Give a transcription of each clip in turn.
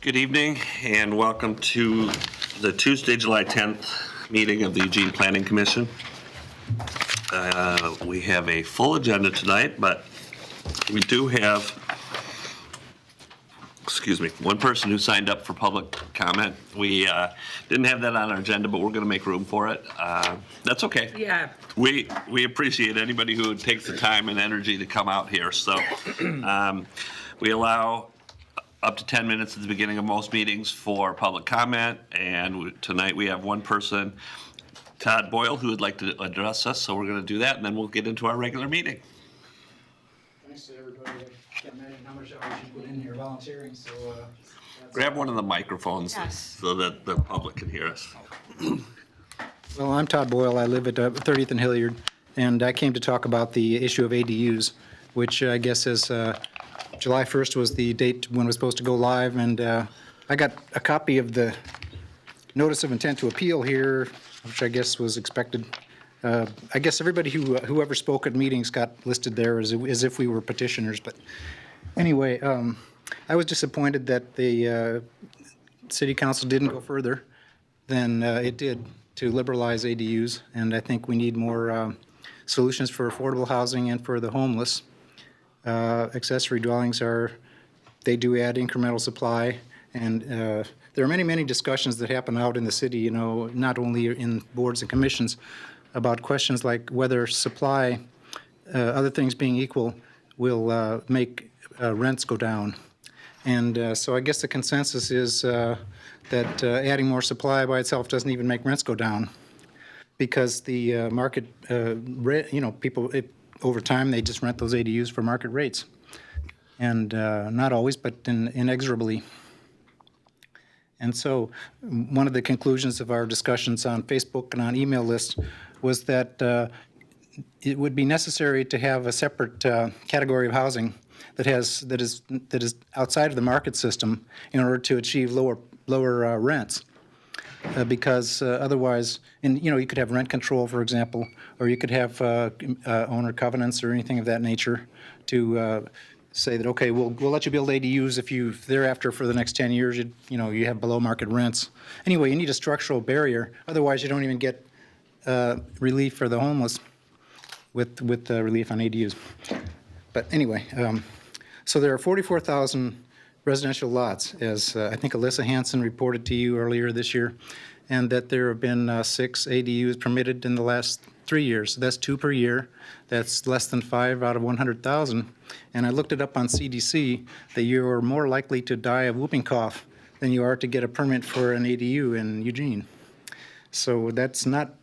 Good evening and welcome to the Tuesday, July 10th meeting of the Eugene Planning Commission. We have a full agenda tonight, but we do have, one person who signed up for public comment. We didn't have that on our agenda, but we're going to make room for it. That's okay. Yeah. We appreciate anybody who takes the time and energy to come out here. So we allow up to 10 minutes at the beginning of most meetings for public comment, and tonight we have one person, Todd Boyle, who would like to address us, so we're going to do that, and then we'll get into our regular meeting. Thanks to everybody that can't imagine how much hours you put in here volunteering, so Grab one of the microphones Yes. so that the public can hear us. Well, I'm Todd Boyle. I live at 30th and Hilliard, and I came to talk about the issue of ADUs, which I guess is July 1st was the date when it was supposed to go live, and I got a copy of the notice of intent to appeal here, which I guess was expected. I guess everybody whoever spoke at meetings got listed there as if we were petitioners. But anyway, I was disappointed that the City Council didn't go further than it did to liberalize ADUs, and I think we need more solutions for affordable housing and for the homeless. Accessory dwellings they do add incremental supply, and there are many discussions that happen out in the city, not only in boards and commissions, about questions like whether supply, other things being equal, will make rents go down. And so I guess the consensus is that adding more supply by itself doesn't even make rents go down, because the market, people, over time, they just rent those ADUs for market rates. And not always, but inexorably. And so one of the conclusions of our discussions on Facebook and on email lists was that it would be necessary to have a separate category of housing that is outside of the market system in order to achieve lower rents. Because otherwise, you could have rent control, for example, or you could have owner covenants or anything of that nature to say that, okay, we'll let you build ADUs if you thereafter for the next 10 years you have below market rents. Anyway, you need a structural barrier. Otherwise, you don't even get relief for the homeless with relief on ADUs. But anyway, so there are 44,000 residential lots, as I think Alyssa Hansen reported to you earlier this year, and that there have been 6 ADUs permitted in the last 3 years. So that's 2 per year. That's less than 5 out of 100,000. And I looked it up on CDC that you are more likely to die of whooping cough than you are to get a permit for an ADU in Eugene. So that's not,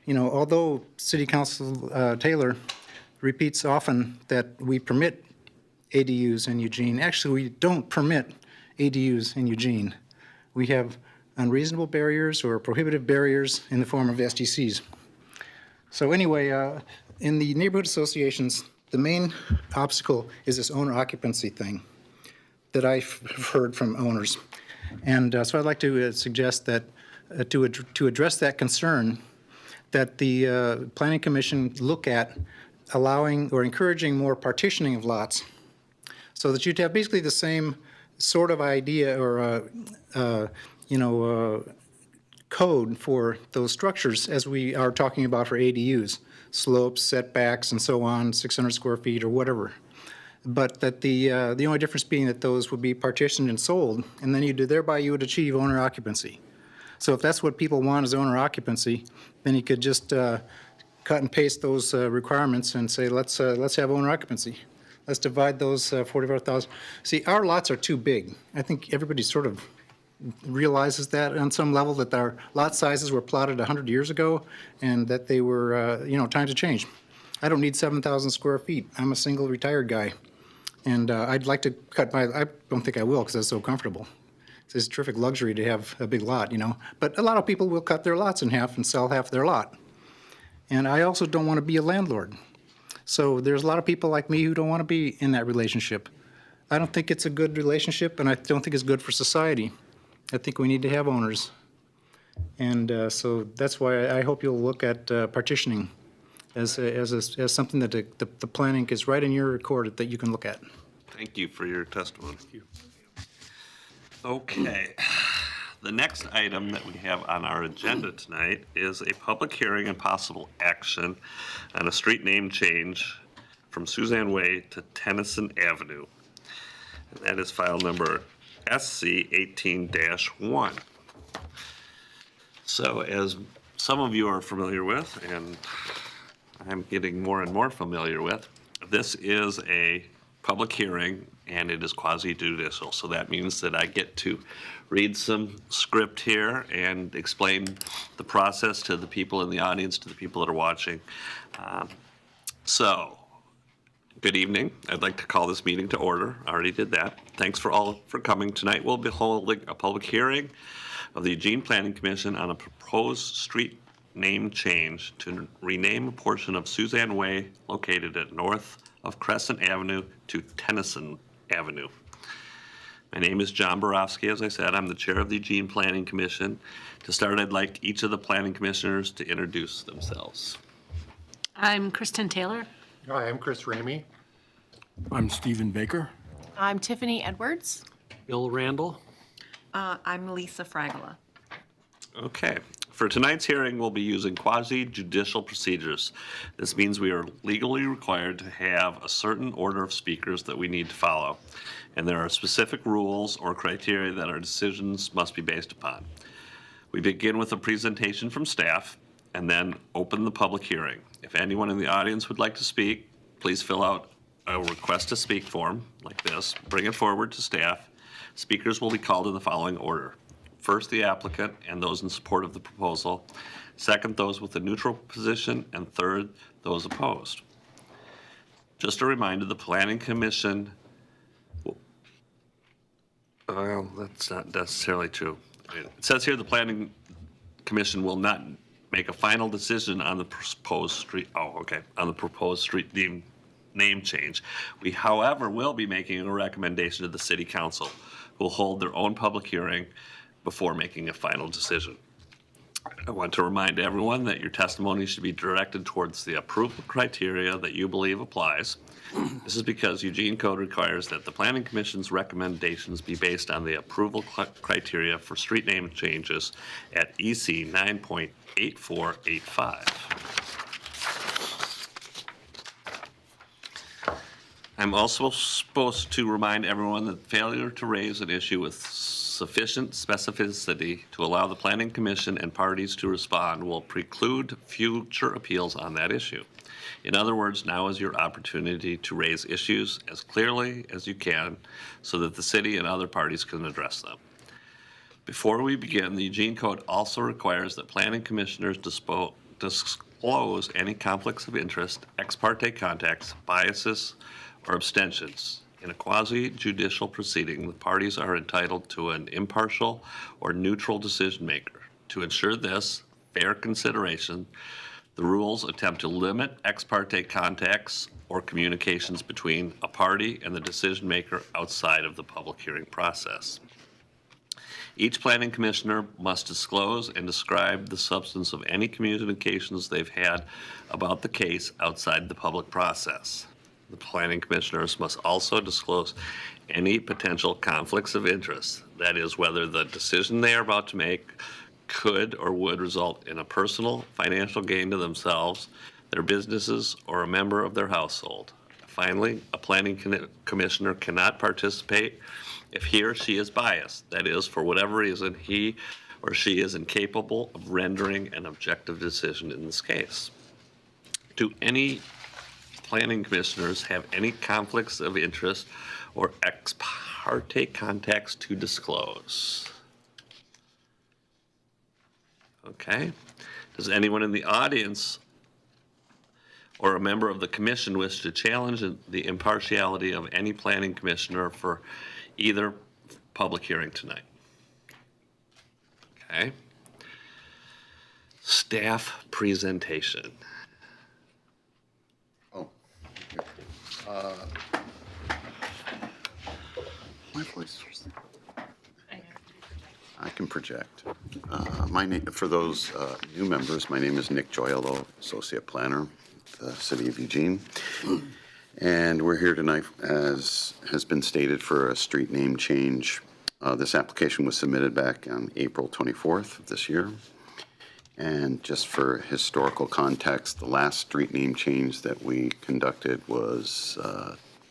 although City Council Taylor repeats often that we permit ADUs in Eugene. Actually, we don't permit ADUs in Eugene. We have unreasonable barriers or prohibitive barriers in the form of SDCs. So anyway, in the neighborhood associations, the main obstacle is this owner occupancy thing that I've heard from owners. And so I'd like to suggest that to address that concern, that the Planning Commission look at allowing or encouraging more partitioning of lots, so that you'd have basically the same sort of idea or, code for those structures as we are talking about for ADUs, slopes, setbacks, and so on, 600 square feet or whatever. But that the only difference being that those would be partitioned and sold, and then thereby you would achieve owner occupancy. So if that's what people want is owner occupancy, then you could just cut and paste those requirements and say, let's have owner occupancy. Let's divide those 44,000. See, our lots are too big. I think everybody sort of realizes that on some level, that our lot sizes were plotted 100 years ago and that they were, times have changed. I don't need 7,000 square feet. I'm a single retired guy. And I'd like to cut I don't think I will because it's so comfortable. It's a terrific luxury to have a big lot, But a lot of people will cut their lots in half and sell half their lot. And I also don't want to be a landlord. So there's a lot of people like me who don't want to be in that relationship. I don't think it's a good relationship, and I don't think it's good for society. I think we need to have owners. And so that's why I hope you'll look at partitioning as something that the planning is right in your record that you can look at. Thank you for your testimony. Okay. The next item that we have on our agenda tonight is a public hearing and possible action on a street name change from Suzanne Way to Tennyson Avenue. And that is file number SC 18-1. So as some of you are familiar with, and I'm getting more and more familiar with, this is a public hearing and it is quasi-judicial. So that means that I get to read some script here and explain the process to the people in the audience, to the people that are watching. So, good evening. I'd like to call this meeting to order. I already did that. Thanks for all for coming. Tonight we'll be holding a public hearing of the Eugene Planning Commission on a proposed street name change to rename a portion of Suzanne Way located at north of Crescent Avenue to Tennyson Avenue. My name is John Borofsky. As I said, I'm the chair of the Eugene Planning Commission. To start, I'd like each of the planning commissioners to introduce themselves. I'm Kristen Taylor. Hi, I'm Chris Ramey. I'm Stephen Baker. I'm Tiffany Edwards. Bill Randall. I'm Lisa Fragola. Okay. For tonight's hearing, we'll be using quasi-judicial procedures. This means we are legally required to have a certain order of speakers that we need to follow, and there are specific rules or criteria that our decisions must be based upon. We begin with a presentation from staff and then open the public hearing. If anyone in the audience would like to speak, please fill out a request to speak form like this, bring it forward to staff. Speakers will be called in the following order. First, the applicant and those in support of the proposal. Second, those with a neutral position. And third, those opposed. Just a reminder, the Planning Commission, well, that's not necessarily true. It says here the Planning Commission will not make a final decision on the proposed street, on the proposed street name change. We, however, will be making a recommendation to the City Council, who will hold their own public hearing before making a final decision. I want to remind everyone that your testimony should be directed towards the approval criteria that you believe applies. This is because Eugene Code requires that the Planning Commission's recommendations be based on the approval criteria for street name changes at EC 9.8485. I'm also supposed to remind everyone that failure to raise an issue with sufficient specificity to allow the Planning Commission and parties to respond will preclude future appeals on that issue. In other words, now is your opportunity to raise issues as clearly as you can so that the city and other parties can address them. Before we begin, the Eugene Code also requires that planning commissioners disclose any conflicts of interest, ex parte contacts, biases, or abstentions. In a quasi-judicial proceeding, the parties are entitled to an impartial or neutral decision maker. To ensure this fair consideration, the rules attempt to limit ex parte contacts or communications between a party and the decision maker outside of the public hearing process. Each planning commissioner must disclose and describe the substance of any communications they've had about the case outside the public process. The planning commissioners must also disclose any potential conflicts of interest, that is, whether the decision they are about to make could or would result in a personal financial gain to themselves, their businesses, or a member of their household. Finally, a planning commissioner cannot participate if he or she is biased, that is, for whatever reason, he or she is incapable of rendering an objective decision in this case. Do any planning commissioners have any conflicts of interest or ex parte contacts to disclose? Okay. Does anyone in the audience or a member of the commission wish to challenge the impartiality of any planning commissioner for either public hearing tonight? Okay. Staff presentation. My voice. I can project. My name, for those new members, my name is Nick Joyello, Associate Planner, the City of Eugene. And we're here tonight, as has been stated, for a street name change This application was submitted back on April 24th of this year. And just for historical context, the last street name change that we conducted was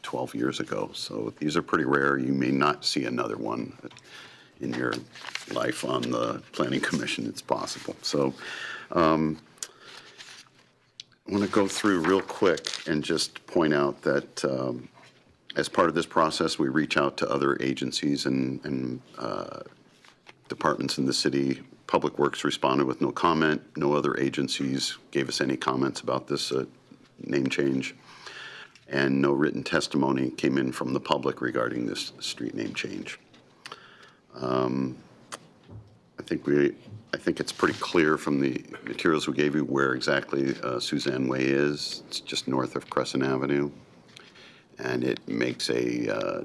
12 years ago. So these are pretty rare. You may not see another one in your life on the Planning Commission. It's possible. So I want to go through real quick and just point out that as part of this process, we reach out to other agencies and departments in the city. Public Works responded with no comment. No other agencies gave us any comments about this name change. And no written testimony came in from the public regarding this street name change. I think it's pretty clear from the materials we gave you where exactly Suzanne Way is. It's just north of Crescent Avenue. And it makes a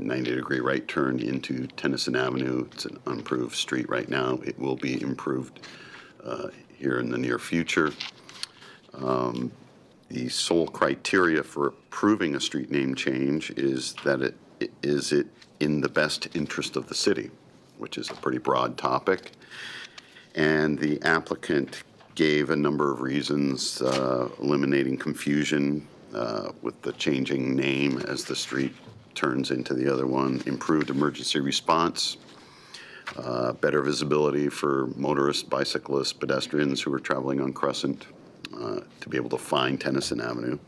90-degree right turn into Tennyson Avenue. It's an unimproved street right now. It will be improved here in the near future. The sole criteria for approving a street name change is that it in the best interest of the city, which is a pretty broad topic. And the applicant gave a number of reasons, eliminating confusion, with the changing name as the street turns into the other one, improved emergency response, better visibility for motorists, bicyclists, pedestrians who are traveling on Crescent to be able to find Tennyson Avenue,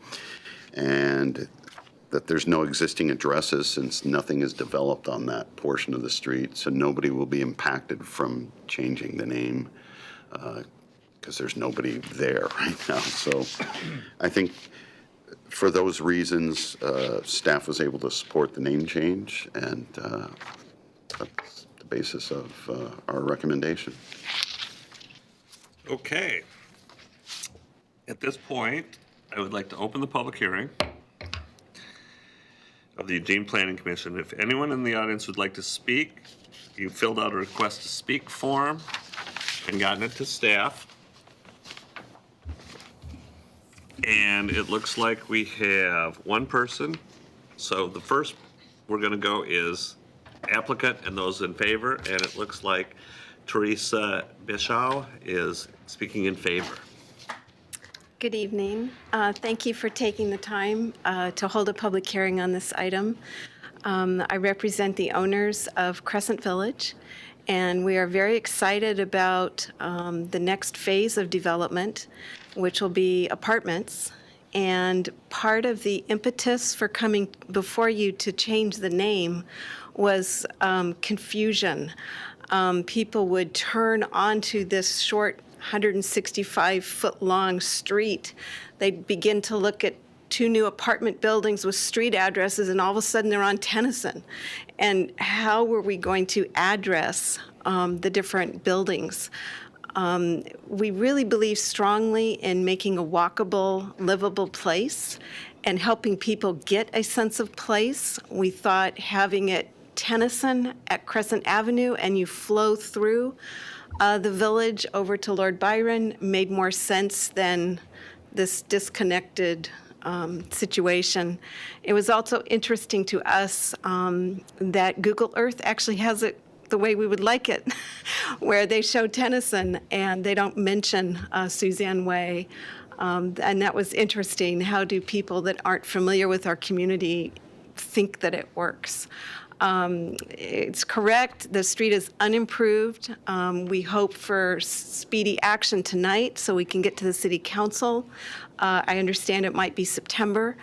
and that there's no existing addresses since nothing is developed on that portion of the street, so nobody will be impacted from changing the name because there's nobody there right now. So I think for those reasons, staff was able to support the name change, and that's the basis of our recommendation. Okay. At this point, I would like to open the public hearing of the Eugene Planning Commission. If anyone in the audience would like to speak, you filled out a request to speak form and gotten it to staff. And it looks like we have one person. So the first we're going to go is applicant and those in favor. And it looks like Teresa Bischow is speaking in favor. Good evening. Thank you for taking the time to hold a public hearing on this item. I represent the owners of Crescent Village, and we are very excited about the next phase of development, which will be apartments. And part of the impetus for coming before you to change the name was confusion. People would turn onto this short 165-foot-long street. They'd begin to look at 2 new apartment buildings with street addresses, and all of a sudden they're on Tennyson. And how were we going to address the different buildings? We really believe strongly in making a walkable, livable place and helping people get a sense of place. We thought having it Tennyson at Crescent Avenue and you flow through the village over to Lord Byron made more sense than this disconnected situation. It was also interesting to us that Google Earth actually has it the way we would like it, where they show Tennyson and they don't mention Suzanne Way. And that was interesting. How do people that aren't familiar with our community think that it works? It's correct. The street is unimproved. We hope for speedy action tonight so we can get to the city council. I understand it might be September,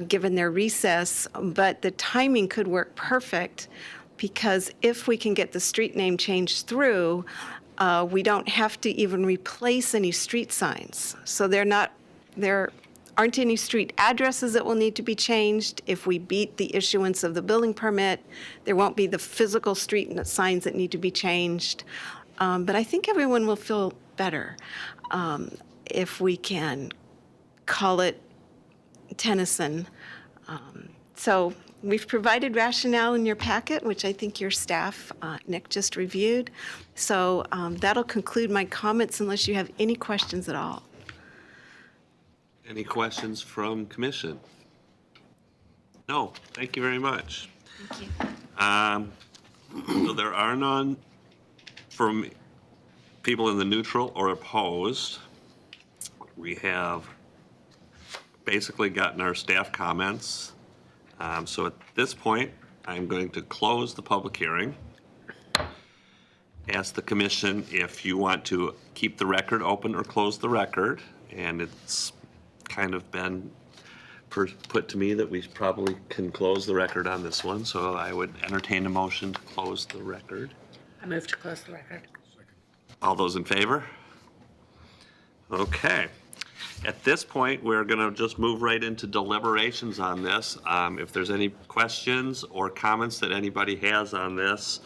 given their recess, but the timing could work perfect because if we can get the street name changed through, we don't have to even replace any street signs. So there aren't any street addresses that will need to be changed. If we beat the issuance of the building permit, there won't be the physical street signs that need to be changed. But I think everyone will feel better if we can call it Tennyson. So we've provided rationale in your packet, which I think your staff, Nick, just reviewed. So that'll conclude my comments unless you have any questions at all. Any questions from commission? No, thank you very much. Thank you. So there are none from people in the neutral or opposed. We have basically gotten our staff comments. So at this point, I'm going to close the public hearing. Ask the commission if you want to keep the record open or close the record. And it's kind of been put to me that we probably can close the record on this one. So I would entertain a motion to close the record. I move to close the record. All those in favor? Okay. At this point, we're going to just move right into deliberations on this. If there's any questions or comments that anybody has on this,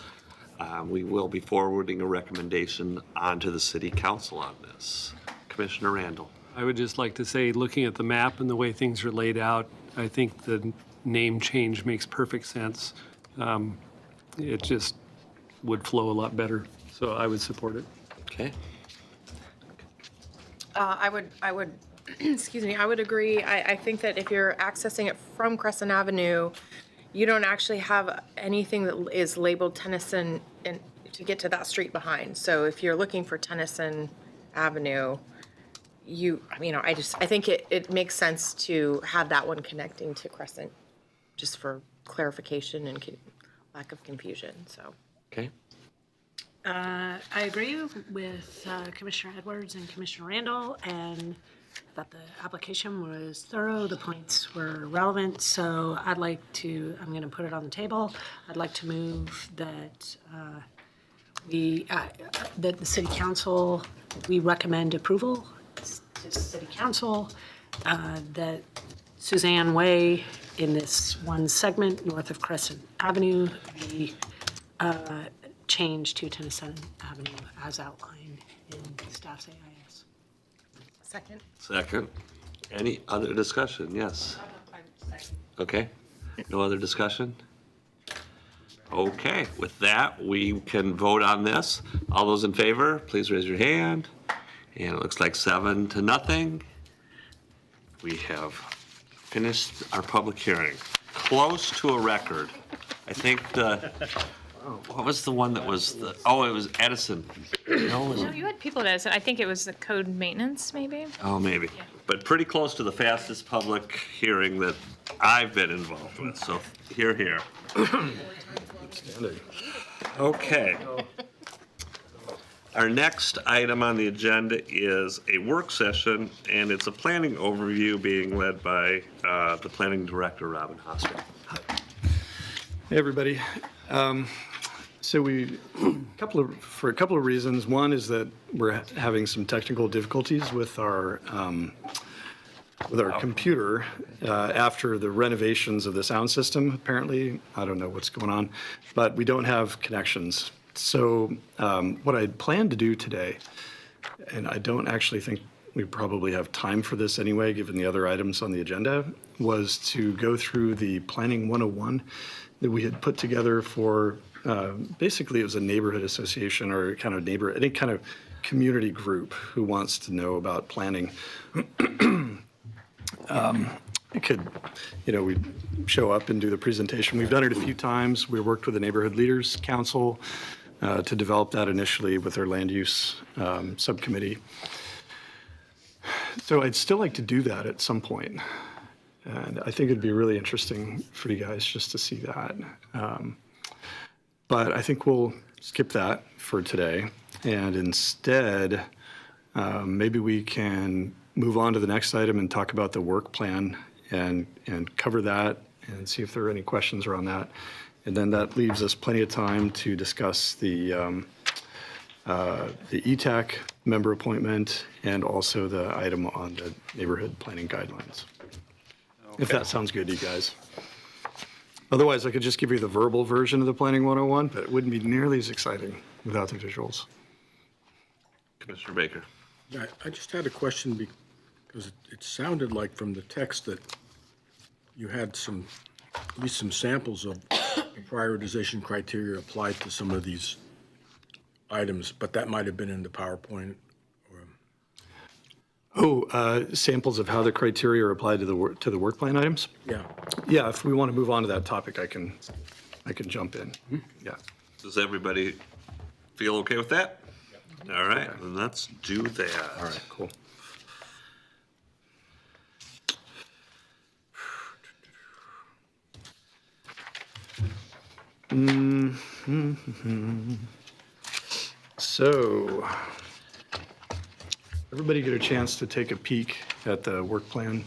we will be forwarding a recommendation onto the city council on this. Commissioner Randall. I would just like to say, looking at the map and the way things are laid out, I think the name change makes perfect sense. It just would flow a lot better, so I would support it. Okay. I would, excuse me, I would agree. I think that if you're accessing it from Crescent Avenue, you don't actually have anything that is labeled Tennyson to get to that street behind. So if you're looking for Tennyson Avenue, I think it makes sense to have that one connecting to Crescent, just for clarification and lack of confusion, so. Okay. I agree with Commissioner Edwards and Commissioner Randall, and that the application was thorough, the points were relevant, so I'm going to put it on the table. I'd like to move that that the city council, we recommend approval to city council, that Suzanne Way in this one segment north of Crescent Avenue be changed to Tennyson Avenue as outlined in staff's AIS. Second. Second. Any other discussion? Yes. Okay. No other discussion? Okay. With that, we can vote on this. All those in favor, please raise your hand. And it looks like 7-0. We have finished our public hearing. Close to a record. I think what was the one that was it was Edison. No, was No, it? you had people at Edison. I think it was the code maintenance, maybe. Oh, maybe. But pretty close to the fastest public hearing that I've been involved with. So here. Okay. Our next item on the agenda is a work session, and it's a planning overview being led by the planning director, Robin Hospital. Hey, everybody. So for a couple of reasons. One is that we're having some technical difficulties with our computer after the renovations of the sound system. Apparently, I don't know what's going on, but we don't have connections. So what I planned to do today, and I don't actually think we probably have time for this anyway, given the other items on the agenda, was to go through the Planning 101 that we had put together for, basically it was a neighborhood association or any kind of community group who wants to know about planning. It could, we'd show up and do the presentation. We've done it a few times. We worked with the Neighborhood Leaders Council to develop that initially with their land use subcommittee. So I'd still like to do that at some point. And I think it'd be really interesting for you guys just to see that. But I think we'll skip that for today. And instead, maybe we can move on to the next item and talk about the work plan and cover that and see if there are any questions around that. And then that leaves us plenty of time to discuss the ETAC member appointment and also the item on the neighborhood planning guidelines. If that sounds good to you guys. Otherwise, I could just give you the verbal version of the Planning 101, but it wouldn't be nearly as exciting without the visuals. Commissioner Baker. I just had a question because it sounded like from the text that you had at least some samples of prioritization criteria applied to some of these items, but that might have been in the PowerPoint. Samples of how the criteria are applied to the work plan items? Yeah. Yeah, if we want to move on to that topic, I can jump in. Yeah. Does everybody feel okay with that? All right, then let's do that. All right, cool. So, everybody get a chance to take a peek at the work plan,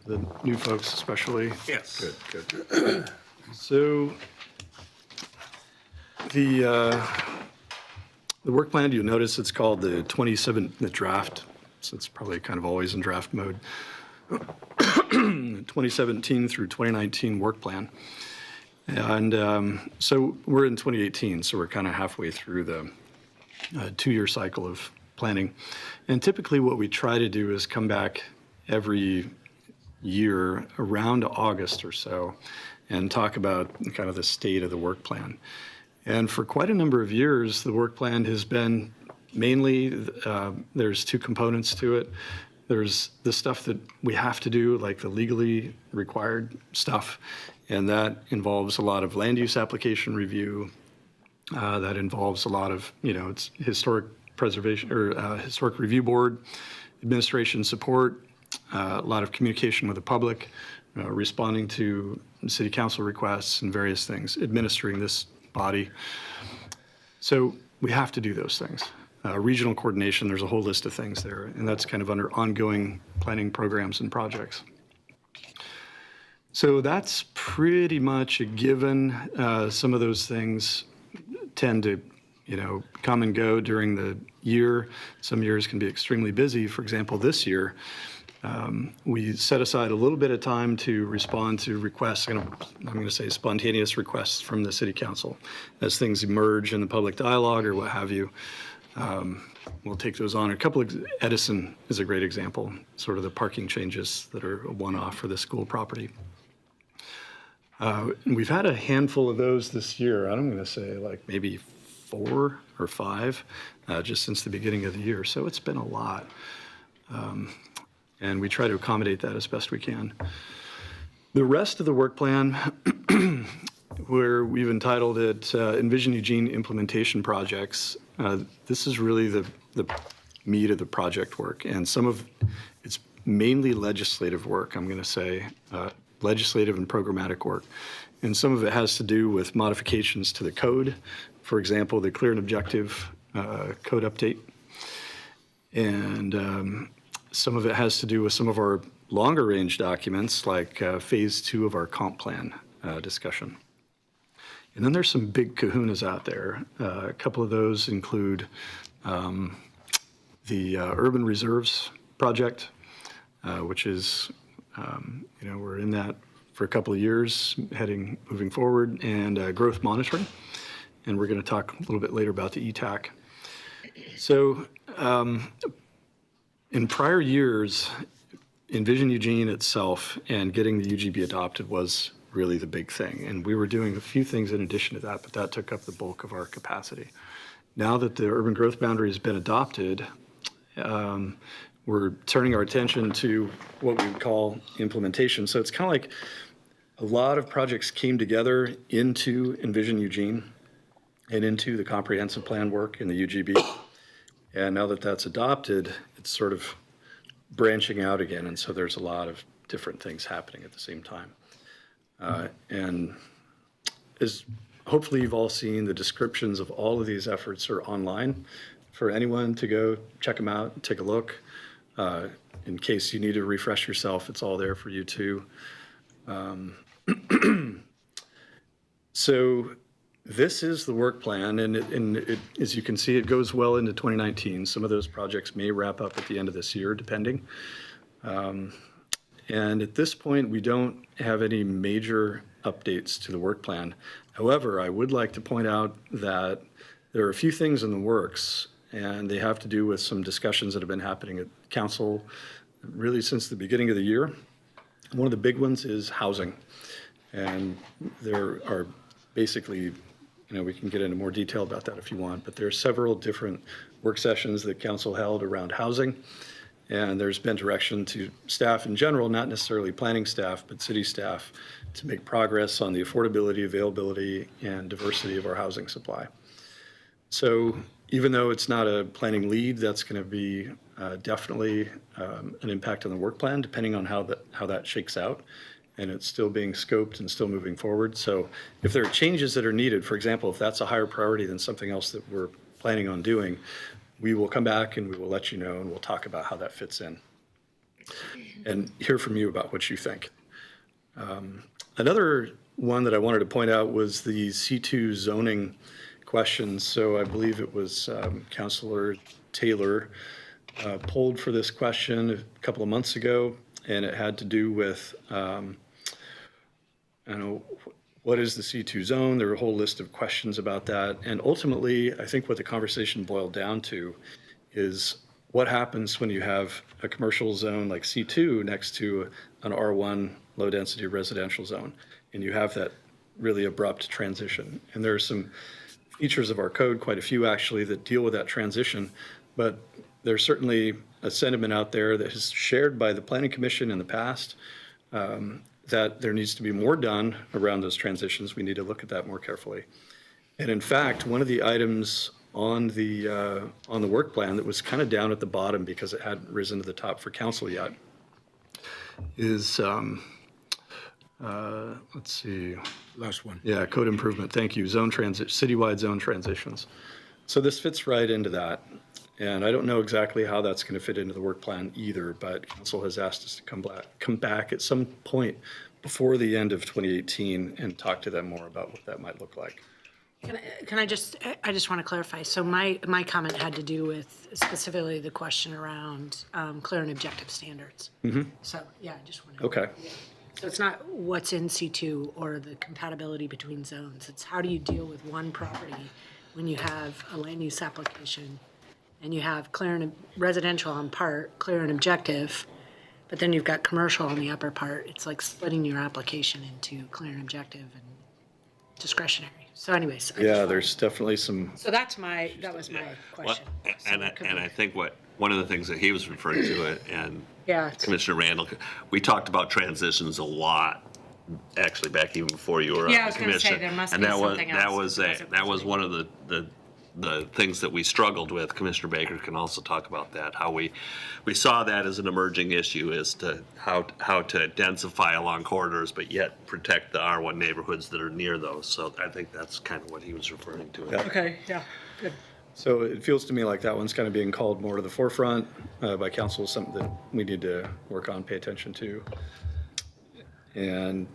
the new folks especially? Yes. Good. So, the work plan, you'll notice it's called the the draft, so it's probably kind of always in draft mode. 2017 through 2019 work plan. And so we're in 2018, so we're kind of halfway through the 2-year cycle of planning. And typically what we try to do is come back every year around August or so and talk about kind of the state of the work plan. And for quite a number of years, the work plan has been mainly, there's 2 components to it. There's the stuff that we have to do, like the legally required stuff, and that involves a lot of land use application review. That involves a lot of, it's historic preservation or historic review board, administration support, a lot of communication with the public, responding to city council requests and various things, administering this body. So we have to do those things. Regional coordination, there's a whole list of things there, and that's kind of under ongoing planning programs and projects. So that's pretty much a given. Some of those things tend to, come and go during the year. Some years can be extremely busy. For example, this year, we set aside a little bit of time to respond to requests, I'm going to say spontaneous requests from the city council. As things emerge in the public dialogue or what have you, we'll take those on. Edison is a great example, sort of the parking changes that are a one-off for the school property. We've had a handful of those this year. I'm going to say like maybe 4 or 5 just since the beginning of the year. So it's been a lot. And we try to accommodate that as best we can. The rest of the work plan, where we've entitled it Envision Eugene Implementation Projects, this is really the meat of the project work. And some of it's mainly legislative work, I'm going to say, legislative and programmatic work. And some of it has to do with modifications to the code. For example, the clear and objective code update. And some of it has to do with some of our longer range documents, like phase 2 of our comp plan discussion. And then there's some big kahunas out there. A couple of those include the Urban Reserves Project, which is, we're in that for a couple of years, moving forward, and growth monitoring. And we're going to talk a little bit later about the ETAC. So in prior years, Envision Eugene itself and getting the UGB adopted was really the big thing. And we were doing a few things in addition to that, but that took up the bulk of our capacity. Now that the urban growth boundary has been adopted, we're turning our attention to what we would call implementation. So it's kind of like a lot of projects came together into Envision Eugene and into the comprehensive plan work in the UGB. And now that that's adopted, it's sort of branching out again. And so there's a lot of different things happening at the same time. And as hopefully you've all seen, the descriptions of all of these efforts are online for anyone to go check them out and take a look. In case you need to refresh yourself, it's all there for you too. So this is the work plan, and as you can see, it goes well into 2019. Some of those projects may wrap up at the end of this year, depending. And at this point, we don't have any major updates to the work plan. However, I would like to point out that there are a few things in the works, and they have to do with some discussions that have been happening at council really since the beginning of the year. One of the big ones is housing. And there are basically, we can get into more detail about that if you want, but there are several different work sessions that council held around housing. And there's been direction to staff in general, not necessarily planning staff, but city staff, to make progress on the affordability, availability, and diversity of our housing supply. So even though it's not a planning lead, that's going to be definitely an impact on the work plan, depending on how that shakes out. And it's still being scoped and still moving forward. So if there are changes that are needed, for example, if that's a higher priority than something else that we're planning on doing, we will come back and we will let you know, and we'll talk about how that fits in and hear from you about what you think. Another one that I wanted to point out was the C2 zoning questions. So I believe it was Councilor Taylor polled for this question a couple of months ago, and it had to do with, what is the C2 zone? There were a whole list of questions about that. And ultimately, I think what the conversation boiled down to is what happens when you have a commercial zone like C2 next to an R1 low-density residential zone, and you have that really abrupt transition. And there are some features of our code, quite a few actually, that deal with that transition, but there's certainly a sentiment out there that is shared by the Planning Commission in the past, that there needs to be more done around those transitions. We need to look at that more carefully. And in fact, one of the items on the work plan that was kind of down at the bottom because it hadn't risen to the top for council yet is, let's see. Last one. Yeah, code improvement, thank you, citywide zone transitions. So this fits right into that. And I don't know exactly how that's going to fit into the work plan either, but council has asked us to come back at some point before the end of 2018 and talk to them more about what that might look like. I just want to clarify. So my comment had to do with specifically the question around clear and objective standards. So, yeah, I just want to. Okay. So it's not what's in C2 or the compatibility between zones. It's how do you deal with one property when you have a land use application and you have clear and residential on part, clear and objective, but then you've got commercial on the upper part. It's like splitting your application into clear and objective and discretionary. So anyways. Yeah, there's definitely some. So that was my question. And I think one of the things that he was referring to it, and Yeah. Commissioner Randall, we talked about transitions a lot, actually back even before you were on Yeah, I the was gonna say, commission. there must And be that was something that else was that was one of the things that we struggled with. Commissioner Baker can also talk about that, how we saw that as an emerging issue as to how to densify along corridors, but yet protect the R1 neighborhoods that are near those. So I think that's kind of what he was referring to. Yeah. Okay, yeah, good. So it feels to me like that one's kind of being called more to the forefront by council, something that we need to work on, pay attention to. And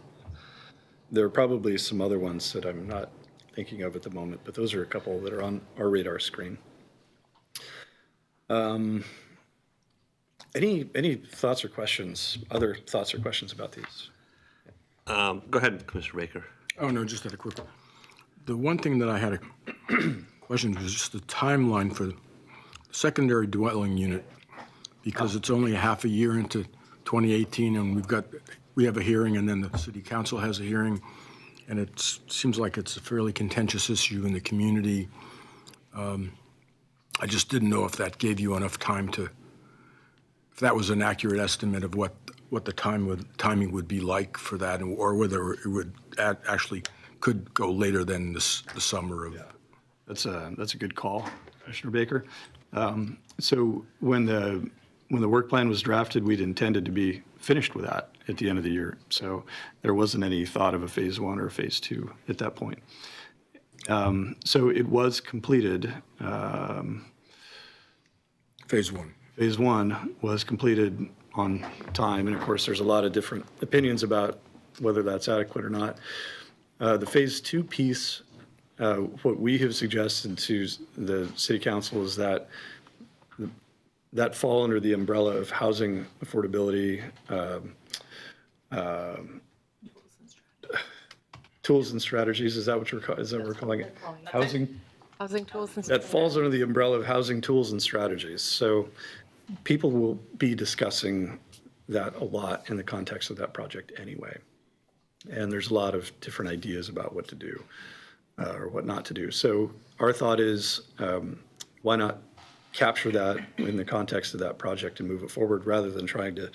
there are probably some other ones that I'm not thinking of at the moment, but those are a couple that are on our radar screen. Any thoughts or questions, other thoughts or questions about these? Go ahead, Commissioner Baker. Oh, no, just had a quick one. The one thing that I had a question was just the timeline for the secondary dwelling unit, because it's only a half a year into 2018, and we have a hearing, and then the city council has a hearing, and it seems like it's a fairly contentious issue in the community. I just didn't know if that gave you enough time if that was an accurate estimate of what the timing would be like for that, or whether it would actually could go later than the summer of. Yeah. That's a good call, Commissioner Baker. So when the work plan was drafted, we'd intended to be finished with that at the end of the year. So there wasn't any thought of a phase 1 or a phase 2 at that point. So it was completed. Phase 1. Phase 1 was completed on time. And of course, there's a lot of different opinions about whether that's adequate or not. The phase 2 piece, what we have suggested to the city council is that fall under the umbrella of housing affordability, tools and strategies. Is that what we're calling it? Housing tools and. that falls under the umbrella of housing tools and strategies. So people will be discussing that a lot in the context of that project anyway. And there's a lot of different ideas about what to do or what not to do. So our thought is, why not capture that in the context of that project and move it forward rather than trying to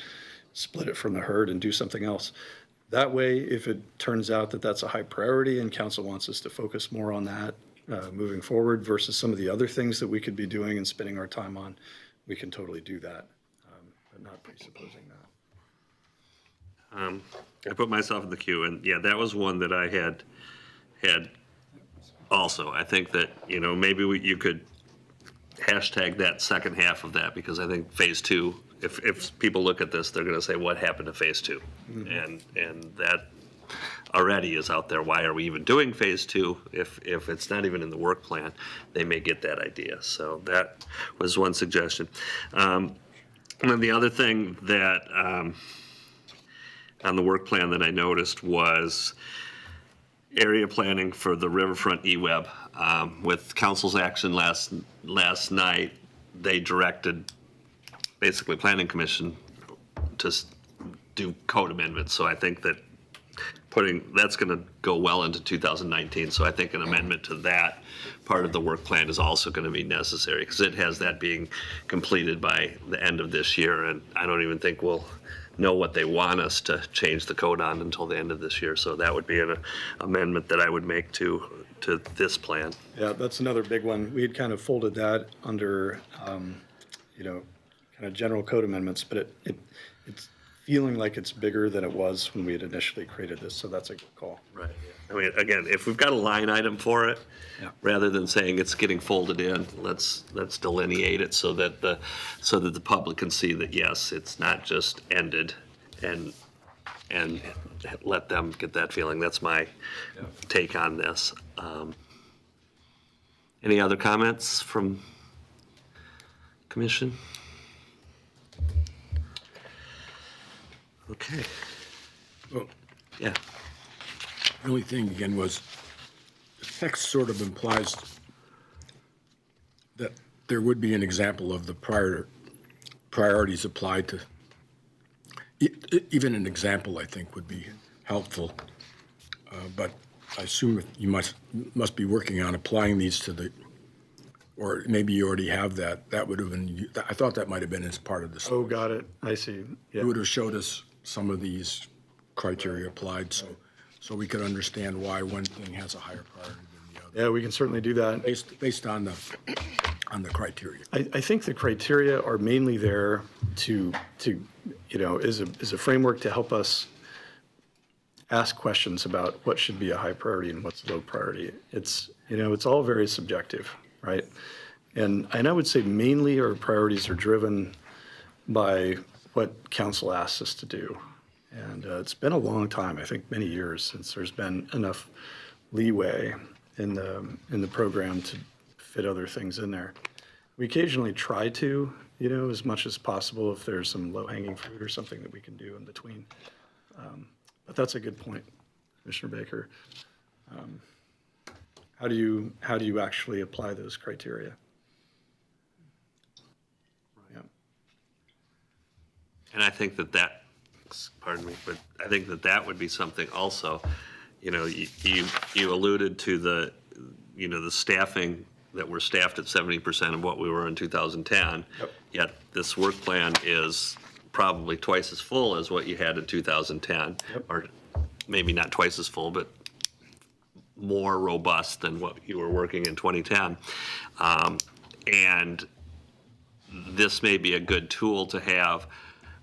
split it from the herd and do something else. That way, if it turns out that that's a high priority and council wants us to focus more on that moving forward versus some of the other things that we could be doing and spending our time on, we can totally do that, but not presupposing that. I put myself in the queue, and yeah, that was one that I had also. I think that, maybe you could hashtag that second half of that, because I think phase two, if people look at this, they're going to say, what happened to phase two? And that already is out there. Why are we even doing phase two? If it's not even in the work plan, they may get that idea. So that was one suggestion. And then the other thing that on the work plan that I noticed was area planning for the riverfront e-web. With council's action last night, they directed basically planning commission to do code amendments. So I think that that's going to go well into 2019. So I think an amendment to that part of the work plan is also going to be necessary, because it has that being completed by the end of this year. And I don't even think we'll know what they want us to change the code on until the end of this year. So that would be an amendment that I would make to this plan. Yeah, that's another big one. We had kind of folded that under, kind of general code amendments, but it's feeling like it's bigger than it was when we had initially created this, so that's a good call. Right. I mean, again, if we've got a line item for it, Yeah. rather than saying it's getting folded in, let's delineate it so that the public can see that, yes, it's not just ended, and let them get that feeling. That's my take on this. Any other comments from commission? Okay. Well, Yeah. the only thing again was, the text sort of implies that there would be an example of the priorities applied to, even an example, I think, would be helpful. But I assume you must be working on applying these to or maybe you already have that. That would have been, I thought that might have been as part of this. Oh, got it. I see. Yeah. It would have showed us some of these criteria applied, so we could understand why one thing has a higher priority than the other, Yeah, we can certainly do that. based on the criteria. I think the criteria are mainly there to is a framework to help us ask questions about what should be a high priority and what's low priority. It's all very subjective, right? And I would say mainly our priorities are driven by what council asks us to do. And it's been a long time, I think many years, since there's been enough leeway in the program to fit other things in there. We occasionally try to, as much as possible, if there's some low-hanging fruit or something that we can do in between. But that's a good point, Commissioner Baker. How do you actually apply those criteria? Yeah. And I think pardon me, but I think that would be something also, you alluded to the staffing, that we're staffed at 70% of what we were in 2010. Yep. Yet this work plan is probably twice as full as what you had in 2010. Yep. Or maybe not twice as full, but more robust than what you were working in 2010. And this may be a good tool to have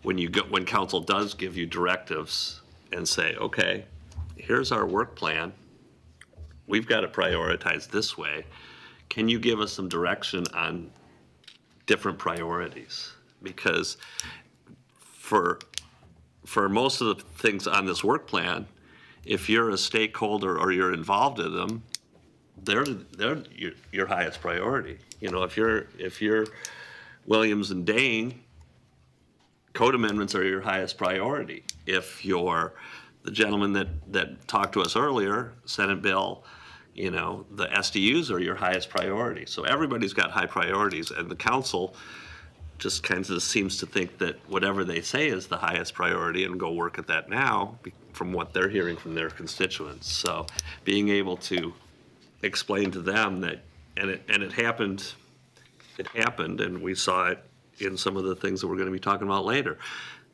when council does give you directives and say, okay, here's our work plan. We've got to prioritize this way. Can you give us some direction on different priorities? Because for most of the things on this work plan, if you're a stakeholder or you're involved in them, they're your highest priority. If you're Williams and Dane, code amendments are your highest priority. If you're the gentleman that talked to us earlier, Senate bill, the SDUs are your highest priority. So everybody's got high priorities, and the council just kind of seems to think that whatever they say is the highest priority and go work at that now from what they're hearing from their constituents. So being able to explain to them that, and it happened it happened, and we saw it in some of the things that we're going to be talking about later.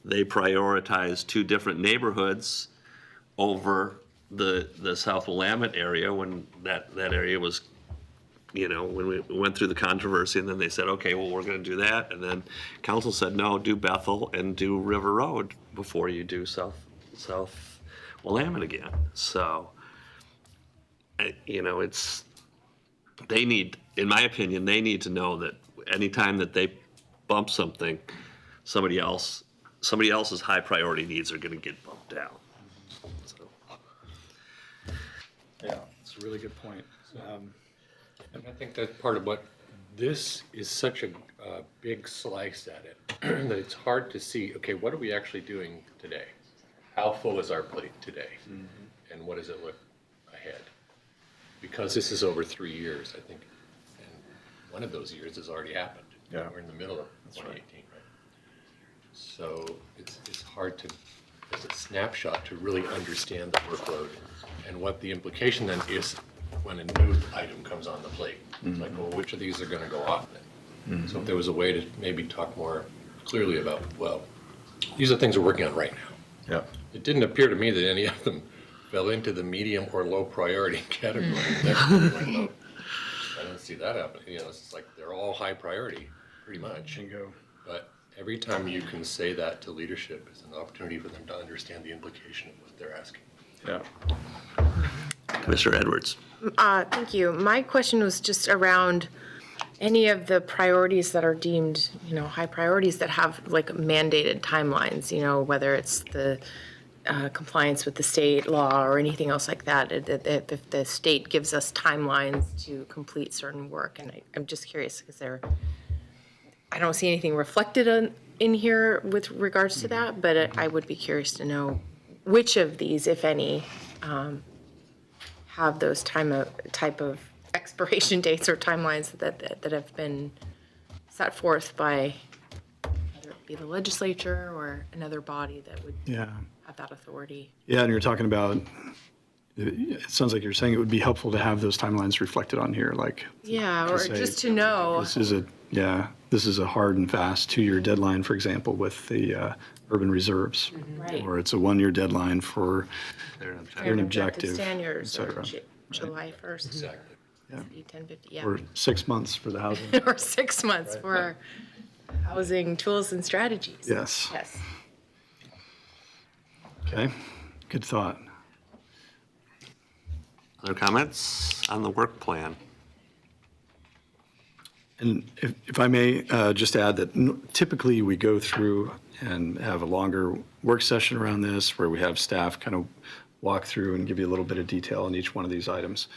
They prioritized two different neighborhoods over the South Willamette area when that area was, when we went through the controversy, and then they said, okay, well, we're going to do that. And then council said, no, do Bethel and do River Road before you do South Willamette again. So, they need, in my opinion, they need to know that anytime that they bump something, somebody else's high priority needs are going to get bumped down. So. Yeah, it's a really good point. And I think that's part of what, this is such a big slice at it, that it's hard to see, okay, what are we actually doing today? How full is our plate today? And what does it look ahead? Because this is over 3 years, I think, and one of those years has already happened. Yeah. We're in the middle of 2018, right? So it's hard to, as a snapshot, to really understand the workload and what the implication then is when a new item comes on the plate. It's like, well, which of these are going to go off then? So if there was a way to maybe talk more clearly about, well, these are things we're working on right now. Yeah. It didn't appear to me that any of them fell into the medium or low priority category. I don't see that happening. It's like they're all high priority, pretty much. Bingo. But every time you can say that to leadership is an opportunity for them to understand the implication of what they're asking. Yeah. Commissioner Edwards. Thank you. My question was just around any of the priorities that are deemed, high priorities that have like mandated timelines, whether it's the compliance with the state law or anything else like that, if the state gives us timelines to complete certain work. And I'm just curious, because I don't see anything reflected in here with regards to that, but I would be curious to know which of these, if any, have those type of expiration dates or timelines that have been set forth by whether it be the legislature or another body that would have that authority. Yeah, and you're talking about, it sounds like you're saying it would be helpful to have those timelines reflected on here, like. Yeah, or say, just to know. This is a hard and fast 2-year deadline, for example, with the urban reserves. Right. Or it's a 1-year deadline for an objective, Standards et or cetera. July 1st. Exactly. Yeah. 1050, yeah. Or 6 months for the housing. Or 6 months for housing tools and strategies. Yes. Yes. Okay, good thought. Other comments on the work plan? And if I may just add that typically we go through and have a longer work session around this where we have staff kind of walk through and give you a little bit of detail on each one of these items.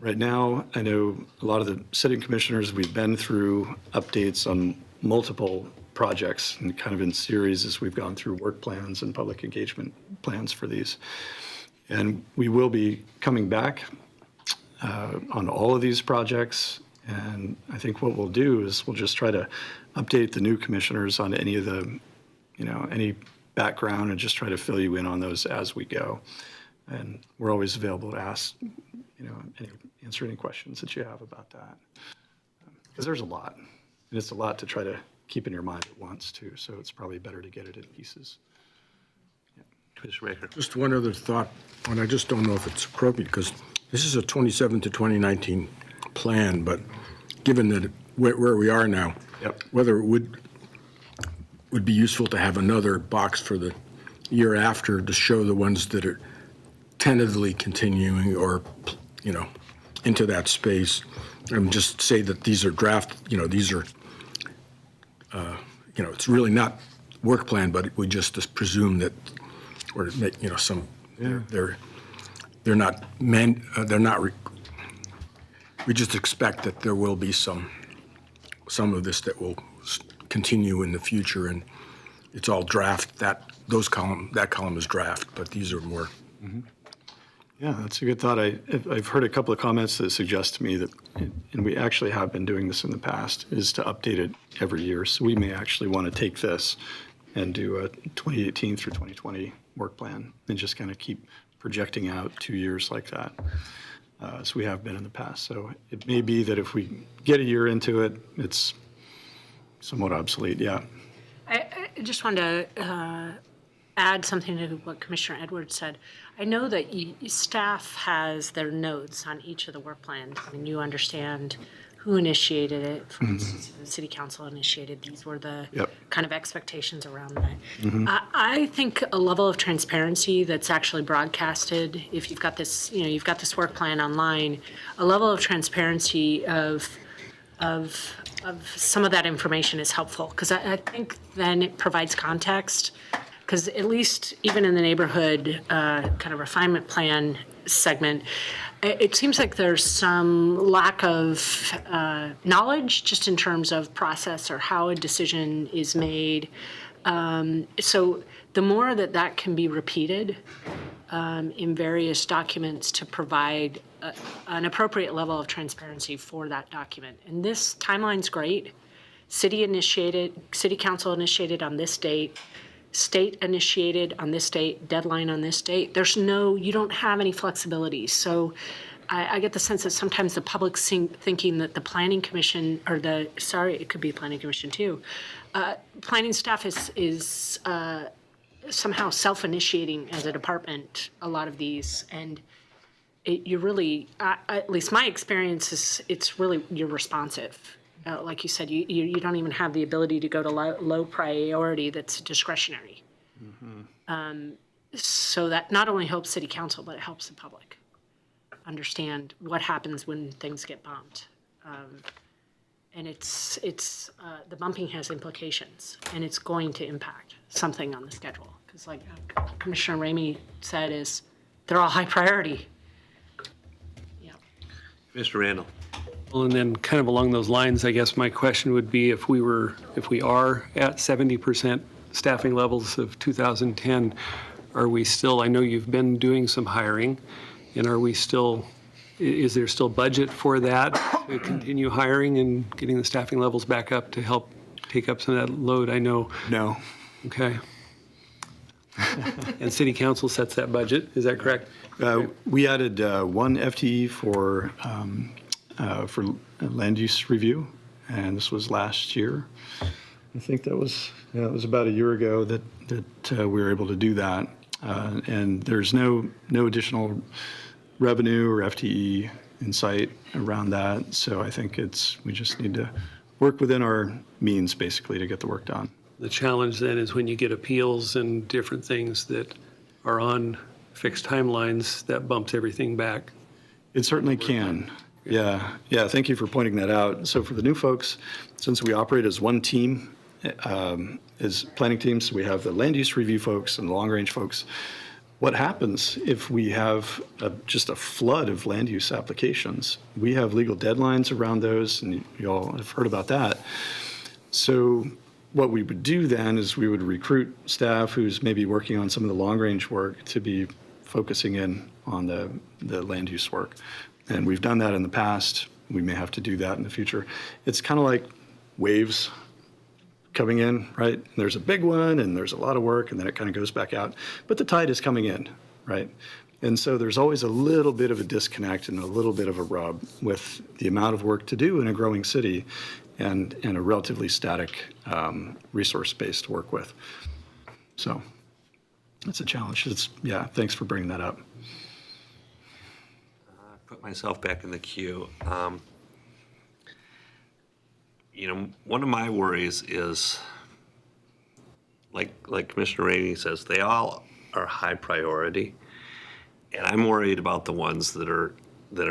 Right now, I know a lot of the sitting commissioners, we've been through updates on multiple projects and kind of in series as we've gone through work plans and public engagement plans for these. And we will be coming back on all of these projects. And I think what we'll do is we'll just try to update the new commissioners on any of the, any background and just try to fill you in on those as we go. And we're always available to ask, answer any questions that you have about that. Because there's a lot, and it's a lot to try to keep in your mind at once too. So it's probably better to get it in pieces. Commissioner Baker. Just one other thought, and I just don't know if it's appropriate, because this is a 27 to 2019 plan, but given that where we are now, whether it would be useful to have another box for the year after to show the ones that are tentatively continuing or, into that space, and just say that these are draft, these are, it's really not work plan, but we just presume that, or make, some, they're not we just expect that there will be some of this that will continue in the future, and it's all draft. That column is draft, but these are more. Yeah, that's a good thought. I've heard a couple of comments that suggest to me that, and we actually have been doing this in the past, is to update it every year. So we may actually want to take this and do a 2018 through 2020 work plan and just kind of keep projecting out 2 years like that. as we have been in the past. So it may be that if we get a year into it, it's somewhat obsolete, yeah. I just wanted to add something to what Commissioner Edwards said. I know that staff has their notes on each of the work plans. I mean, you understand who initiated it. For instance, the city council initiated. These were the kind of expectations around that. I think a level of transparency that's actually broadcasted, if you've got this, you've got this work plan online, a level of transparency of some of that information is helpful, because I think then it provides context. Because at least even in the neighborhood kind of refinement plan segment, it seems like there's some lack of knowledge just in terms of process or how a decision is made. So the more that can be repeated in various documents to provide an appropriate level of transparency for that document. And this timeline's great. City council initiated on this date. State initiated on this date, deadline on this date. You don't have any flexibility. So I get the sense that sometimes the public's thinking that the planning commission, it could be planning commission too. Planning staff is somehow self-initiating as a department, a lot of these. And you really, at least my experience is, you're responsive. Like you said, you don't even have the ability to go to low priority that's discretionary. So that not only helps city council, but it helps the public understand what happens when things get bumped. And the bumping has implications, and it's going to impact something on the schedule. Because like Commissioner Ramey said, they're all high priority. Yeah. Mr. Randall. Well, and then kind of along those lines, I guess my question would be if we are at 70% staffing levels of 2010, are we still, I know you've been doing some hiring, and is there still budget for that to continue hiring and getting the staffing levels back up to help take up some of that load? I know. No. Okay. And city council sets that budget, is that correct? We added one FTE for land use review, and this was last year. I think it was about a year ago that we were able to do that. And there's no additional revenue or FTE in sight around that. So I think we just need to work within our means basically to get the work done. The challenge then is when you get appeals and different things that are on fixed timelines, that bumps everything back. It certainly can. Yeah. Thank you for pointing that out. So for the new folks, since we operate as one team, as planning teams, so we have the land use review folks and the long range folks. What happens if we have just a flood of land use applications? We have legal deadlines around those, and you all have heard about that. So what we would do then is we would recruit staff who's maybe working on some of the long range work to be focusing in on the land use work. And we've done that in the past. We may have to do that in the future. It's kind of like waves coming in, right? And there's a big one and there's a lot of work and then it kind of goes back out. But the tide is coming in, right? And so there's always a little bit of a disconnect and a little bit of a rub with the amount of work to do in a growing city and a relatively static resource base to work with. So it's a challenge. Thanks for bringing that up. Put myself back in the queue. One of my worries is, like Commissioner Rainey says, they all are high priority, and I'm worried about the ones that are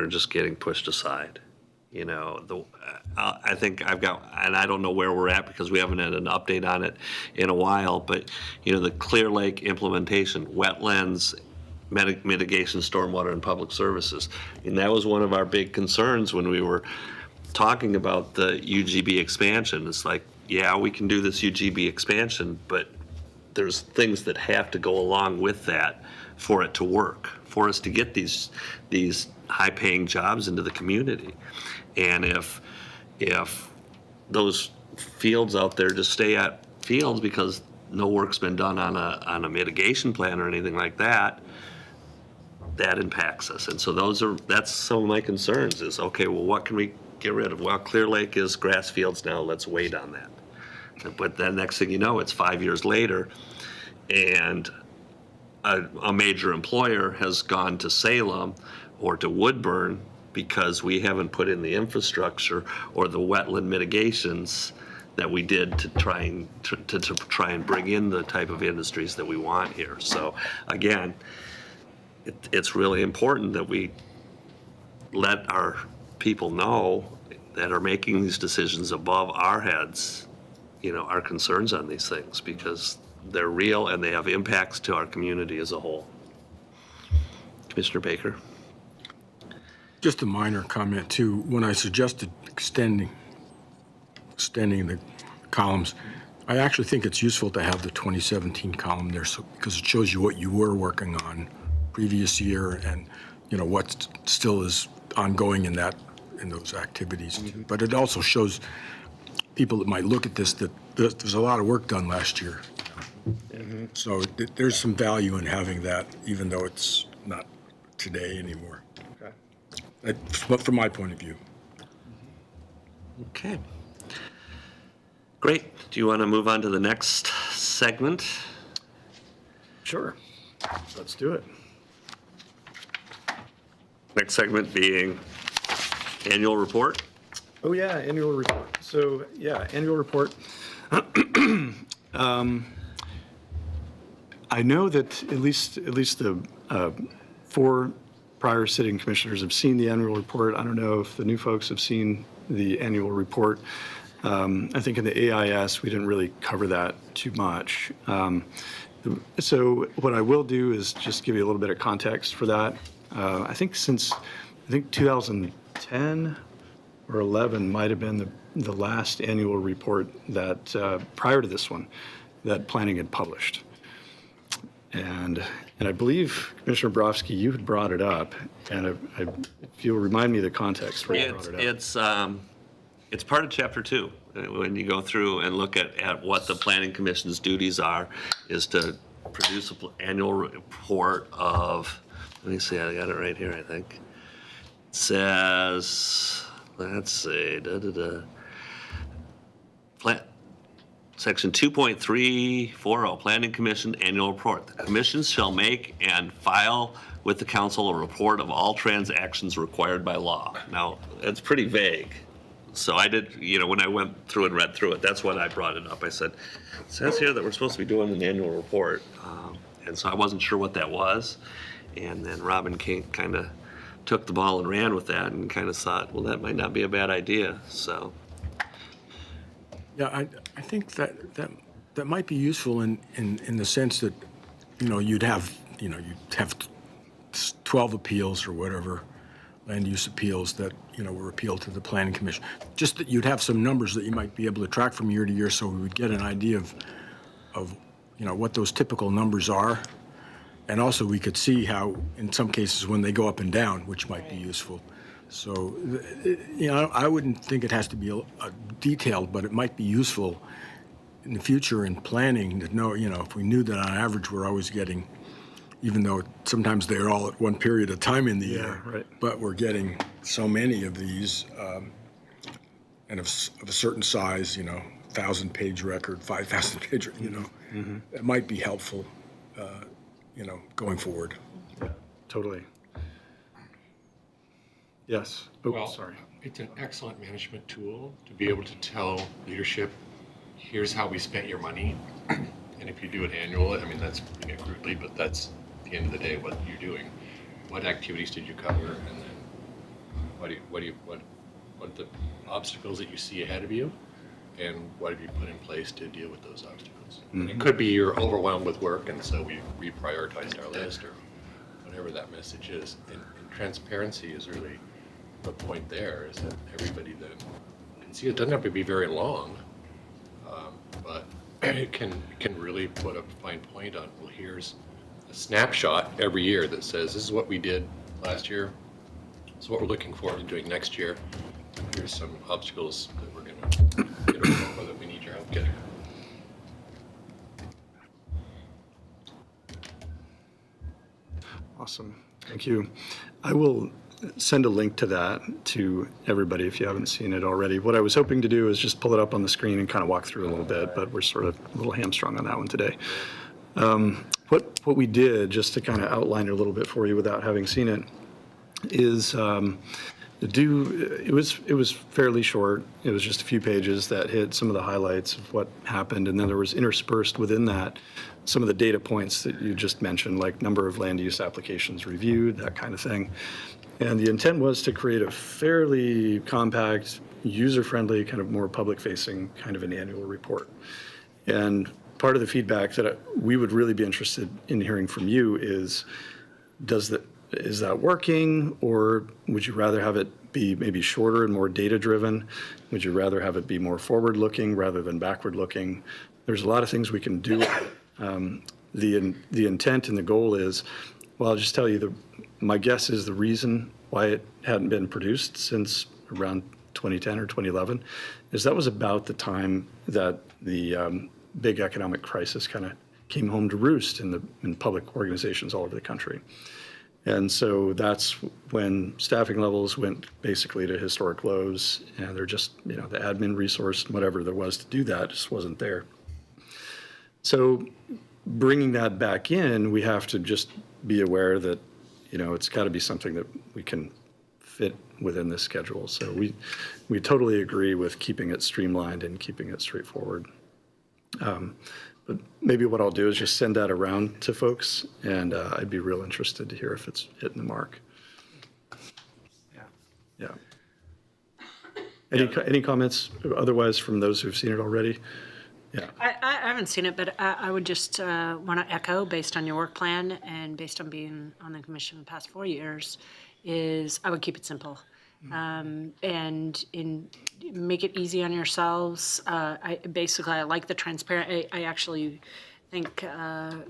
just getting pushed aside. I think I've got, and I don't know where we're at because we haven't had an update on it in a while, but the Clear Lake implementation, wetlands, mitigation, stormwater, and public services. And that was one of our big concerns when we were talking about the UGB expansion. It's like, yeah, we can do this UGB expansion, but there's things that have to go along with that for it to work, for us to get these high-paying jobs into the community. And if those fields out there just stay at fields because no work's been done on a mitigation plan or anything like that, that impacts us. And so that's some of my concerns is, okay, well, what can we get rid of? Well, Clear Lake is grass fields now, let's wait on that. But then next thing you know, it's 5 years later, and a major employer has gone to Salem or to Woodburn because we haven't put in the infrastructure or the wetland mitigations that we did to try and bring in the type of industries that we want here. So again, it's really important that we let our people know that are making these decisions above our heads, our concerns on these things, because they're real and they have impacts to our community as a whole. Commissioner Baker? Just a minor comment too. When I suggested extending the columns, I actually think it's useful to have the 2017 column there, because it shows you what you were working on previous year and what still is ongoing in those activities. But it also shows people that might look at this that there's a lot of work done last year. So there's some value in having that, even though it's not today anymore. Okay. From my point of view. Okay. Great. Do you want to move on to the next segment? Sure. Let's do it. Next segment being annual report. Oh, yeah, annual report. So, yeah, annual report. I know that at least the 4 prior sitting commissioners have seen the annual report. I don't know if the new folks have seen the annual report. I think in the AIS, we didn't really cover that too much. So what I will do is just give you a little bit of context for that. I think 2010 or 11 might have been the last annual report that, prior to this one, that planning had published. And I believe, Commissioner Borofsky, you had brought it up, and if you'll remind me of the context where you brought it up. It's part of Chapter 2. When you go through and look at what the Planning Commission's duties are, is to produce an annual report of, let me see, I got it right here, I think. It says, let's see, Section 2.340, Planning Commission Annual Report. The commissions shall make and file with the council a report of all transactions required by law. Now, it's pretty vague. So I did, when I went through and read through it, that's when I brought it up. I said, it says here that we're supposed to be doing an annual report. And so I wasn't sure what that was. And then Robin King kind of took the ball and ran with that and kind of thought, well, that might not be a bad idea. So. Yeah, I think that might be useful in the sense that, you'd have 12 appeals or whatever, land use appeals that, were appealed to the Planning Commission. Just that you'd have some numbers that you might be able to track from year to year, so we would get an idea of what those typical numbers are. And also we could see how, in some cases, when they go up and down, which might be useful. So, I wouldn't think it has to be a detailed, but it might be useful in the future in planning to know, if we knew that on average we're always getting, even though sometimes they're all at one period of time in the year, right. But we're getting so many of these, and of a certain size, 1,000-page record, 5,000-page, it might be helpful, going forward. Yeah, totally. Yes. Oh, Well, sorry. it's an excellent management tool to be able to tell leadership, here's how we spent your money. And if you do it annually, that's putting it crudely, but that's at the end of the day what you're doing. What activities did you cover, and then what are the obstacles that you see ahead of you, and what have you put in place to deal with those obstacles? And it could be you're overwhelmed with work, and so we reprioritized our list, or whatever that message is. And transparency is really the point there, is that everybody then can see. It doesn't have to be very long, but it can really put a fine point on, well, here's a snapshot every year that says, this is what we did last year, this is what we're looking forward to doing next year, here's some obstacles that we're going to get over that we need your help getting. Awesome. Thank you. I will send a link to that to everybody if you haven't seen it already. What I was hoping to do is just pull it up on the screen and kind of walk through a little bit, but we're sort of a little hamstrung on that one today. What we did, just to kind of outline it a little bit for you without having seen it, is it was fairly short. It was just a few pages that hit some of the highlights of what happened, and then there was interspersed within that some of the data points that you just mentioned, like number of land use applications reviewed, that kind of thing. And the intent was to create a fairly compact, user-friendly, kind of more public-facing kind of an annual report. And part of the feedback that we would really be interested in hearing from you is, is that working, or would you rather have it be maybe shorter and more data-driven? Would you rather have it be more forward-looking rather than backward-looking? There's a lot of things we can do. The intent and the goal is, well, I'll just tell you, my guess is the reason why it hadn't been produced since around 2010 or 2011 is that was about the time that the big economic crisis kind of came home to roost in public organizations all over the country. And so that's when staffing levels went basically to historic lows, and they're just, the admin resource, whatever there was to do that, just wasn't there. So bringing that back in, we have to just be aware that, it's got to be something that we can fit within this schedule. So we totally agree with keeping it streamlined and keeping it straightforward. But maybe what I'll do is just send that around to folks, and I'd be real interested to hear if it's hitting the mark. Yeah. Any comments otherwise from those who've seen it already? Yeah. I haven't seen it, but I would just want to echo, based on your work plan and based on being on the commission the past 4 years, is I would keep it simple. And make it easy on yourselves. I like the transparent. I actually think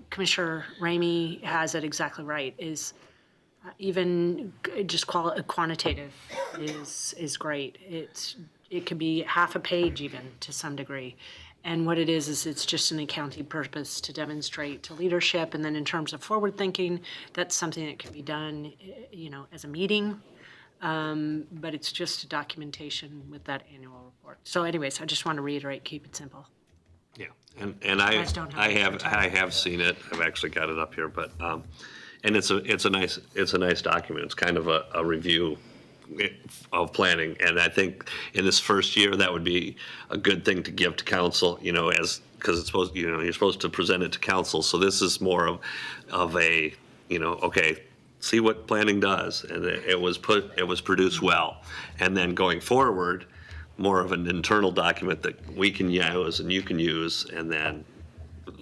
Commissioner Ramey has it exactly right. Is even just quantitative is great. It could be half a page even to some degree. And what it is it's just an accounting purpose to demonstrate to leadership. And then in terms of forward thinking, that's something that can be done, as a meeting. But it's just a documentation with that annual report. So anyways, I just want to reiterate, keep it simple. Yeah, and I have seen it. I've actually got it up here, but and it's a nice document. It's kind of a review of planning, and I think in this first year that would be a good thing to give to council. Because it's supposed you're supposed to present it to council. So this is more of a okay. See what planning does, and it was produced well, and then going forward, more of an internal document that we can use and you can use, and then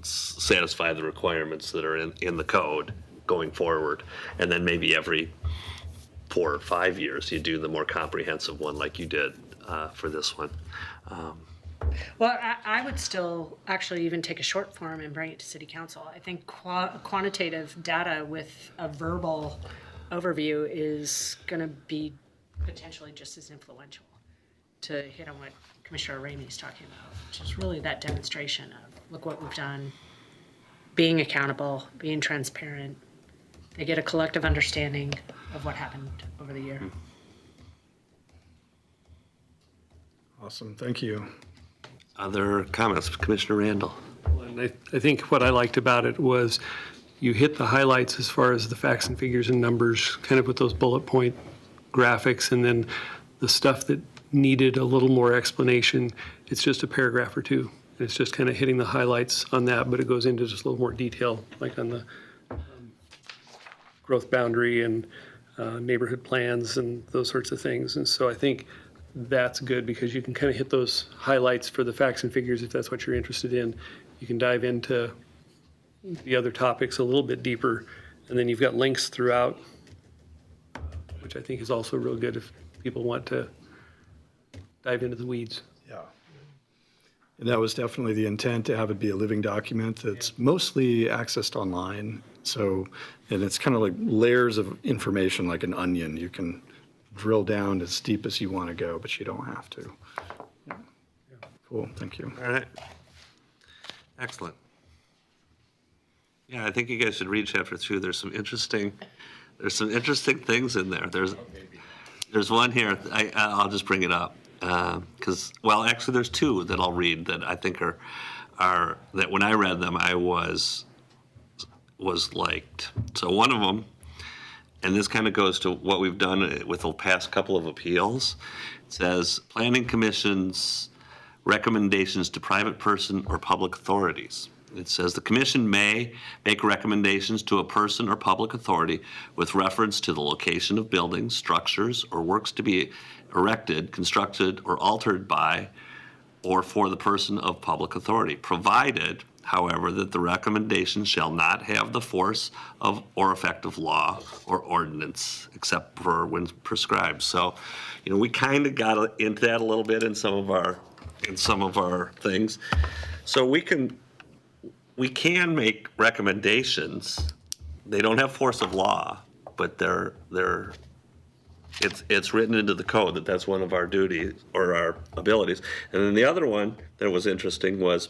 satisfy the requirements that are in the code going forward, and then maybe every 4 or 5 years you do the more comprehensive one like you did for this one. Well, I would still actually even take a short form and bring it to City Council. I think quantitative data with a verbal overview is going to be potentially just as influential to hit on what Commissioner Ramey is talking about, which is really that demonstration of, look what we've done, being accountable, being transparent. They get a collective understanding of what happened over the year. Awesome, thank you. Other comments, Commissioner Randall? And I think what I liked about it was you hit the highlights as far as the facts and figures and numbers, kind of with those bullet point graphics, and then the stuff that needed a little more explanation, it's just a paragraph or two. It's just kind of hitting the highlights on that, but it goes into just a little more detail, like on the growth boundary and neighborhood plans and those sorts of things. And so I think that's good because you can kind of hit those highlights for the facts and figures if that's what you're interested in. You can dive into the other topics a little bit deeper, and then you've got links throughout, which I think is also real good if people want to dive into the weeds. Yeah. And that was definitely the intent, to have it be a living document that's mostly accessed online. So, and it's kind of like layers of information, like an onion. You can drill down as deep as you want to go, but you don't have to. Yeah. Cool, thank you. All right. Excellent. Yeah, I think you guys should read chapter 2. There's some interesting There's some interesting things in there. There's one here, I'll just bring it up. Because, well, actually, there's two that I'll read that I think are that when I read them, I was liked. So one of them, and this kind of goes to what we've done with the past couple of appeals, it says, Planning Commission's recommendations to private person or public authorities. It says the commission may make recommendations to a person or public authority with reference to the location of buildings, structures, or works to be erected, constructed, or altered by or for the person of public authority, provided, however, that the recommendation shall not have the force of or effect of law or ordinance, except for when prescribed. So, we kind of got into that a little bit in some of our things. So we can make recommendations. They don't have force of law, but it's written into the code that that's one of our duties or our abilities. And then the other one that was interesting was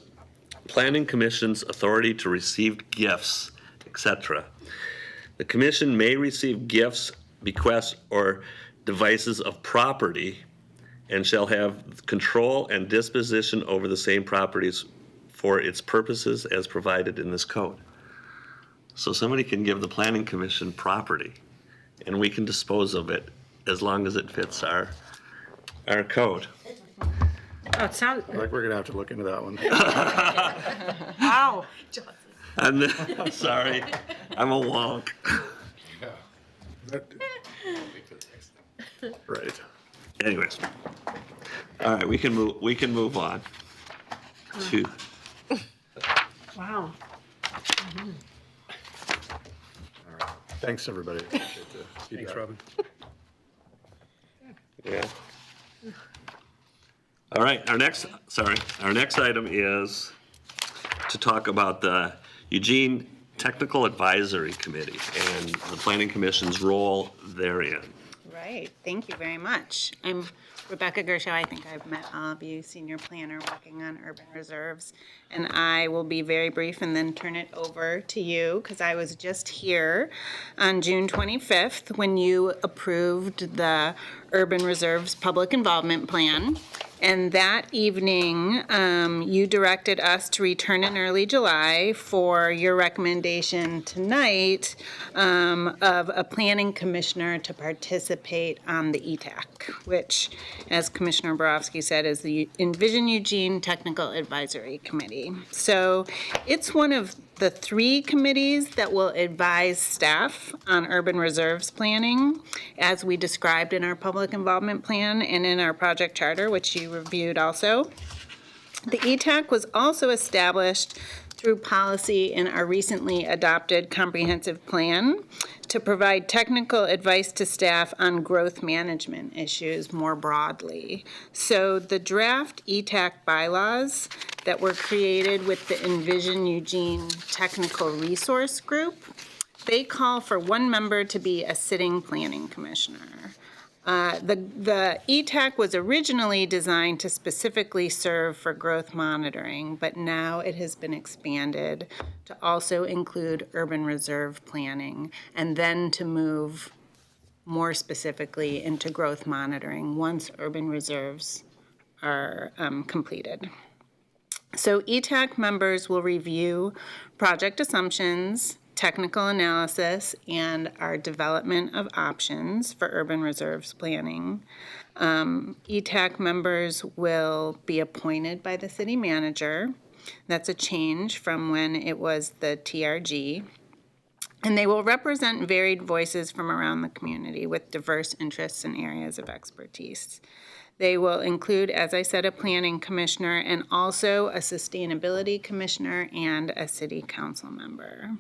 Planning Commission's authority to receive gifts, etc. The commission may receive gifts, bequests, or devices of property and shall have control and disposition over the same properties for its purposes as provided in this code. So somebody can give the Planning Commission property, and we can dispose of it as long as it fits our code. Oh, it sounds, I think we're going to have to look into that one. wow. And then, sorry, I'm a wonk. Right. Anyways, all right, we can move on to. Wow. Thanks, everybody. Appreciate the feedback. Thanks, Robin. Yeah. All right, our next item is to talk about the Eugene Technical Advisory Committee and the Planning Commission's role therein. Right, thank you very much. I'm Rebecca Gershow. I think I've met all of you, senior planner working on urban reserves. And I will be very brief and then turn it over to you because I was just here on June 25th when you approved the Urban Reserves Public Involvement Plan. And that evening, you directed us to return in early July for your recommendation tonight of a planning commissioner to participate on the ETAC, which, as Commissioner Borowski said, is the Envision Eugene Technical Advisory Committee. So it's one of the 3 committees that will advise staff on urban reserves planning, as we described in our public involvement plan and in our project charter, which you reviewed also. The ETAC was also established through policy in our recently adopted comprehensive plan to provide technical advice to staff on growth management issues more broadly. So the draft ETAC bylaws that were created with the Envision Eugene Technical Resource Group, they call for 1 member to be a sitting planning commissioner. The ETAC was originally designed to specifically serve for growth monitoring, but now it has been expanded to also include urban reserve planning, and then to move more specifically into growth monitoring once urban reserves are completed. So ETAC members will review project assumptions, technical analysis, and our development of options for urban reserves planning. ETAC members will be appointed by the city manager. That's a change from when it was the TRG. And they will represent varied voices from around the community with diverse interests and areas of expertise. They will include, as I said, a planning commissioner and also a sustainability commissioner and a city council member.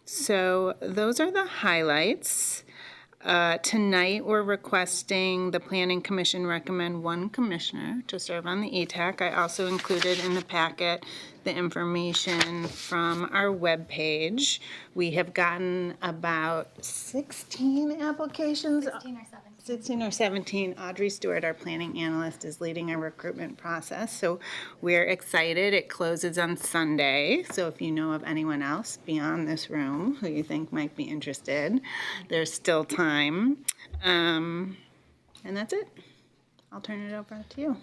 So those are the highlights. Tonight, we're requesting the Planning Commission recommend 1 commissioner to serve on the ETAC. I also included in the packet the information from our webpage. We have gotten about 16 applications. 16 or 16 or 17, Audrey Stewart, our planning analyst, is leading our recruitment process. So we're excited. It closes on Sunday. So if you know of anyone else beyond this room who you think might be interested, there's still time. And that's it. I'll turn it over to you.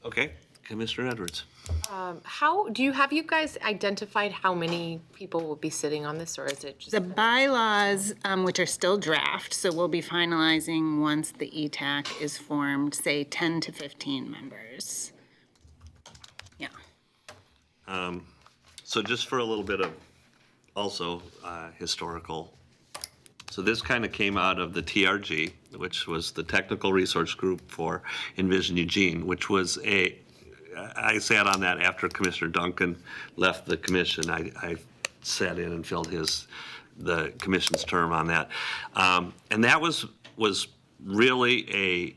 Okay, Commissioner Edwards. Have you guys identified how many people will be sitting on this, or is it just? The bylaws, which are still draft, so we'll be finalizing once the ETAC is formed, say 10 to 15 members. Yeah. So just for a little bit of also historical, so this kind of came out of the TRG, which was the Technical Resource Group for Envision Eugene, which was I sat on that after Commissioner Duncan left the commission. I sat in and filled the commission's term on that. And that was really a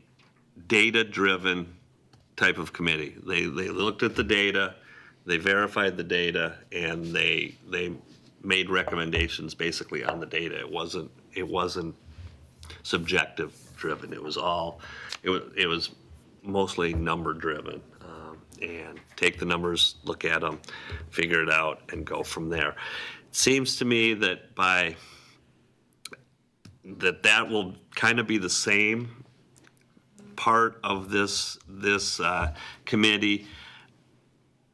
data-driven type of committee. They looked at the data, they verified the data, and they made recommendations basically on the data. It wasn't subjective driven. It was mostly number driven. And take the numbers, look at them, figure it out, and go from there. It seems to me that that will kind of be the same part of this committee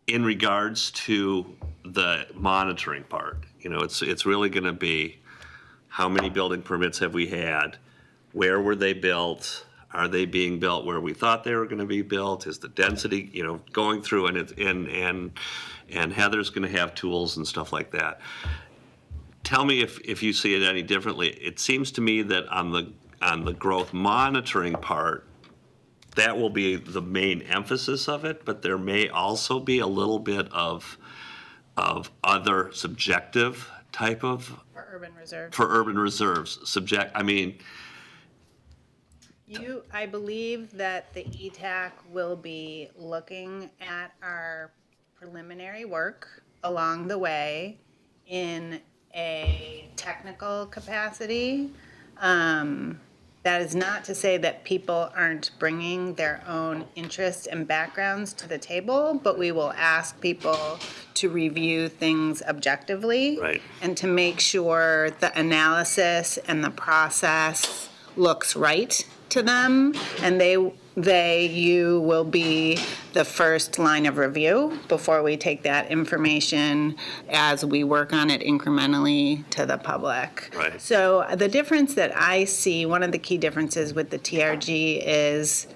in regards to the monitoring part. You know, it's really going to be how many building permits have we had, where were they built, are they being built where we thought they were going to be built? Is the density, going through, and Heather's going to have tools and stuff like that. Tell me if you see it any differently. It seems to me that on the growth monitoring part, that will be the main emphasis of it, but there may also be a little bit of other subjective type of For urban reserve. I believe that the ETAC will be looking at our preliminary work along the way in a technical capacity. That is not to say that people aren't bringing their own interests and backgrounds to the table, but we will ask people to review things objectively. Right. And to make sure the analysis and the process looks right to them, and you will be the first line of review before we take that information as we work on it incrementally to the public. Right. So the difference that I see, one of the key differences with the TRG is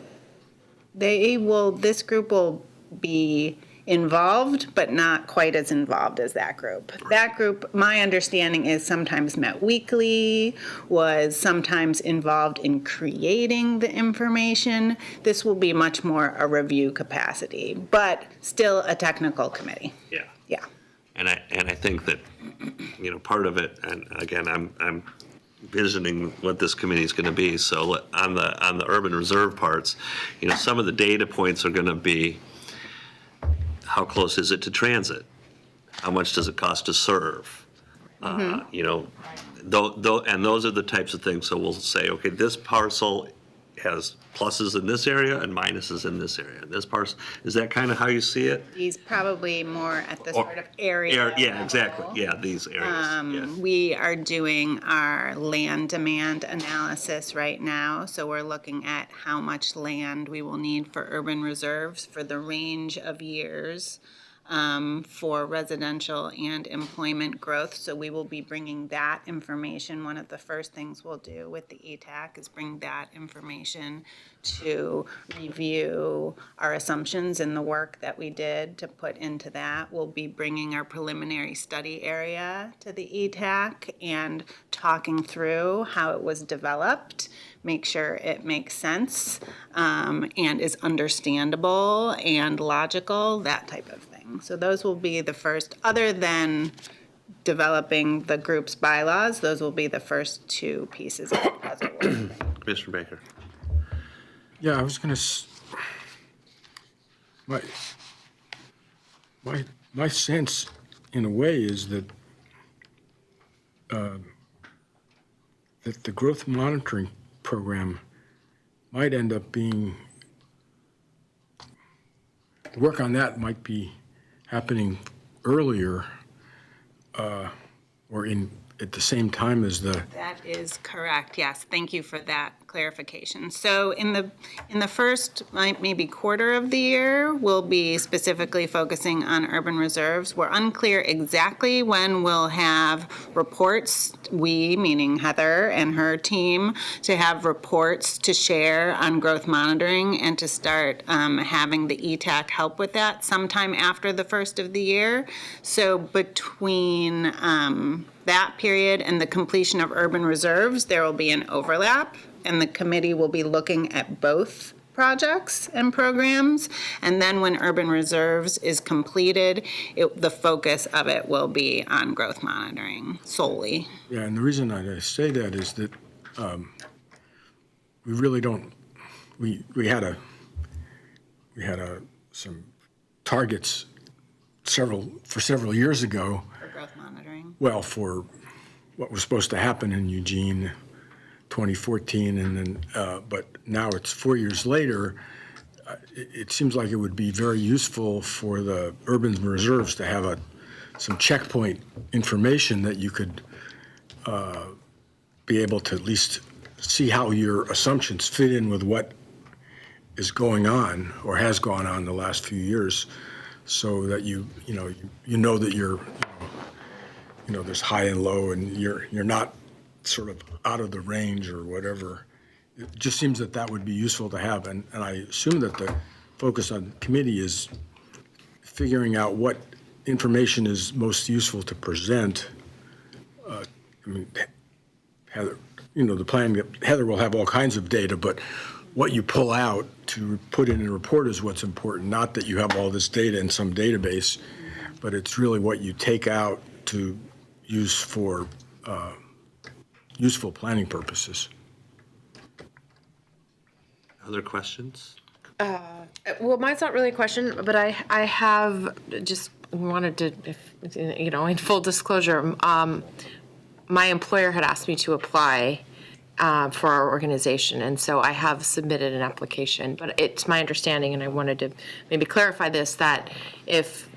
this group will be involved, but not quite as involved as that group. That group, my understanding is sometimes met weekly, was sometimes involved in creating the information. This will be much more a review capacity, but still a technical committee. Yeah. Yeah. And I think that, part of it, and again, I'm visioning what this committee is going to be. So on the urban reserve parts, some of the data points are going to be, how close is it to transit? How much does it cost to serve? And those are the types of things. So we'll say, okay, this parcel has pluses in this area and minuses in this area. This parcel, is that kind of how you see it? He's probably more at the sort of area. Yeah, exactly. Yeah, these areas. Yeah. We are doing our land demand analysis right now. So we're looking at how much land we will need for urban reserves for the range of years for residential and employment growth. So we will be bringing that information. One of the first things we'll do with the ETAC is bring that information to review our assumptions and the work that we did to put into that. We'll be bringing our preliminary study area to the ETAC and talking through how it was developed, make sure it makes sense and is understandable and logical, that type of thing. So those will be the first, other than developing the group's bylaws, those will be the first two pieces of the puzzle. Mr. Baker. Yeah, I was going to, my sense, in a way, is that that the growth monitoring program might end up being, the work on that might be happening earlier or at the same time as the, That is correct, yes. Thank you for that clarification. So in the first, maybe quarter of the year, we'll be specifically focusing on urban reserves. We're unclear exactly when we'll have reports, we, meaning Heather and her team, to have reports to share on growth monitoring and to start having the ETAC help with that sometime after the first of the year. So between that period and the completion of urban reserves, there will be an overlap, and the committee will be looking at both projects and programs. And then when urban reserves is completed, the focus of it will be on growth monitoring solely. yeah, and the reason I say that is that we really don't, we had some targets several years ago. For growth monitoring. Well, for what was supposed to happen in Eugene, 2014, and then, but now it's 4 years later. It seems like it would be very useful for the urban reserves to have some checkpoint information that you could be able to at least see how your assumptions fit in with what is going on or has gone on the last few years, so that you know that you're there's high and low, and you're not sort of out of the range or whatever. It just seems that would be useful to have, and I assume that the focus on committee is figuring out what information is most useful to present. I mean, Heather, the plan, Heather will have all kinds of data, but what you pull out to put in a report is what's important, not that you have all this data in some database, but it's really what you take out to use for useful planning purposes. Other questions? Well, mine's not really a question, but I have just wanted to, in full disclosure, my employer had asked me to apply for our organization, and so I have submitted an application. But it's my understanding, and I wanted to maybe clarify this, that if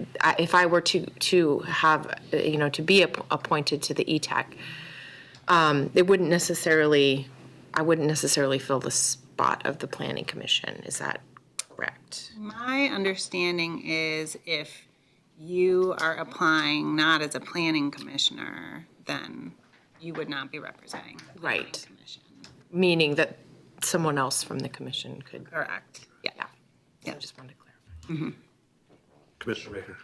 I were to have, to be appointed to the ETAC, it wouldn't necessarily, I wouldn't necessarily fill the spot of the Planning Commission. Is that correct? My understanding is if you are applying not as a planning commissioner, then you would not be representing the planning Right. commission. Meaning that someone else from the commission could. Correct. Yeah. So I just wanted to clarify. Commissioner Baker?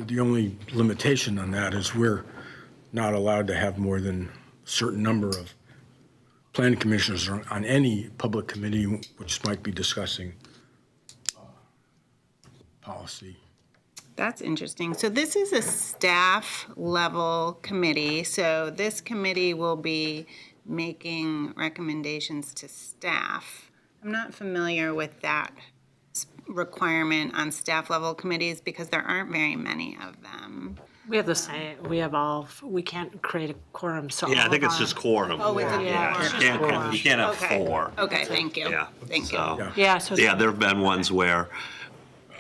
The only limitation on that is we're not allowed to have more than a certain number of planning commissioners on any public committee which might be discussing policy. That's interesting. So this is a staff level committee. So this committee will be making recommendations to staff. I'm not familiar with that requirement on staff level committees because there aren't very many of them. We have the same, we can't create a quorum, so. Yeah, I all think of it's our- just quorum. Oh, it's a Yeah, quorum. it's just You can't have Okay. four. Okay, thank you. Yeah. Thank you. So, Yeah, so. yeah, there have been ones where,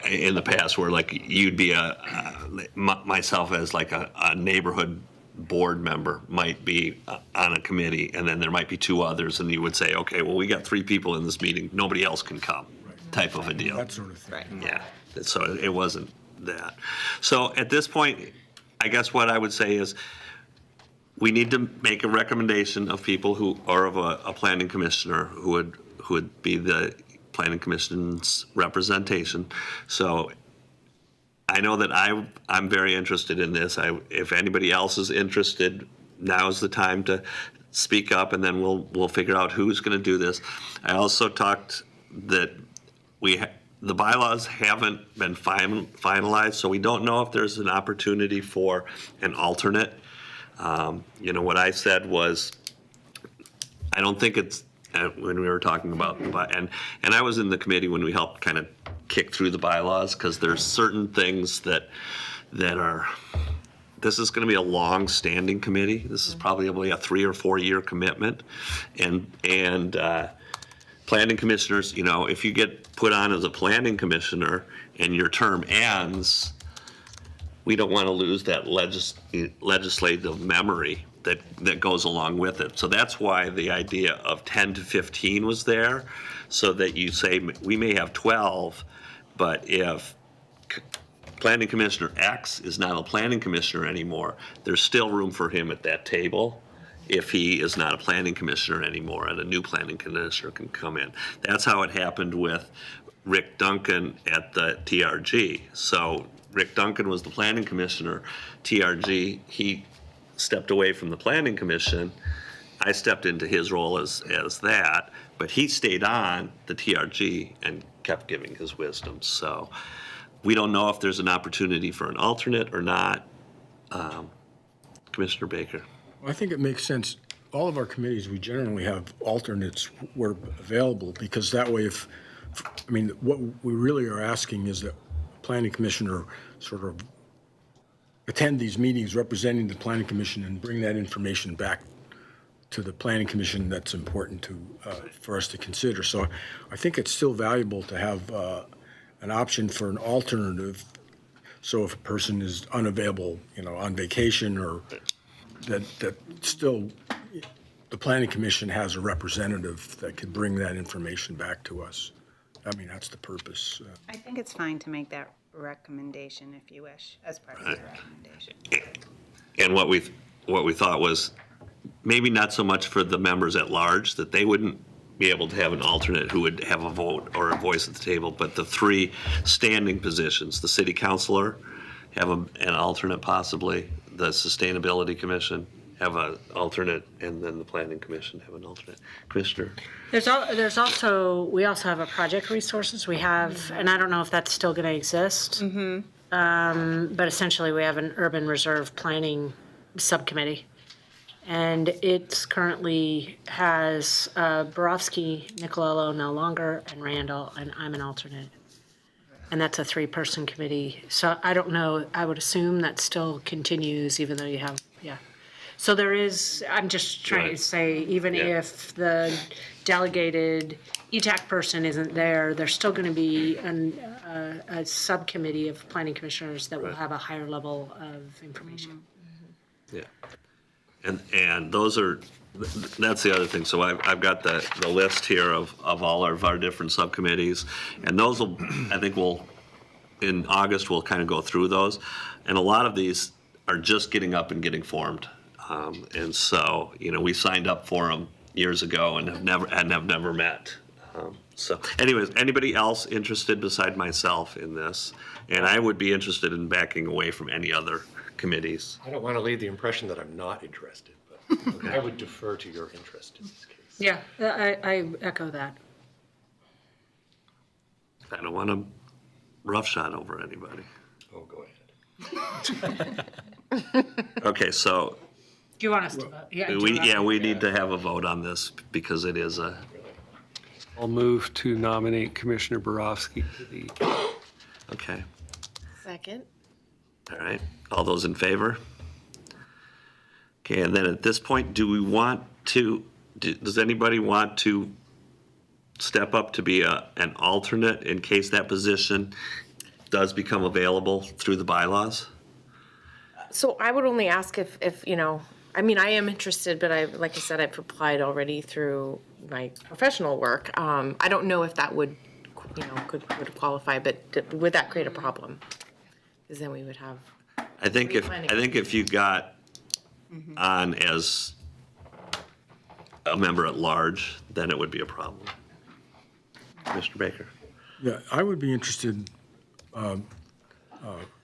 in the past, where like you'd be myself as like a neighborhood board member might be on a committee, and then there might be two others, and you would say, okay, well, we got three people in this meeting, nobody else can come, type of a deal. That sort of thing. Right. Yeah, so it wasn't that. So at this point, I guess what I would say is we need to make a recommendation of people who are of a planning commissioner who would be the planning commission's representation. So I know that I'm very interested in this. If anybody else is interested, now's the time to speak up, and then we'll figure out who's going to do this. I also talked that the bylaws haven't been finalized, so we don't know if there's an opportunity for an alternate. What I said was, I don't think it's, when we were talking about, and I was in the committee when we helped kind of kick through the bylaws, because there's certain things that are, this is going to be a long-standing committee. This is probably a 3 or 4 year commitment, and planning commissioners, if you get put on as a planning commissioner and your term ends, we don't want to lose that legislative memory that goes along with it. So that's why the idea of 10 to 15 was there, so that you say, we may have 12, but if planning commissioner X is not a planning commissioner anymore, there's still room for him at that table if he is not a planning commissioner anymore, and a new planning commissioner can come in. That's how it happened with Rick Duncan at the TRG. So Rick Duncan was the planning commissioner. TRG, he stepped away from the planning commission. I stepped into his role as that, but he stayed on the TRG and kept giving his wisdom. So we don't know if there's an opportunity for an alternate or not. Commissioner Baker. I think it makes sense. All of our committees, we generally have alternates where available, because that way what we really are asking is that planning commissioner sort of attend these meetings representing the planning commission and bring that information back to the planning commission that's important for us to consider. So I think it's still valuable to have an option for an alternative. So if a person is unavailable, on vacation, or that still the planning commission has a representative that could bring that information back to us. I mean, that's the purpose. I think it's fine to make that recommendation if you wish, as part of your recommendation. And what we thought was maybe not so much for the members at large, that they wouldn't be able to have an alternate who would have a vote or a voice at the table, but the three standing positions, the city councilor, have an alternate possibly, the sustainability commission have an alternate, and then the planning commission have an alternate. Commissioner? We also have a project resources. We have, and I don't know if that's still going to exist, but essentially we have an urban reserve planning subcommittee. And it currently has Borowski, Nicolello no longer, and Randall, and I'm an alternate. And that's a 3-person committee. So I don't know, I would assume that still continues, even though you have, So there is, I'm just trying to say, even if the delegated ETAC person isn't there, there's still going to be a subcommittee of planning commissioners that will have a higher level of information. Yeah. And that's the other thing. So I've got the list here of all of our different subcommittees, and those will, I think in August, we'll kind of go through those. And a lot of these are just getting up and getting formed. And so, we signed up for them years ago and have never met. So anyways, anybody else interested beside myself in this? And I would be interested in backing away from any other committees. I don't want to leave the impression that I'm not interested, but I would defer to your interest in this case. Yeah, I echo that. I don't want to roughshod over anybody. Oh, go ahead. Okay, so Do you want us to vote? we need to have a vote on this because it is a. I'll move to nominate Commissioner Borowski to the. Okay, Second. all right. All those in favor? Okay, and then at this point, does anybody want to step up to be an alternate in case that position does become available through the bylaws? So I would only ask if I am interested, but like I said, I've applied already through my professional work. I don't know if that would qualify, but would that create a problem? Because then we would have. I think if you got on as a member at large, then it would be a problem. Mr. Baker. Yeah, I would be interested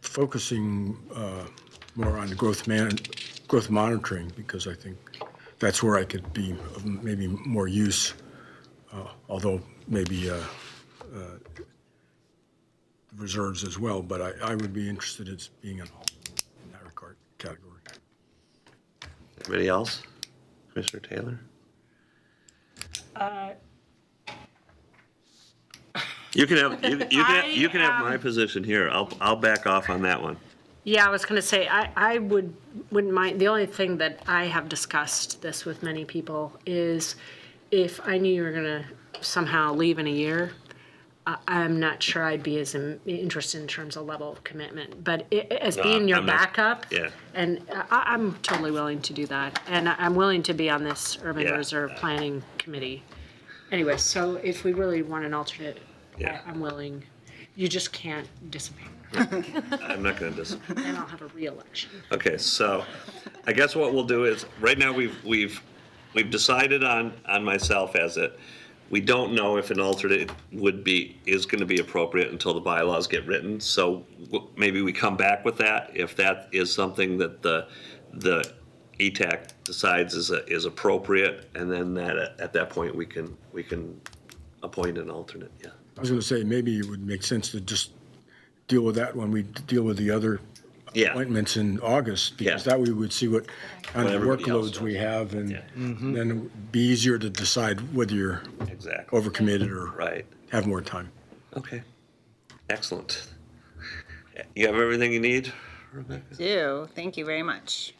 focusing more on the growth monitoring, because I think that's where I could be of maybe more use, although maybe reserves as well. But I would be interested in being in that category. Anybody else? Commissioner Taylor? You can have my position here. I'll back off on that one. Yeah, I was going to say, I wouldn't mind. The only thing that I have discussed this with many people is if I knew you were going to somehow leave in a year, I'm not sure I'd be as interested in terms of level of commitment. But as being your I'm not- backup, yeah. and I'm totally willing to do that. And I'm willing to be on this urban Yeah. reserve planning committee. Anyway, so if we really want an alternate, Yeah. I'm willing. You just can't dissipate. I'm not going to disappoint. Then I'll have a reelection. Okay, so I guess what we'll do is, right now, we've decided on myself as it. We don't know if an alternate is going to be appropriate until the bylaws get written. So maybe we come back with that if that is something that the ETAC decides is appropriate, and then at that point we can appoint an alternate. Yeah. I was going to say, maybe it would make sense to just deal with that when we deal with the other Yeah. appointments in August, because Yeah. that way we would see what kind What of everybody else workloads we does. have, and Yeah. then it would be easier to decide whether you're Exactly. overcommitted or Right. have more time. Okay. Excellent. You have everything you need, Rebecca? Do, thank you very much.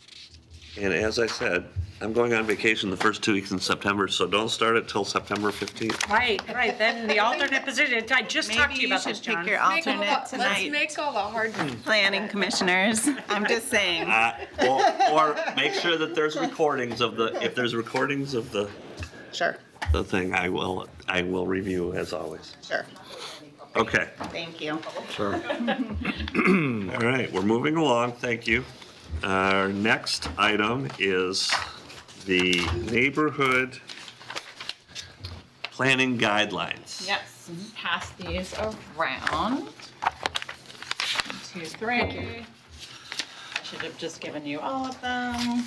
And as I said, I'm going on vacation the first 2 weeks in September, so don't start it till September 15th. Right, then the alternate position, I just talked to you about this, Maybe you should John. pick your alternate Let's tonight, make all the hard. planning commissioners. I'm just saying. Or make sure that there's recordings of if there's recordings of the Sure. thing, I will review as always. Sure. Okay, Thank you. all right, we're moving along, thank you. Our next item is the neighborhood planning guidelines. Yes, pass these around. 1, 2, 3. I should have just given you all of them.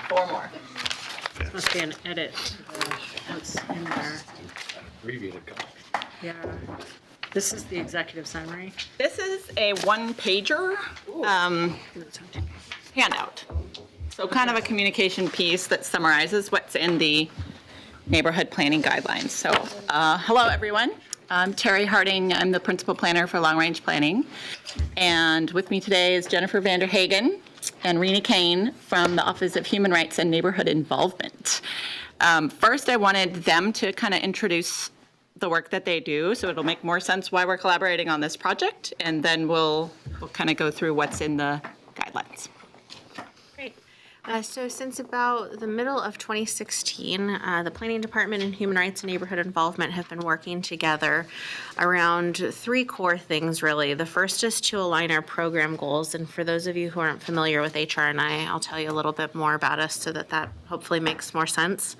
4 more. Must be an edit to what's in there. Abbreviated copy. Yeah. This is the executive summary. This is a one-pager handout. So kind of a communication piece that summarizes what's in the neighborhood planning guidelines. So, hello, everyone. I'm Terry Harding. I'm the principal planner for Long Range Planning. And with me today is Jennifer Vanderhagen and Rena Kane from the Office of Human Rights and Neighborhood Involvement. First, I wanted them to kind of introduce the work that they do, so it'll make more sense why we're collaborating on this project, and then we'll kind of go through what's in the guidelines. Great. So since about the middle of 2016, the Planning Department and Human Rights and Neighborhood Involvement have been working together around 3 core things, really. The first is to align our program goals, and for those of you who aren't familiar with HRNI, I'll tell you a little bit more about us so that hopefully makes more sense.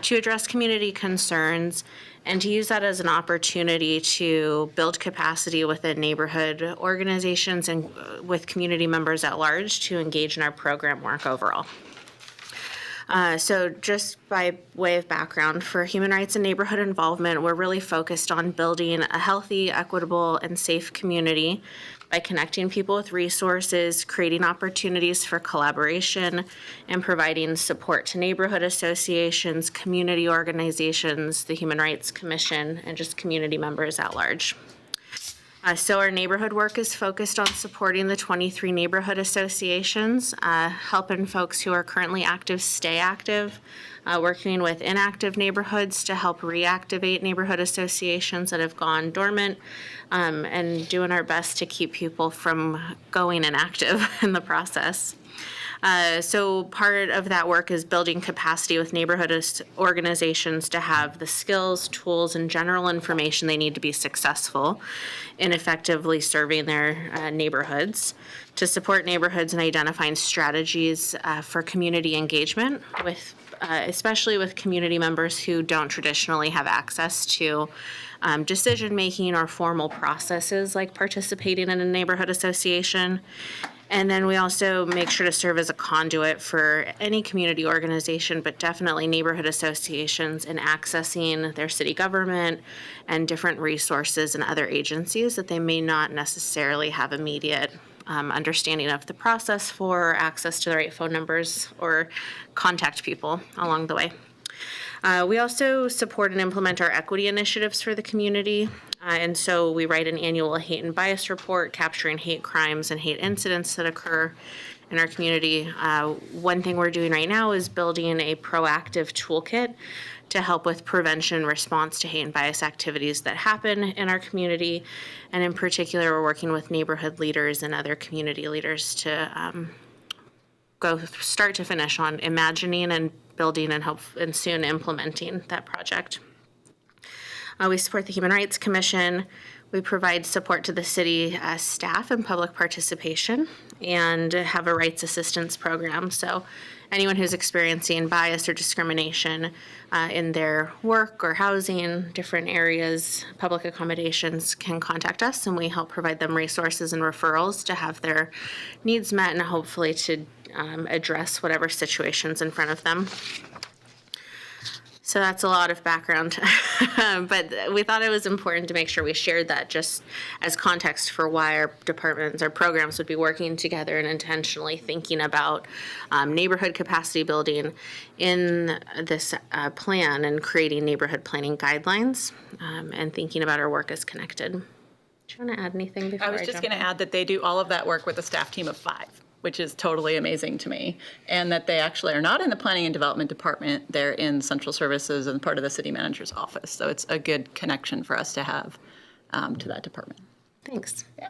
To address community concerns, and to use that as an opportunity to build capacity within neighborhood organizations and with community members at large to engage in our program work overall. So just by way of background, for Human Rights and Neighborhood Involvement, we're really focused on building a healthy, equitable, and safe community by connecting people with resources, creating opportunities for collaboration, and providing support to neighborhood associations, community organizations, the Human Rights Commission, and just community members at large. So our neighborhood work is focused on supporting the 23 neighborhood associations, helping folks who are currently active stay active, working with inactive neighborhoods to help reactivate neighborhood associations that have gone dormant, and doing our best to keep people from going inactive in the process. So part of that work is building capacity with neighborhood organizations to have the skills, tools, and general information they need to be successful in effectively serving their neighborhoods, to support neighborhoods in identifying strategies for community engagement with especially with community members who don't traditionally have access to decision-making or formal processes like participating in a neighborhood association. And then we also make sure to serve as a conduit for any community organization, but definitely neighborhood associations in accessing their city government and different resources and other agencies that they may not necessarily have immediate understanding of the process for, or access to the right phone numbers or contact people along the way. We also support and implement our equity initiatives for the community. And so we write an annual hate and bias report capturing hate crimes and hate incidents that occur in our community. One thing we're doing right now is building a proactive toolkit to help with prevention and response to hate and bias activities that happen in our community. And in particular, we're working with neighborhood leaders and other community leaders to go start to finish on imagining and building and soon implementing that project. We support the Human Rights Commission. We provide support to the city staff and public participation, and have a rights assistance program. So anyone who's experiencing bias or discrimination in their work or housing, different areas, public accommodations, can contact us, and we help provide them resources and referrals to have their needs met and hopefully to address whatever situation's in front of them. So that's a lot of background, but we thought it was important to make sure we shared that just as context for why our departments, our programs would be working together and intentionally thinking about neighborhood capacity building in this plan and creating neighborhood planning guidelines and thinking about our work as connected. Do you want to add anything before I was just going to add that they do all of that work with a staff team of 5. Which is totally amazing to me, and that they actually are not in the Planning and Development Department. They're in Central Services and part of the City Manager's office. So it's a good connection for us to have to that department. Thanks. Yeah.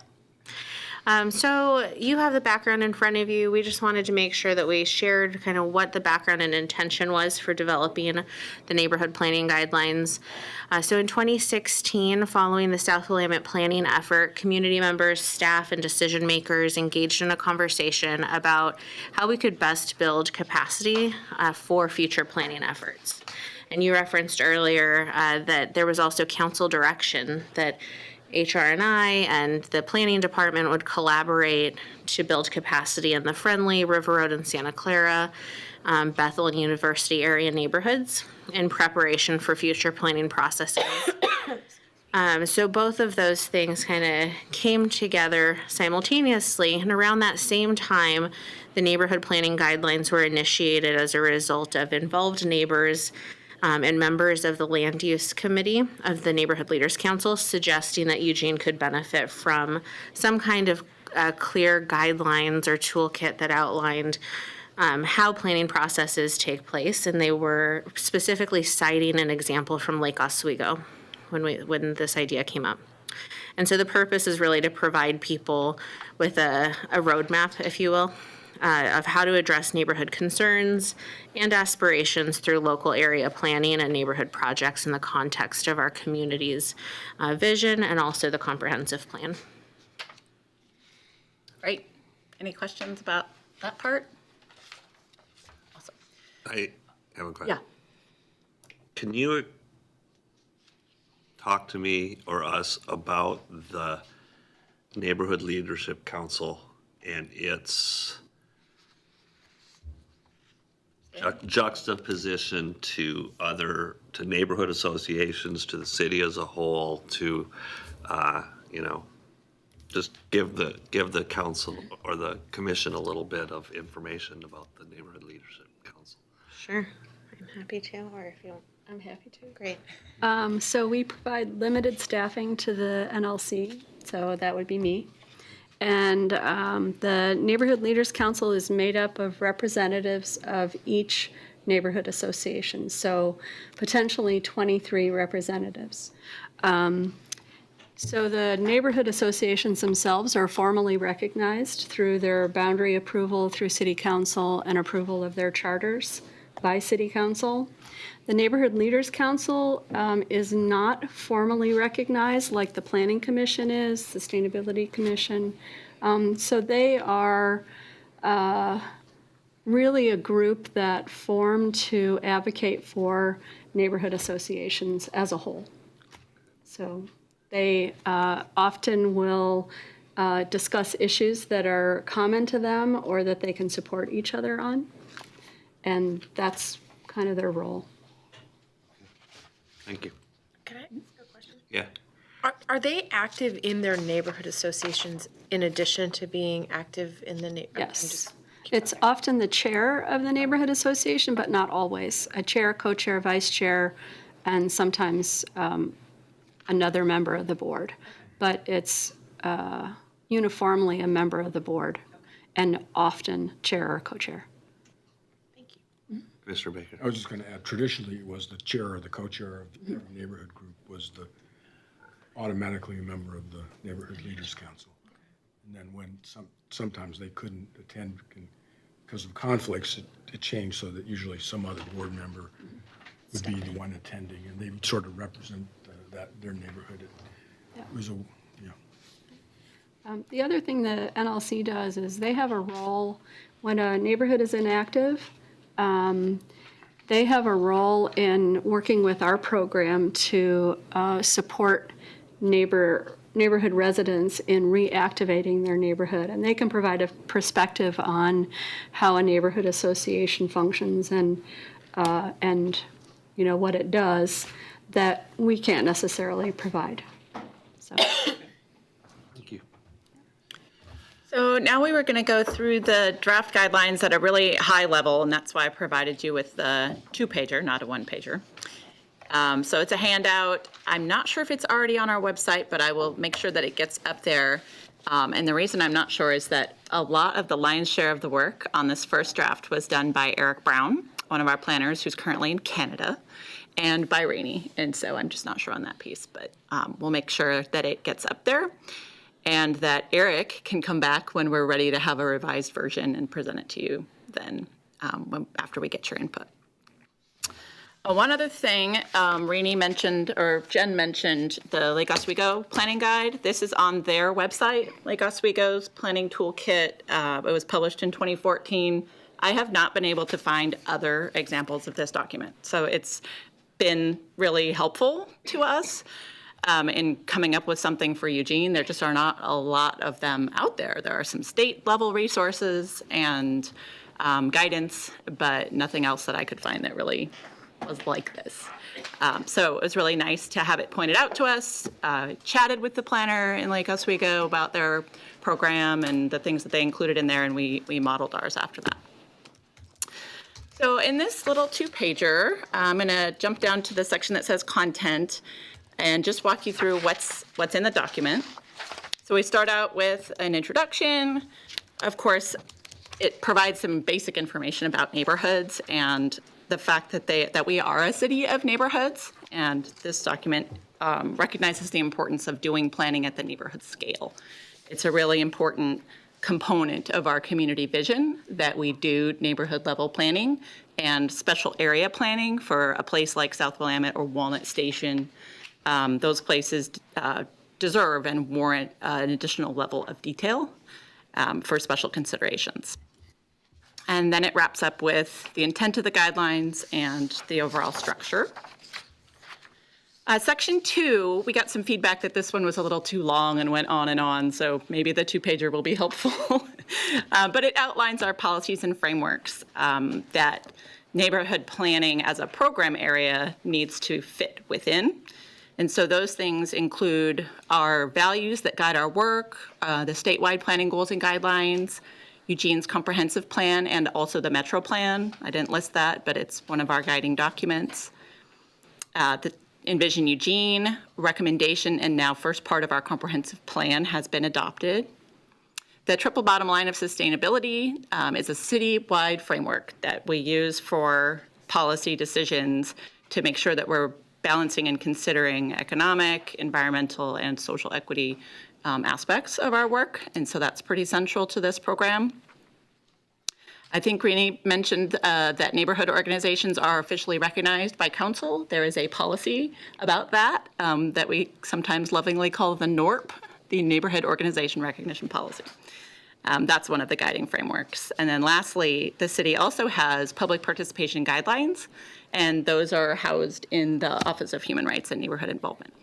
So you have the background in front of you. We just wanted to make sure that we shared kind of what the background and intention was for developing the neighborhood planning guidelines. So in 2016, following the South Willamette planning effort, community members, staff, and decision makers engaged in a conversation about how we could best build capacity for future planning efforts. And you referenced earlier that there was also council direction that HR&I and the planning department would collaborate to build capacity in the Friendly, River Road, and Santa Clara, Bethel, and University area neighborhoods in preparation for future planning processes. So both of those things kind of came together simultaneously, and around that same time, the neighborhood planning guidelines were initiated as a result of involved neighbors and members of the Land Use Committee of the Neighborhood Leaders Council suggesting that Eugene could benefit from some kind of clear guidelines or toolkit that outlined how planning processes take place. And they were specifically citing an example from Lake Oswego when this idea came up. And so the purpose is really to provide people with a roadmap, if you will, of how to address neighborhood concerns and aspirations through local area planning and neighborhood projects in the context of our community's vision and also the comprehensive plan. Great. Any questions about that part? Awesome. I have a question. Yeah. Can you talk to me or us about the Neighborhood Leadership Council and its juxtaposition to neighborhood associations, to the city as a whole, to, just give the council or the commission a little bit of information about the Neighborhood Leadership Council? Sure, I'm happy to, or if you want. I'm happy to, great. So we provide limited staffing to the NLC, so that would be me. And the Neighborhood Leaders Council is made up of representatives of each neighborhood association, so potentially 23 representatives. So the neighborhood associations themselves are formally recognized through their boundary approval through City Council and approval of their charters by City Council. The Neighborhood Leaders Council is not formally recognized like the Planning Commission is, Sustainability Commission. So they are really a group that formed to advocate for neighborhood associations as a whole. So they often will discuss issues that are common to them or that they can support each other on. And that's kind of their role. Thank you. Can I ask a question? Yeah. Are they active in their neighborhood associations in addition to being active in the Yes. It's often the chair of the neighborhood association, but not always. A chair, co-chair, vice chair, and sometimes another member of the board. But it's uniformly a member of the board and often chair or co-chair. Thank you. Mr. Baker. I was just going to add, traditionally, it was the chair or the co-chair of the neighborhood group was automatically a member of the Neighborhood Leaders Council. And then when sometimes they couldn't attend because of conflicts, it changed so that usually some other board member would be the one attending, and they would sort of represent their neighborhood. It was The other thing the NLC does is they have a role when a neighborhood is inactive. They have a role in working with our program to support neighborhood residents in reactivating their neighborhood. And they can provide a perspective on how a neighborhood association functions and what it does that we can't necessarily provide. So. Thank you. So now we were going to go through the draft guidelines at a really high level, and that's why I provided you with the 2-pager, not a 1-pager. So it's a handout. I'm not sure if it's already on our website, but I will make sure that it gets up there. And the reason I'm not sure is that a lot of the lion's share of the work on this first draft was done by Eric Brown, one of our planners who's currently in Canada, and by Rainey. And so I'm just not sure on that piece, but we'll make sure that it gets up there and that Eric can come back when we're ready to have a revised version and present it to you then after we get your input. One other thing, Rainey mentioned, or Jen mentioned, the Lake Oswego Planning Guide. This is on their website, Lake Oswego's Planning Toolkit. It was published in 2014. I have not been able to find other examples of this document. So it's been really helpful to us in coming up with something for Eugene. There just are not a lot of them out there. There are some state level resources and guidance, but nothing else that I could find that really was like this. So it was really nice to have it pointed out to us. Chatted with the planner in Lake Oswego about their program and the things that they included in there, and we modeled ours after that. So in this little 2-pager, I'm going to jump down to the section that says content and just walk you through what's in the document. So we start out with an introduction. Of course, it provides some basic information about neighborhoods and the fact that we are a city of neighborhoods, and this document recognizes the importance of doing planning at the neighborhood scale. It's a really important component of our community vision that we do neighborhood level planning and special area planning for a place like South Willamette or Walnut Station. Those places deserve and warrant an additional level of detail for special considerations. And then it wraps up with the intent of the guidelines and the overall structure. Section 2, we got some feedback that this one was a little too long and went on, so maybe the 2-pager will be helpful. But it outlines our policies and frameworks that neighborhood planning as a program area needs to fit within. And so those things include our values that guide our work, the statewide planning goals and guidelines, Eugene's comprehensive plan, and also the Metro Plan. I didn't list that, but it's one of our guiding documents. The Envision Eugene recommendation and now first part of our comprehensive plan has been adopted. The triple bottom line of sustainability is a city-wide framework that we use for policy decisions to make sure that we're balancing and considering economic, environmental, and social equity aspects of our work. And so that's pretty central to this program. I think Rini mentioned that neighborhood organizations are officially recognized by council. There is a policy about that that we sometimes lovingly call the NORP, the Neighborhood Organization Recognition Policy. That's one of the guiding frameworks. And then lastly, the city also has public participation guidelines, and those are housed in the Office of Human Rights and Neighborhood Involvement.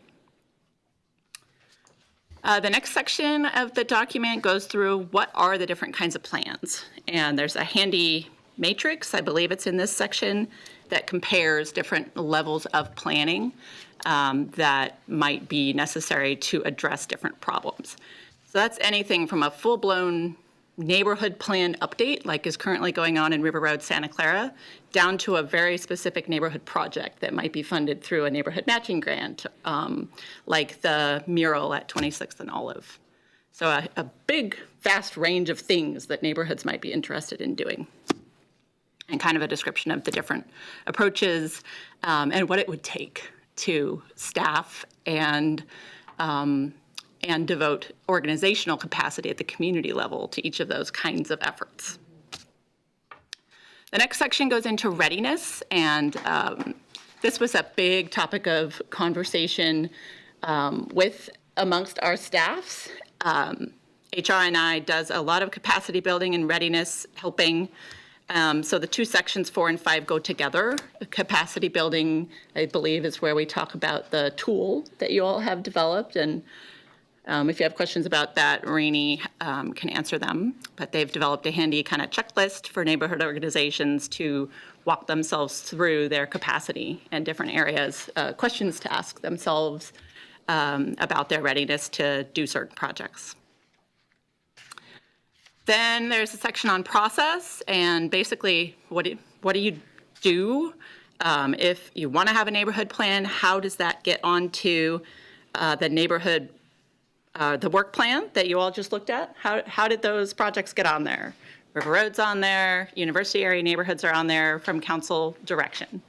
The next section of the document goes through what are the different kinds of plans. And there's a handy matrix, I believe it's in this section, that compares different levels of planning that might be necessary to address different problems. So that's anything from a full-blown neighborhood plan update, like is currently going on in River Road, Santa Clara, down to a very specific neighborhood project that might be funded through a neighborhood matching grant, like the mural at 26th and Olive. So a big, vast range of things that neighborhoods might be interested in doing. and kind of a description of the different approaches and what it would take to staff and devote organizational capacity at the community level to each of those kinds of efforts. The next section goes into readiness, and this was a big topic of conversation amongst our staffs. HRNI does a lot of capacity building and readiness helping. So the two sections 4 and 5 go together. The capacity building, I believe, is where we talk about the tool that you all have developed. And if you have questions about that, Rainey can answer them. But they've developed a handy kind of checklist for neighborhood organizations to walk themselves through their capacity and different areas, questions to ask themselves about their readiness to do certain projects. Then there's a section on process, and basically what do you do if you want to have a neighborhood plan? How does that get onto the neighborhood, the work plan that you all just looked at? How did those projects get on there? River Road's on there, university area neighborhoods are on there from council direction,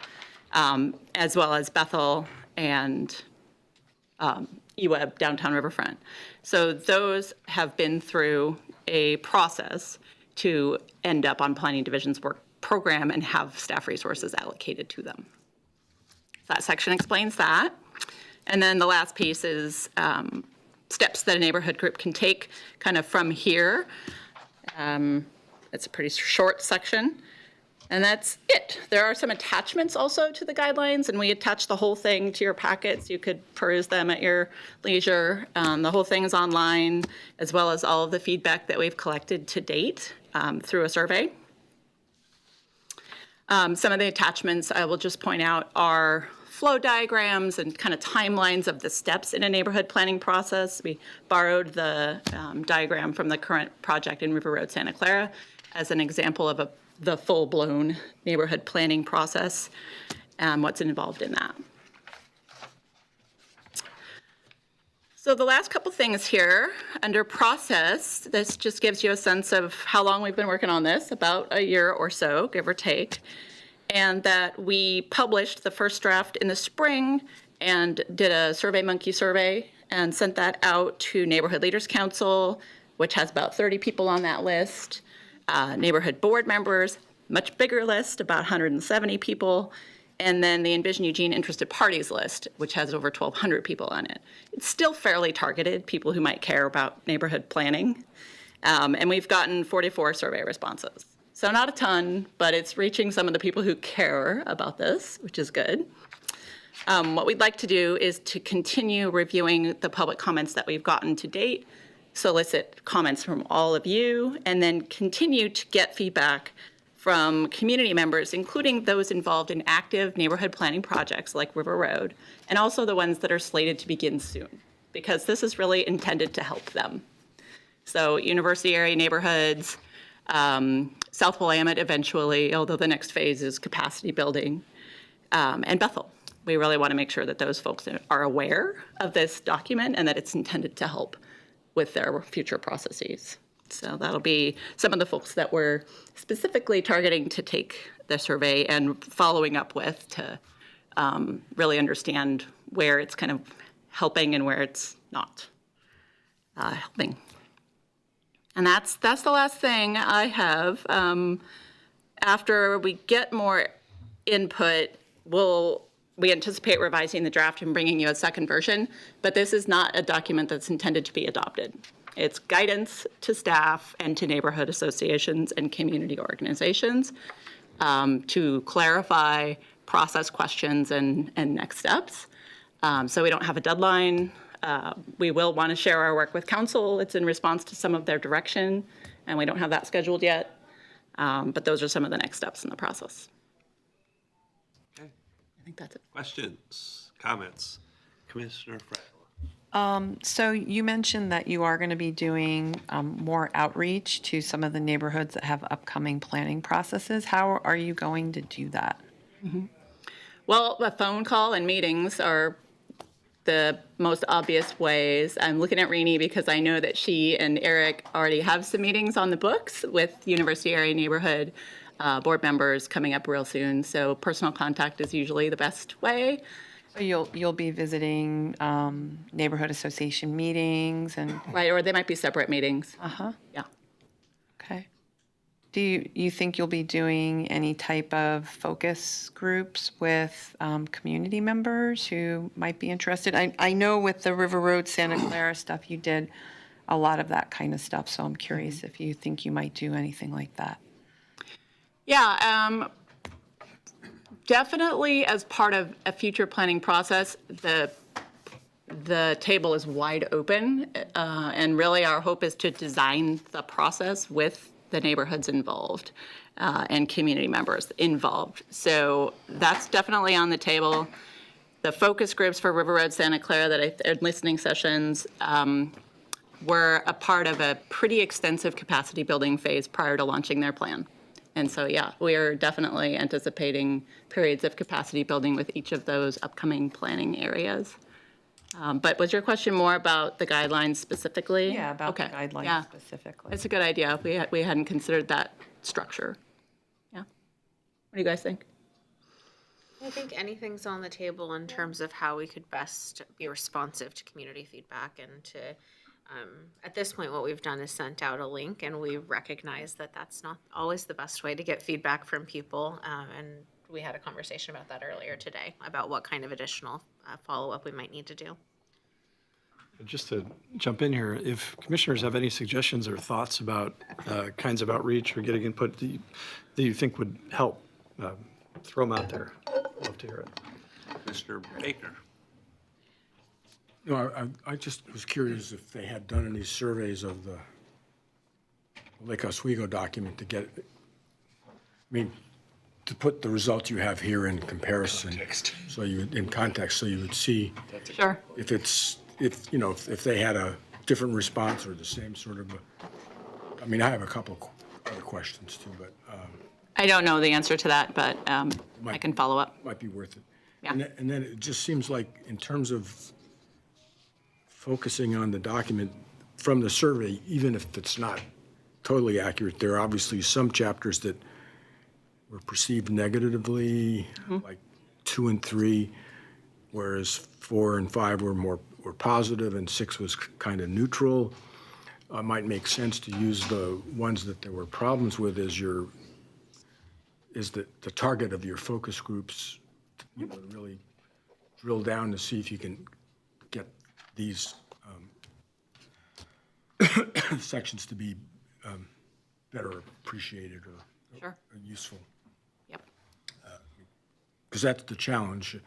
as well as Bethel and EWEB, downtown Riverfront. So those have been through a process to end up on Planning Division's work program and have staff resources allocated to them. That section explains that. And then the last piece is steps that a neighborhood group can take kind of from here. It's a pretty short section. And that's it. There are some attachments also to the guidelines, and we attach the whole thing to your packets. You could peruse them at your leisure. The whole thing is online, as well as all of the feedback that we've collected to date through a survey. Some of the attachments I will just point out are flow diagrams and kind of timelines of the steps in a neighborhood planning process. We borrowed the diagram from the current project in River Road, Santa Clara, as an example of the full-blown neighborhood planning process and what's involved in that. So the last couple things here, under process, this just gives you a sense of how long we've been working on this, about a year or so, give or take, and that we published the first draft in the spring and did a SurveyMonkey survey and sent that out to Neighborhood Leaders Council, which has about 30 people on that list. Neighborhood board members, much bigger list, about 170 people, and then the Envision Eugene Interested Parties list, which has over 1,200 people on it. It's still fairly targeted, people who might care about neighborhood planning, and we've gotten 44 survey responses. So not a ton, but it's reaching some of the people who care about this, which is good. What we'd like to do is to continue reviewing the public comments that we've gotten to date, solicit comments from all of you, and then continue to get feedback from community members, including those involved in active neighborhood planning projects like River Road, and also the ones that are slated to begin soon, because this is really intended to help them. So university area neighborhoods, South Willamette eventually, although the next phase is capacity building, and Bethel. We really want to make sure that those folks are aware of this document and that it's intended to help with their future processes. So that'll be some of the folks that we're specifically targeting to take the survey and following up with to really understand where it's kind of helping and where it's not helping. And that's the last thing I have. After we get more input, we anticipate revising the draft and bringing you a second version, but this is not a document that's intended to be adopted. It's guidance to staff and to neighborhood associations and community organizations to clarify process questions and next steps. So we don't have a deadline. We will want to share our work with council. It's in response to some of their direction, and we don't have that scheduled yet. But those are some of the next steps in the process. I think that's it. Questions, comments? Commissioner Frey. So you mentioned that you are going to be doing more outreach to some of the neighborhoods that have upcoming planning processes. How are you going to do that? Mm-hmm. Well, a phone call and meetings are the most obvious ways. I'm looking at Rainey because I know that she and Eric already have some meetings on the books with university area neighborhood board members coming up real soon. So personal contact is usually the best way. So you'll be visiting neighborhood association meetings and. Right, or they might be separate meetings. Yeah. Okay. Do you think you'll be doing any type of focus groups with community members who might be interested? I know with the River Road Santa Clara stuff, you did a lot of that kind of stuff, so I'm curious if you think you might do anything like that. Yeah, definitely as part of a future planning process, the table is wide open, and really our hope is to design the process with the neighborhoods involved and community members involved. So that's definitely on the table. The focus groups for River Road Santa Clara listening sessions were a part of a pretty extensive capacity building phase prior to launching their plan. And so, yeah, we are definitely anticipating periods of capacity building with each of those upcoming planning areas. But was your question more about the guidelines specifically? Yeah, about the guidelines specifically. It's a good idea. We hadn't considered that structure. Yeah. What do you guys think? I think anything's on the table in terms of how we could best be responsive to community feedback and to, at this point, what we've done is sent out a link, and we recognize that that's not always the best way to get feedback from people. And we had a conversation about that earlier today, about what kind of additional follow-up we might need to do. Just to jump in here, if commissioners have any suggestions or thoughts about kinds of outreach or getting input that you think would help, throw them out there. I'd love to hear it. Mr. Baker. No, I just was curious if they had done any surveys of the Lake Oswego document to get, to put the results you have here in comparison. So in context, so you would see. Sure. If they had a different response or the same sort of, I have a couple of other questions too, but. I don't know the answer to that, but I can follow up. Might be worth it. Yeah. And then it just seems like in terms of focusing on the document from the survey, even if it's not totally accurate, there are obviously some chapters that were perceived negatively, like 2 and 3, whereas 4 and 5 were positive and 6 was kind of neutral. Might make sense to use the ones that there were problems with as the target of your focus groups, really drill down to see if you can get these sections to be better appreciated or useful. Yep. Because that's the challenge.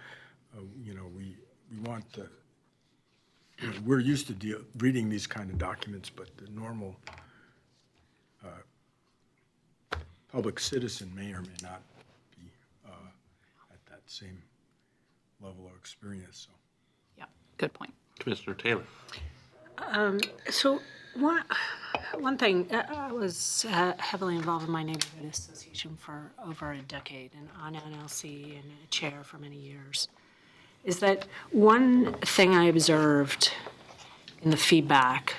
We want the, we're used to reading these kind of documents, but the normal public citizen may or may not be at that same level of experience. So. Yeah, good point. Commissioner Taylor. So one thing, I was heavily involved in my neighborhood association for over a decade and on NLC and a chair for many years, is that one thing I observed in the feedback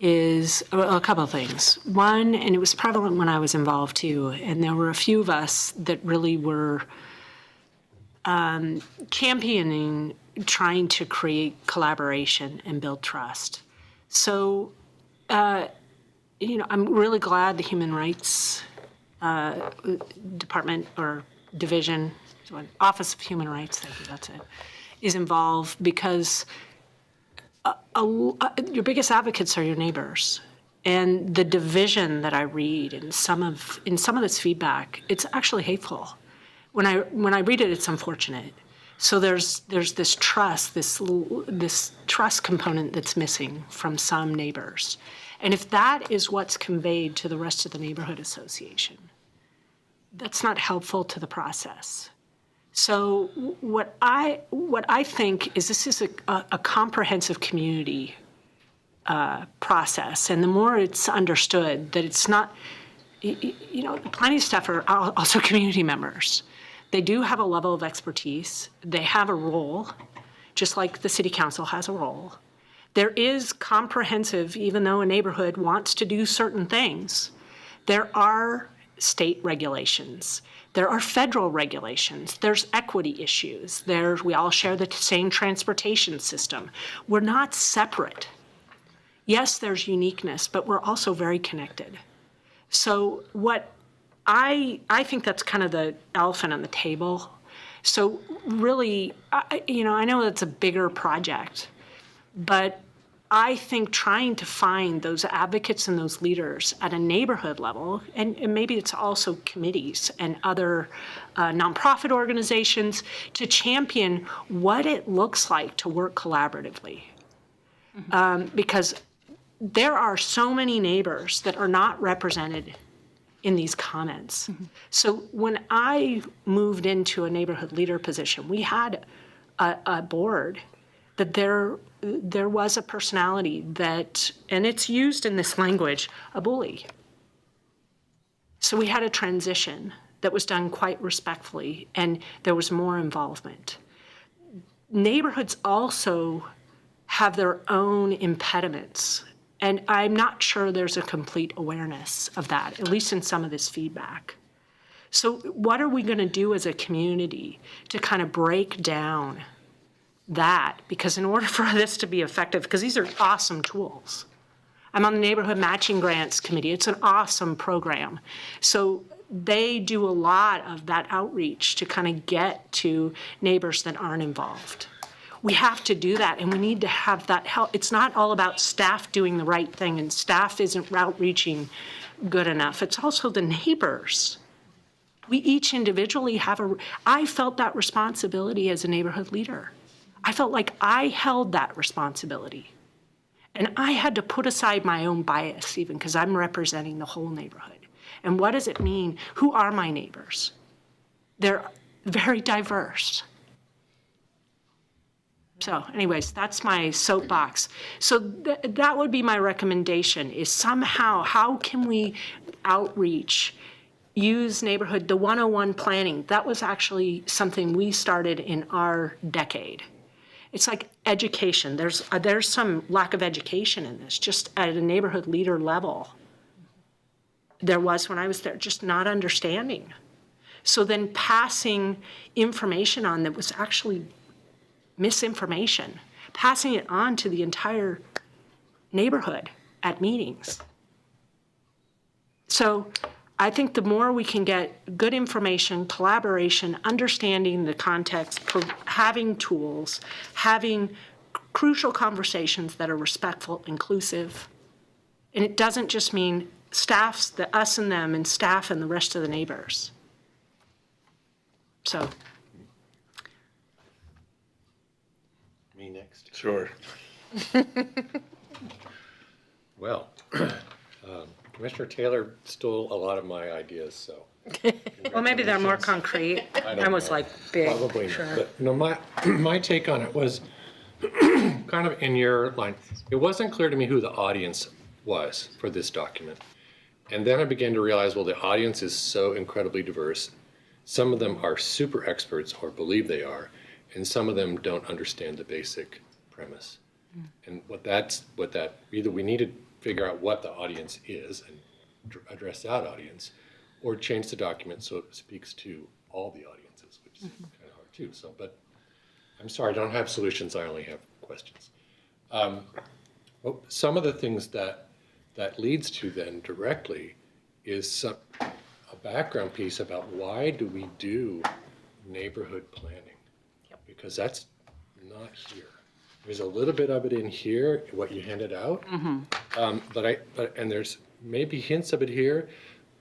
is a couple of things. One, and it was prevalent when I was involved too, and there were a few of us that really were championing trying to create collaboration and build trust. So, I'm really glad the Human Rights Department or Division, Office of Human Rights, thank you, that's it, is involved because your biggest advocates are your neighbors. And the division that I read in some of this feedback, it's actually hateful. When I read it, it's unfortunate. So there's this trust, this trust component that's missing from some neighbors. And if that is what's conveyed to the rest of the neighborhood association, that's not helpful to the process. So what I think is this is a comprehensive community process, and the more it's understood that it's not, the planning staff are also community members. They do have a level of expertise. They have a role, just like the city council has a role. There is comprehensive, even though a neighborhood wants to do certain things, there are state regulations. There are federal regulations. There's equity issues. We all share the same transportation system. We're not separate. Yes, there's uniqueness, but we're also very connected. So what I think that's kind of the elephant on the table. So really, I know it's a bigger project, but I think trying to find those advocates and those leaders at a neighborhood level, and maybe it's also committees and other nonprofit organizations, to champion what it looks like to work collaboratively. Because there are so many neighbors that are not represented in these comments. So when I moved into a neighborhood leader position, we had a board that there was a personality that, and it's used in this language, a bully. So we had a transition that was done quite respectfully, and there was more involvement. Neighborhoods also have their own impediments, and I'm not sure there's a complete awareness of that, at least in some of this feedback. So what are we going to do as a community to kind of break down that? Because in order for this to be effective, because these are awesome tools. I'm on the Neighborhood Matching Grants Committee. It's an awesome program. So they do a lot of that outreach to kind of get to neighbors that aren't involved. We have to do that, and we need to have that help. It's not all about staff doing the right thing, and staff isn't outreaching good enough. It's also the neighbors. We each individually I felt that responsibility as a neighborhood leader. I felt like I held that responsibility. And I had to put aside my own bias even, because I'm representing the whole neighborhood. And what does it mean? Who are my neighbors? They're very diverse. So anyways, that's my soapbox. So that would be my recommendation, is somehow, how can we outreach, use neighborhood, the 101 planning? That was actually something we started in our decade. It's like education. There's some lack of education in this, just at a neighborhood leader level. There was when I was there, just not understanding. So then passing information on that was actually misinformation, passing it on to the entire neighborhood at meetings. So I think the more we can get good information, collaboration, understanding the context, having tools, having crucial conversations that are respectful, inclusive, and it doesn't just mean staffs, the us and them, and staff and the rest of the neighbors. So. Me next. Sure. Well, Commissioner Taylor stole a lot of my ideas, so. Well, maybe they're more concrete. I don't Mine was know. like big. Probably not. Sure. But no, my take on it was kind of in your line. It wasn't clear to me who the audience was for this document. And then I began to realize, well, the audience is so incredibly diverse. Some of them are super experts or believe they are, and some of them don't understand the basic premise. And either we need to figure out what the audience is and address that audience, or change the document so it speaks to all the audiences, which is kind of hard too. So, but I'm sorry, I don't have solutions, I only have questions. Some of the things that leads to then directly is a background piece about why do we do neighborhood planning? Because that's not here. There's a little bit of it in here, what you handed out, and there's maybe hints of it here,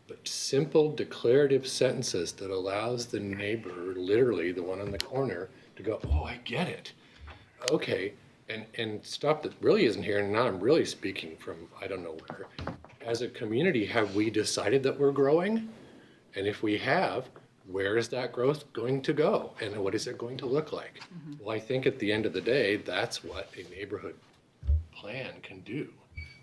but simple declarative sentences that allows the neighbor, literally the one in the corner, to go, oh, I get it. Okay, and stuff that really isn't here, and now I'm really speaking from I don't know where. As a community, have we decided that we're growing? And if we have, where is that growth going to go? And what is it going to look like? Well, I think at the end of the day, that's what a neighborhood plan can do.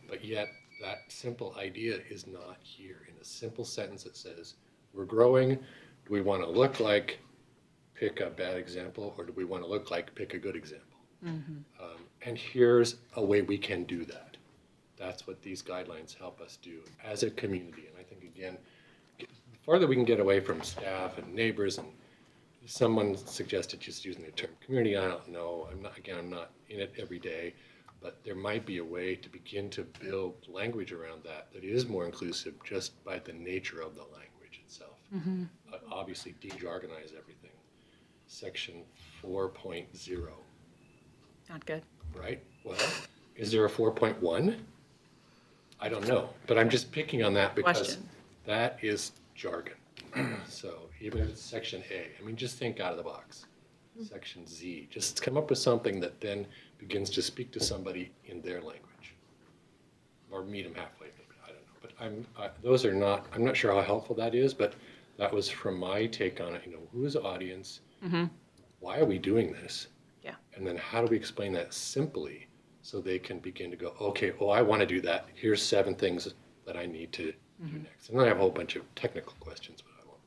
But yet, that simple idea is not here in a simple sentence that says, we're growing. Do we want to look like pick a bad example, or do we want to look like pick a good example? And here's a way we can do that. That's what these guidelines help us do as a community. And I think, again, farther we can get away from staff and neighbors, and someone suggested just using the term community, I don't know, I'm not in it every day, but there might be a way to begin to build language around that is more inclusive just by the nature of the language itself. Obviously, de-jargonize everything. Section 4.0. Not good. Right? Well, is there a 4.1? I don't know, but I'm just picking on that because Question. that is jargon. So even if it's section A, I mean, just think out of the box. Section Z, just come up with something that then begins to speak to somebody in their language. Or meet them halfway, maybe, I don't know. But those are not, I'm not sure how helpful that is, but that was from my take on it, who's the audience? Why are we doing this? Yeah. And then how do we explain that simply so they can begin to go, okay, well, I want to do that. Here's 7 things that I need to do next. And then I have a whole bunch of technical questions, but I won't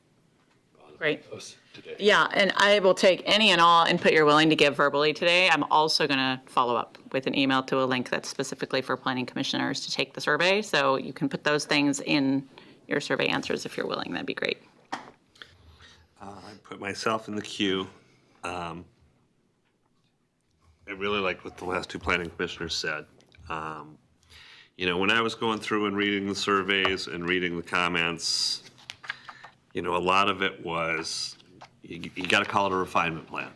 bother Great. those today. Yeah, and I will take any and all input you're willing to give verbally today. I'm also going to follow up with an email to a link that's specifically for planning commissioners to take the survey. So you can put those things in your survey answers if you're willing. That'd be great. I put myself in the queue. I really like what the last 2 planning commissioners said. When I was going through and reading the surveys and reading the comments, a lot of it was, you got to call it a refinement plan,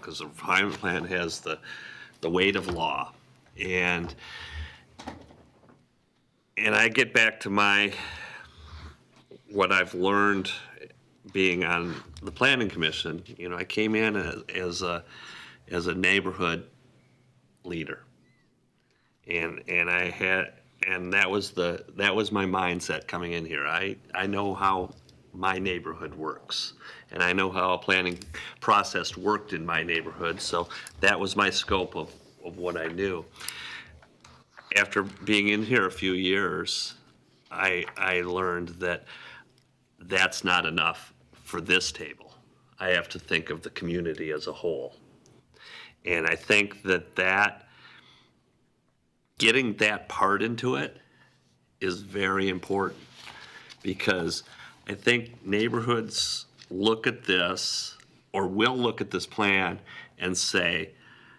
because the refinement plan has the weight of law. And I get back to what I've learned being on the planning commission. I came in as a neighborhood leader, and that was my mindset coming in here. I know how my neighborhood works, and I know how a planning process worked in my neighborhood, so that was my scope of what I knew. After being in here a few years, I learned that that's not enough for this table. I have to think of the community as a whole. And I think that getting that part into it is very important, because I think neighborhoods look at this, or will look at this plan and say,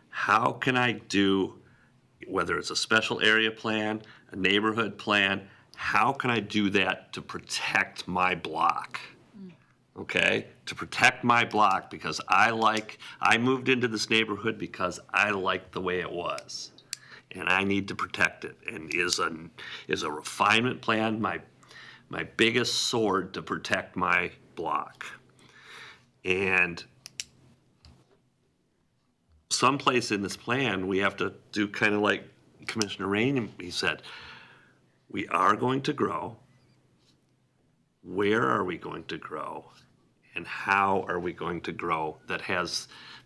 how can I do, whether it's a special area plan, a neighborhood plan, how can I do that to protect my block? Okay, to protect my block, because I moved into this neighborhood because I liked the way it was, and I need to protect it. And is a refinement plan my biggest sword to protect my block? And someplace in this plan, we have to do kind of like Commissioner Rain, he said, we are going to grow. Where are we going to grow? And how are we going to grow that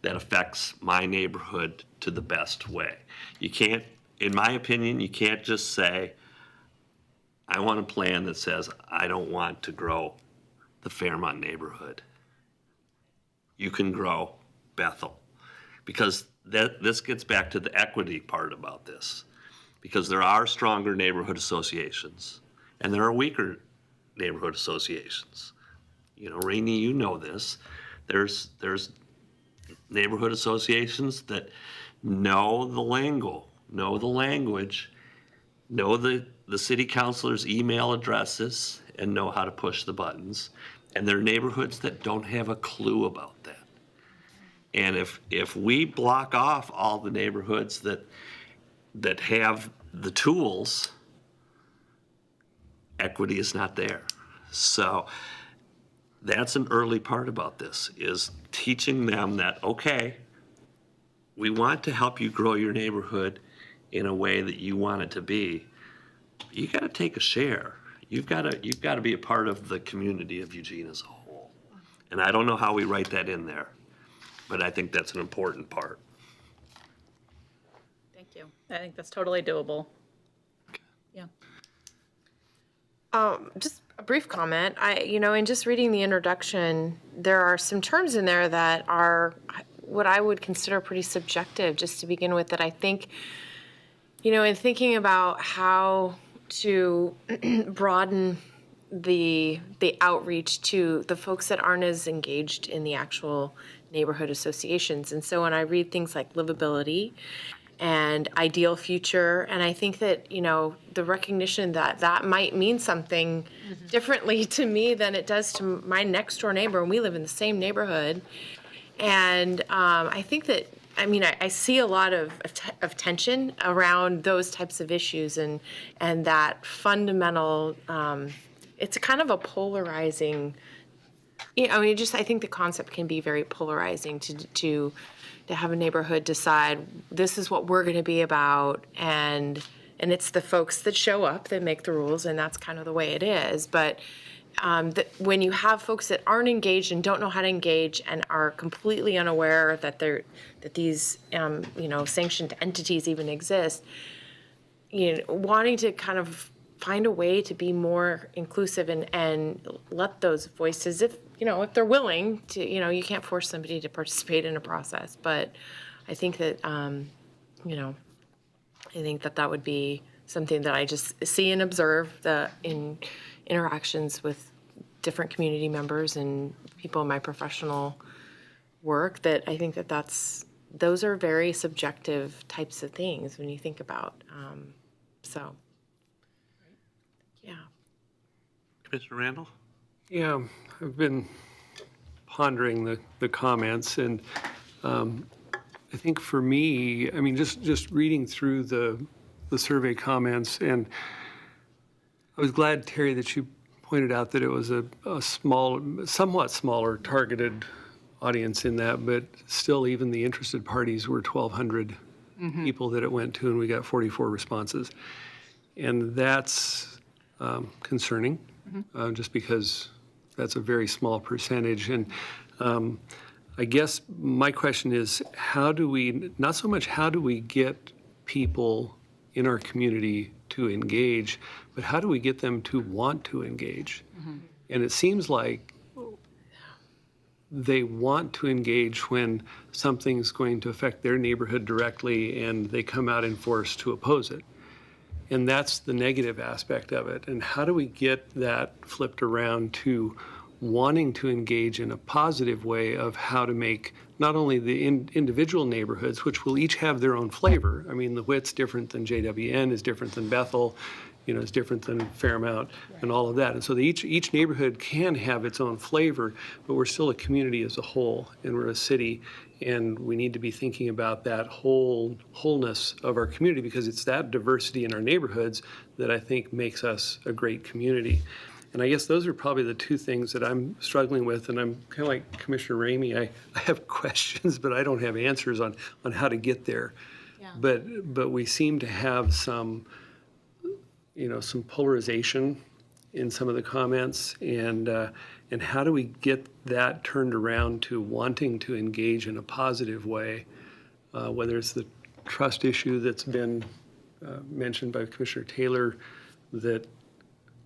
affects my neighborhood to the best way? You can't, in my opinion, you can't just say, I want a plan that says I don't want to grow the Fairmont neighborhood. You can grow Bethel, because this gets back to the equity part about this, because there are stronger neighborhood associations and there are weaker neighborhood associations. Rainey, you know this. There's neighborhood associations that know the lingo, know the language, know the city councilors' email addresses, and know how to push the buttons. And there are neighborhoods that don't have a clue about that. And if we block off all the neighborhoods that have the tools, equity is not there. So that's an early part about this, is teaching them that, okay, we want to help you grow your neighborhood in a way that you want it to be. You got to take a share. You've got to be a part of the community of Eugene as a whole. And I don't know how we write that in there, but I think that's an important part. Thank you. I think that's totally doable. Yeah. Just a brief comment. In just reading the introduction, there are some terms in there that are what I would consider pretty subjective, just to begin with, that I think, in thinking about how to broaden the outreach to the folks that aren't as engaged in the actual neighborhood associations. And so when I read things like livability and ideal future, and I think that, you know, the recognition that that might mean something differently to me than it does to my next door neighbor, and we live in the same neighborhood. And I think that, I mean, I see a lot of tension around those types of issues, and that fundamental, it's kind of a polarizing, you know, I mean, I think the concept can be very polarizing to have a neighborhood decide this is what we're going to be about, and it's the folks that show up that make the rules, and that's kind of the way it is. But when you have folks that aren't engaged and don't know how to engage and are completely unaware that these you know, sanctioned entities even exist, you know, wanting to kind of find a way to be more inclusive and let those voices, if you know, if they're willing to, you know, you can't force somebody to participate in a process, but I think that you know, I think that would be something that I just see and observe in interactions with different community members and people in my professional work, that I think those are very subjective types of things when you think about. So, yeah. Commissioner Randall? Yeah, I've been pondering the comments, and I think for me, I mean, just reading through the survey comments, and I was glad, Terry, that you pointed out that it was a somewhat smaller targeted audience in that, but still even the interested parties were 1,200 people that it went to, and we got 44 responses. And that's concerning, just because that's a very small percentage. And I guess my question is, not so much how do we get people in our community to engage, but how do we get them to want to engage? And it seems like they want to engage when something's going to affect their neighborhood directly and they come out in force to oppose it. And that's the negative aspect of it. And how do we get that flipped around to wanting to engage in a positive way of how to make not only the individual neighborhoods, which will each have their own flavor. I mean, the Whit's different than JWN, is different than Bethel, you know, is different than Fairmount, and all of that. And so each neighborhood can have its own flavor, but we're still a community as a whole, and we're a city, and we need to be thinking about that wholeness of our community, because it's that diversity in our neighborhoods that I think makes us a great community. And I guess those are probably the two things that I'm struggling with, and I'm kind of like Commissioner Ramey. I have questions, but I don't have answers on how to get there. Yeah. But we seem to have some polarization in some of the comments, and how do we get that turned around to wanting to engage in a positive way, whether it's the trust issue that's been mentioned by Commissioner Taylor, that,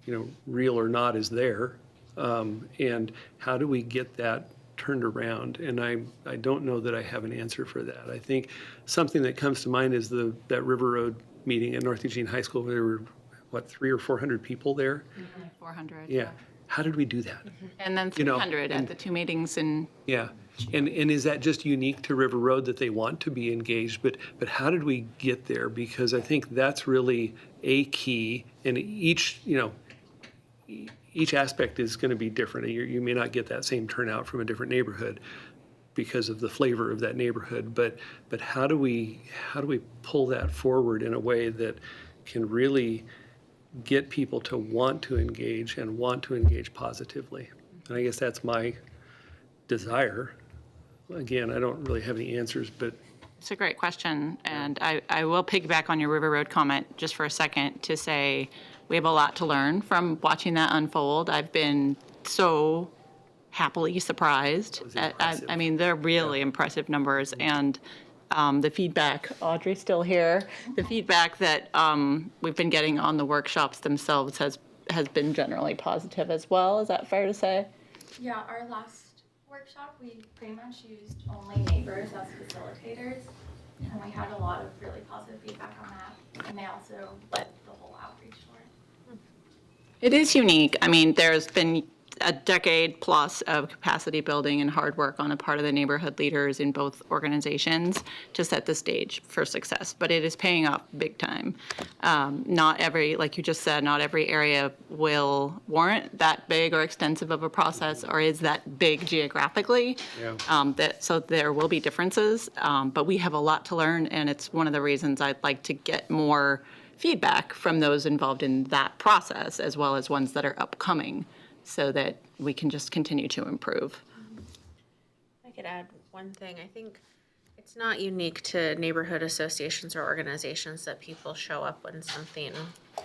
you know, real or not is there, and how do we get that turned around? And I don't know that I have an answer for that. I think something that comes to mind is that River Road meeting at North Eugene High School, where there were, 300 or 400 people there? 400. Yeah. How did we do that? And then 300 at the two meetings in. Yeah. And is that just unique to River Road that they want to be engaged? But how did we get there? Because I think that's really a key, and each aspect is going to be different. You may not get that same turnout from a different neighborhood because of the flavor of that neighborhood. But how do we pull that forward in a way that can really get people to want to engage and want to engage positively? And I guess that's my desire. Again, I don't really have any answers, but. It's a great question, and I will piggyback on your River Road comment just for a second to say we have a lot to learn from watching that unfold. I've been so happily surprised. I mean, they're really impressive numbers, and the feedback, Audrey's still here, the feedback that we've been getting on the workshops themselves has been generally positive as well. Is that fair to say? Yeah, our last workshop, we pretty much used only neighbors as facilitators, and we had a lot of really positive feedback on that, and they also led the whole outreach for it. It is unique. I mean, there's been a decade plus of capacity building and hard work on a part of the neighborhood leaders in both organizations to set the stage for success, but it is paying off big time. Not every, like you just said, not every area will warrant that big or extensive of a process or is that big geographically. So there will be differences, but we have a lot to learn, and it's one of the reasons I'd like to get more feedback from those involved in that process as well as ones that are upcoming, so that we can just continue to improve. I could add one thing. I think it's not unique to neighborhood associations or organizations that people show up when something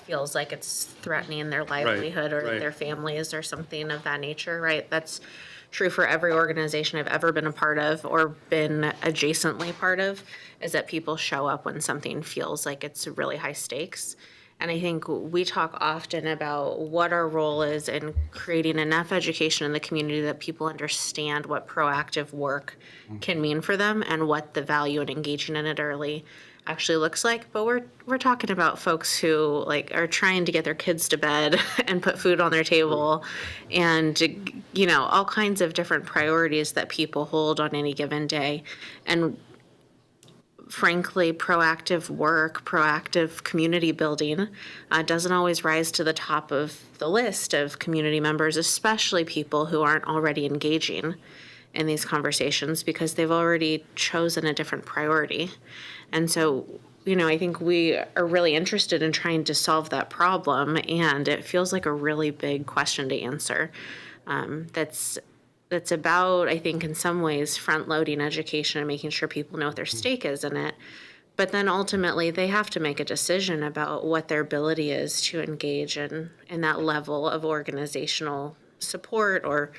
feels like it's threatening their livelihood or right. their families or something of that nature, right? That's true for every organization I've ever been a part of or been adjacently part of, is that people show up when something feels like it's really high stakes. And I think we talk often about what our role is in creating enough education in the community that people understand what proactive work can mean for them and what the value in engaging in it early actually looks like. But we're talking about folks who like are trying to get their kids to bed and put food on their table and, you know, all kinds of different priorities that people hold on any given day. And frankly, proactive work, proactive community building doesn't always rise to the top of the list of community members, especially people who aren't already engaging in these conversations because they've already chosen a different priority. And so, you know, I think we are really interested in trying to solve that problem, and it feels like a really big question to answer. That's about, I think, in some ways, front-loading education and making sure people know what their stake is in it. But then ultimately, they have to make a decision about what their ability is to engage in that level of organizational support or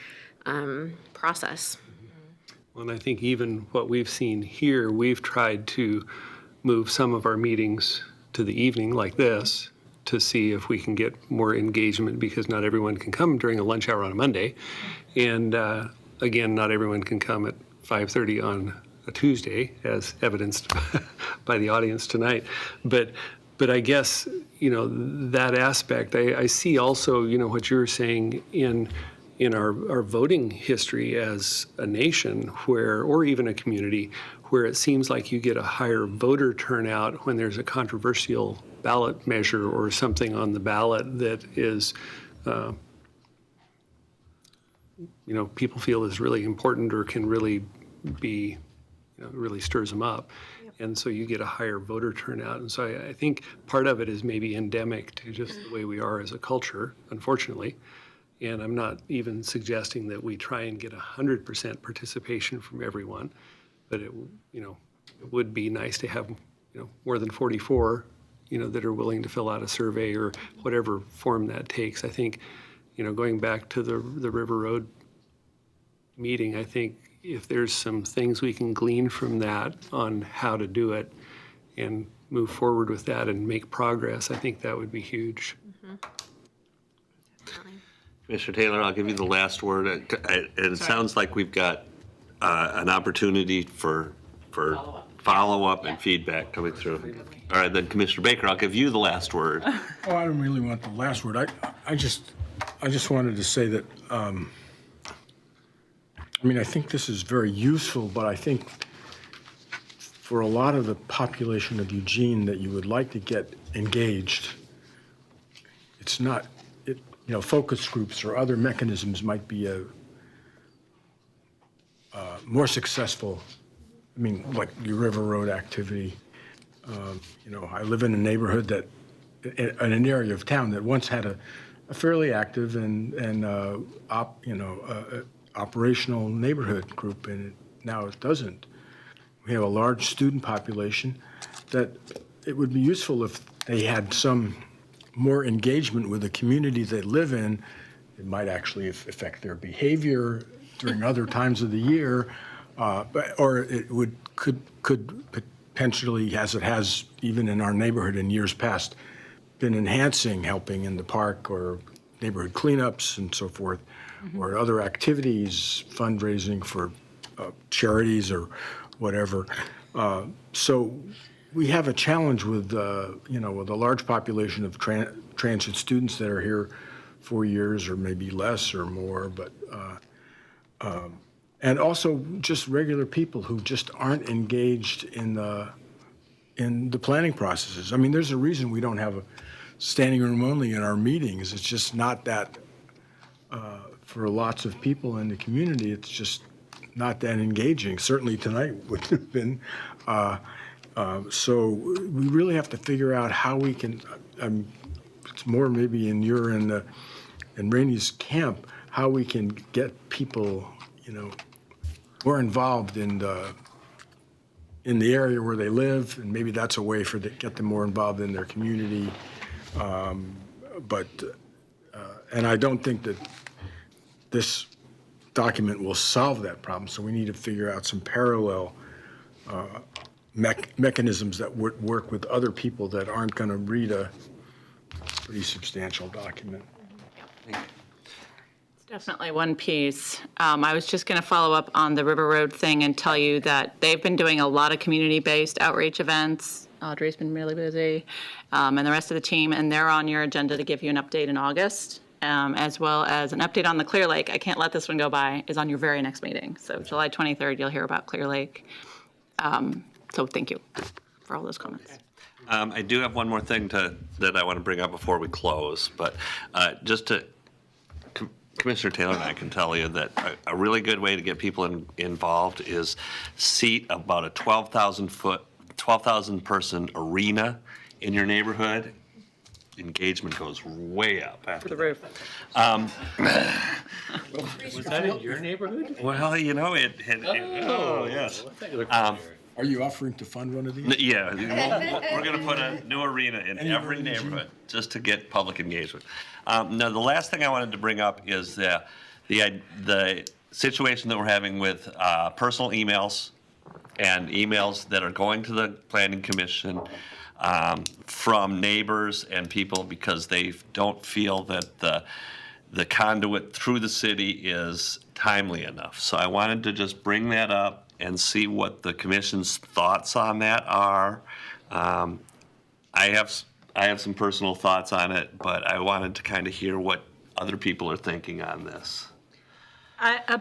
process. Well, and I think even what we've seen here, we've tried to move some of our meetings to the evening like this to see if we can get more engagement, because not everyone can come during a lunch hour on a Monday. And again, not everyone can come at 5:30 on a Tuesday, as evidenced by the audience tonight. But I guess, you know, that aspect, I see also, you know, what you're saying in our voting history as a nation where, or even a community, where it seems like you get a higher voter turnout when there's a controversial ballot measure or something on the ballot that is, you know, people feel is really important or can really be, you know, really stirs them up. Yep. And so you get a higher voter turnout. And so I think part of it is maybe endemic to just the way we are as a culture, unfortunately. And I'm not even suggesting that we try and get 100% participation from everyone, but it, you know, it would be nice to have, you know, more than 44, you know, that are willing to fill out a survey or whatever form that takes. I think, you know, going back to the River Road meeting, I think if there's some things we can glean from that on how to do it and move forward with that and make progress, I think that would be huge. Mr. Taylor, I'll give you the last word. It sounds like we've got an opportunity for follow-up and feedback coming through. All right, then Commissioner Baker, I'll give you the last word. Oh, I don't really want the last word. I just wanted to say that, I mean, I think this is very useful, but I think for a lot of the population of Eugene that you would like to get engaged, it's not, you know, focus groups or other mechanisms might be a more successful. I mean, like your River Road activity. You know, I live in a neighborhood that, in an area of town that once had a fairly active and operational neighborhood group, and now it doesn't. We have a large student population that it would be useful if they had some more engagement with the community they live in. It might actually affect their behavior during other times of the year, or it could potentially, as it has even in our neighborhood in years past, been enhancing helping in the park or neighborhood cleanups and so forth, or other activities, fundraising for charities or whatever. So we have a challenge with, with a large population of transit students that are here 4 years or maybe less or more, but, and also just regular people who just aren't engaged in the planning processes. I mean, there's a reason we don't have a standing room only in our meetings. It's just not that, for lots of people in the community, it's just not that engaging. Certainly tonight wouldn't have been. So we really have to figure out how we can, it's more maybe in your and Rainey's camp, how we can get people, more involved in the area where they live, and maybe that's a way get them more involved in their community. And I don't think that this document will solve that problem, so we need to figure out some parallel mechanisms that would work with other people that aren't going to read a pretty substantial document. Definitely one piece. I was just going to follow up on the River Road thing and tell you that they've been doing a lot of community-based outreach events. Audrey's been really busy, and the rest of the team, and they're on your agenda to give you an update in August, as well as an update on the Clear Lake. I can't let this one go by, is on your very next meeting. So July 23rd, you'll hear about Clear Lake. So thank you for all those comments. I do have one more thing that I want to bring up before we close, but Commissioner Taylor and I can tell you that a really good way to get people involved is seat about a 12,000 person arena in your neighborhood. Engagement goes way up after the roof. Was that in your neighborhood? Well, oh yes. Are you offering to fund one of these? Yeah, we're going to put a new arena in every neighborhood just to get public engagement. Now, the last thing I wanted to bring up is the situation that we're having with personal emails and emails that are going to the Planning Commission from neighbors and people because they don't feel that the conduit through the city is timely enough. So I wanted to just bring that up and see what the commission's thoughts on that are. I have some personal thoughts on it, but I wanted to kind of hear what other people are thinking on this.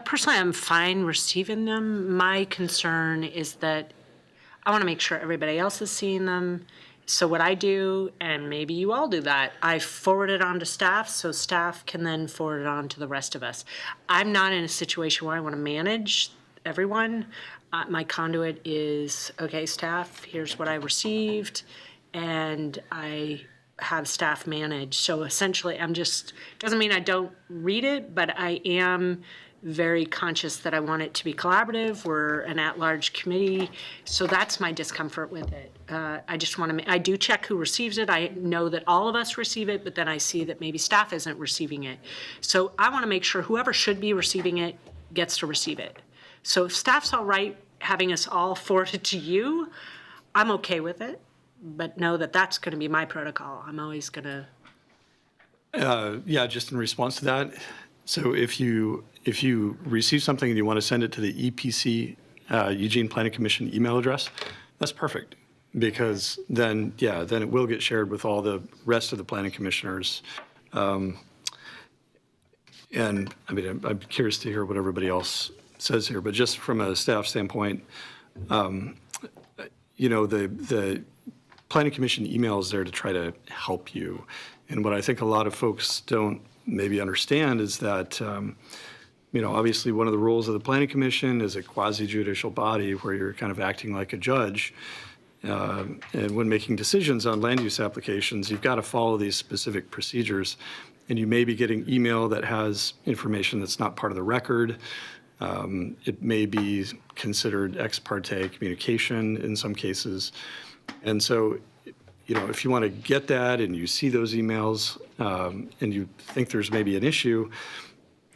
Personally, I'm fine receiving them. My concern is that I want to make sure everybody else is seeing them. So what I do, and maybe you all do that, I forward it on to staff so staff can then forward it on to the rest of us. I'm not in a situation where I want to manage everyone. My conduit is, okay, staff, here's what I received, and I have staff manage. So essentially, doesn't mean I don't read it, but I am very conscious that I want it to be collaborative. We're an at-large committee, so that's my discomfort with it. I do check who receives it. I know that all of us receive it, but then I see that maybe staff isn't receiving it. So I want to make sure whoever should be receiving it gets to receive it. So if staff's all right having us all forward it to you, I'm okay with it, but know that that's going to be my protocol. I'm always going to. Yeah, just in response to that. So if you receive something and you want to send it to the EPC, Eugene Planning Commission email address, that's perfect. Because then it will get shared with all the rest of the planning commissioners. And I mean, I'm curious to hear what everybody else says here, but just from a staff standpoint, the Planning Commission email is there to try to help you. And what I think a lot of folks don't maybe understand is that, obviously one of the roles of the Planning Commission is a quasi-judicial body where you're kind of acting like a judge. And when making decisions on land use applications, you've got to follow these specific procedures. And you may be getting email that has information that's not part of the record. It may be considered ex parte communication in some cases. And so, if you want to get that and you see those emails and you think there's maybe an issue,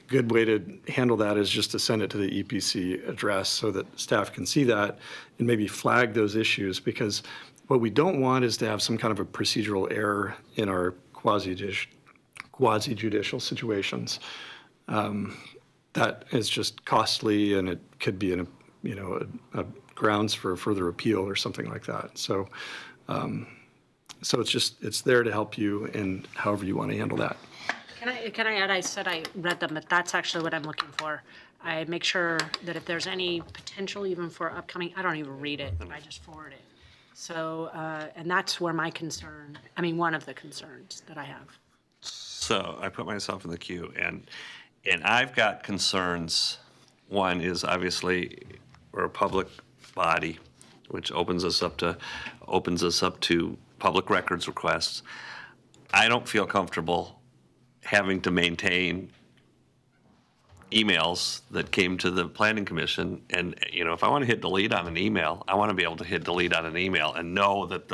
good way to handle that is just to send it to the EPC address so that staff can see that and maybe flag those issues, because what we don't want is to have some kind of a procedural error in our quasi-judicial situations. That is just costly, and it could be a grounds for further appeal or something like that. So, it's there to help you in however you want to handle that. Can I add, I said I read them, but that's actually what I'm looking for. I make sure that if there's any potential even for upcoming, I don't even read it, I just forward it. So, and that's where my concern, one of the concerns that I have. So I put myself in the queue, and I've got concerns. One is obviously we're a public body, which opens us up to public records requests. I don't feel comfortable having to maintain emails that came to the planning commission. And, if I want to hit delete on an email, I want to be able to hit delete on an email and know that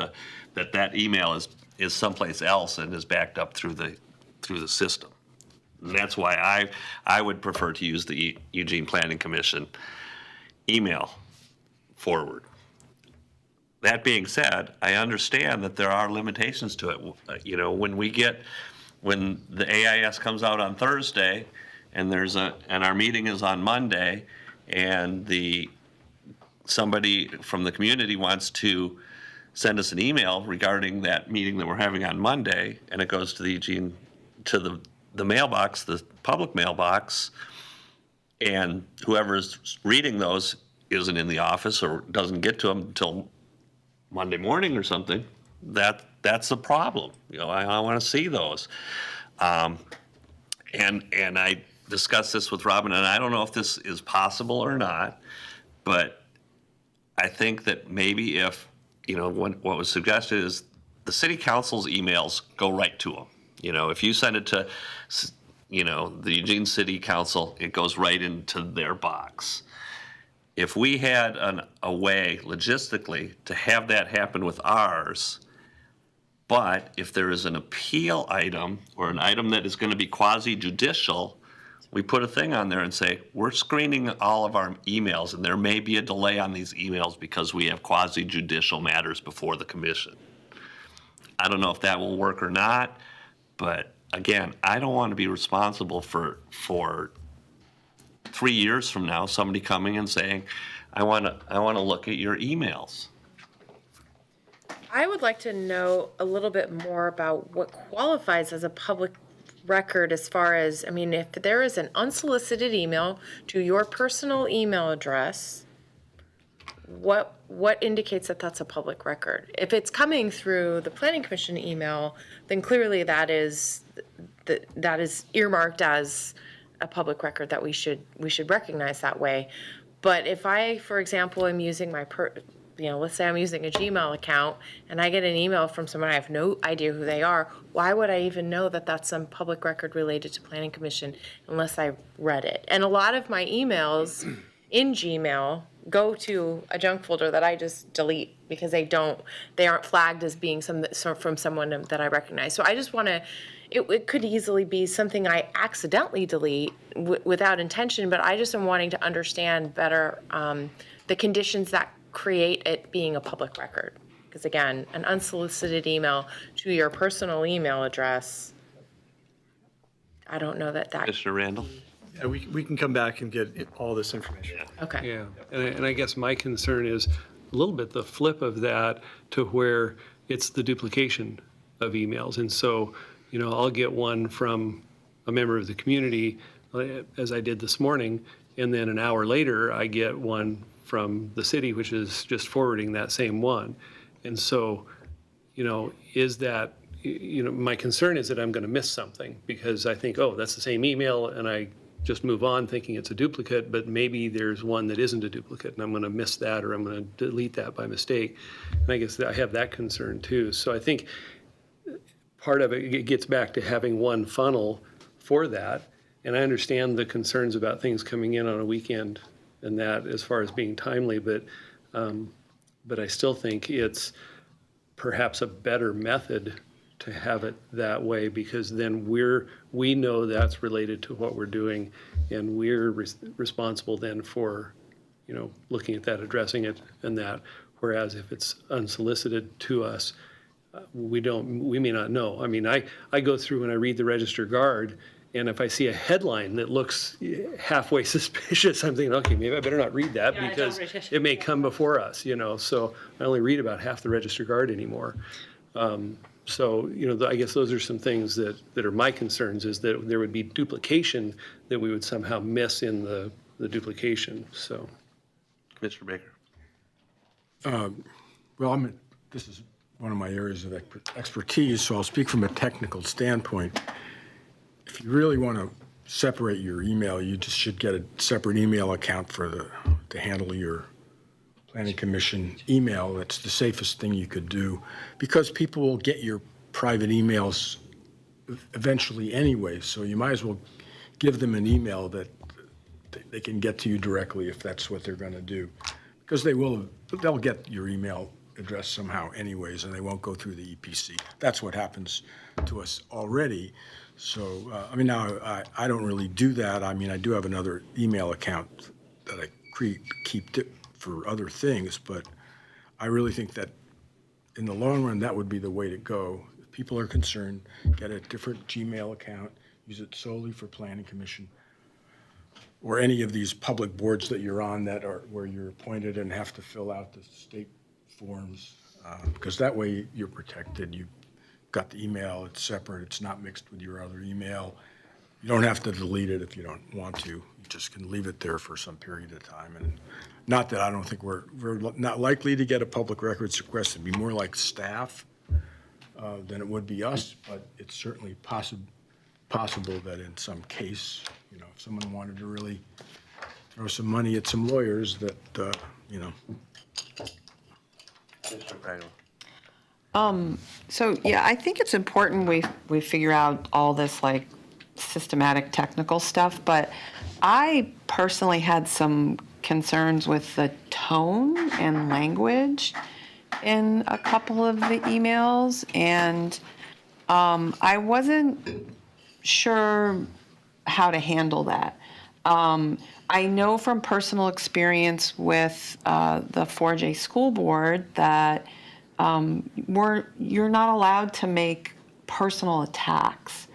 that email is someplace else and is backed up through the system. And that's why I would prefer to use the Eugene Planning Commission email forward. That being said, I understand that there are limitations to it. When the AIS comes out on Thursday, and our meeting is on Monday, and somebody from the community wants to send us an email regarding that meeting that we're having on Monday, and it goes to the mailbox, the public mailbox, and whoever's reading those isn't in the office or doesn't get to them until Monday morning or something, that's a problem. I want to see those. And I discussed this with Robin, and I don't know if this is possible or not, but I think that maybe if, what was suggested is the city council's emails go right to them. If you send it to, the Eugene City Council, it goes right into their box. If we had a way logistically to have that happen with ours, but if there is an appeal item or an item that is going to be quasi-judicial, we put a thing on there and say, we're screening all of our emails, and there may be a delay on these emails because we have quasi-judicial matters before the commission. I don't know if that will work or not, but again, I don't want to be responsible for 3 years from now, somebody coming and saying, I want to look at your emails. I would like to know a little bit more about what qualifies as a public record as far as, if there is an unsolicited email to your personal email address, what indicates that that's a public record? If it's coming through the Planning Commission email, then clearly that is earmarked as a public record that we should recognize that way. But if I, for example, am using let's say I'm using a Gmail account and I get an email from someone, I have no idea who they are, why would I even know that that's some public record related to Planning Commission unless I read it? And a lot of my emails in Gmail go to a junk folder that I just delete because they aren't flagged as being from someone that I recognize. So I just want to, it could easily be something I accidentally delete without intention, but I just am wanting to understand better the conditions that create it being a public record. Because again, an unsolicited email to your personal email address, I don't know that. Mr. Randall? Yeah, we can come back and get all this information. Okay. Yeah, and I guess my concern is a little bit the flip of that to where it's the duplication of emails. And so, I'll get one from a member of the community, as I did this morning, and then an hour later, I get one from the city, which is just forwarding that same one. And so, is that, my concern is that I'm going to miss something because I think, oh, that's the same email, and I just move on thinking it's a duplicate, but maybe there's one that isn't a duplicate, and I'm going to miss that, or I'm going to delete that by mistake. And I guess I have that concern too. So I think part of it gets back to having one funnel for that. And I understand the concerns about things coming in on a weekend and that as far as being timely, but I still think it's perhaps a better method to have it that way, because then we know that's related to what we're doing, and we're responsible then for, looking at that, addressing it, and that. Whereas if it's unsolicited to us, we may not know. I go through and I read the Register Guard, and if I see a headline that looks halfway suspicious, I'm thinking, okay, maybe I better not read that because it may come before us, So I only read about half the Register Guard anymore. So, I guess those are some things that are my concerns, is that there would be duplication that we would somehow miss in the duplication, so. Commissioner Well, this is one of my areas of expertise, so I'll speak from a technical standpoint. If you really want to separate your email, you just should get a separate email account to handle your planning commission email. That's the safest thing you could do, because people will get your private emails eventually anyway, so you might as well give them an email that they can get to you directly if that's what they're going to do, because they'll get your email address somehow anyways, and they won't go through the EPC. That's what happens to us already. So, now I don't really do that. I do have another email account that I keep for other things, but I really think that in the long run, that would be the way to go. If people are concerned, get a different Gmail account, use it solely for planning commission, or any of these public boards that you're on where you're appointed and have to fill out the state forms, because that way you're protected. You've got the email, it's separate, it's not mixed with your other email. You don't have to delete it if you don't want to. You just can leave it there for some period of time. And not that I don't think we're not likely to get a public records request. It'd be more like staff than it would be us, but it's certainly possible that in some case, if someone wanted to really throw some money at some lawyers, that, So, yeah, I think it's important we figure out all this systematic technical stuff, but I personally had some concerns with the tone and language in a couple of the emails, and I wasn't sure how to handle that. I know from personal experience with the 4J school board that you're not allowed to make personal attacks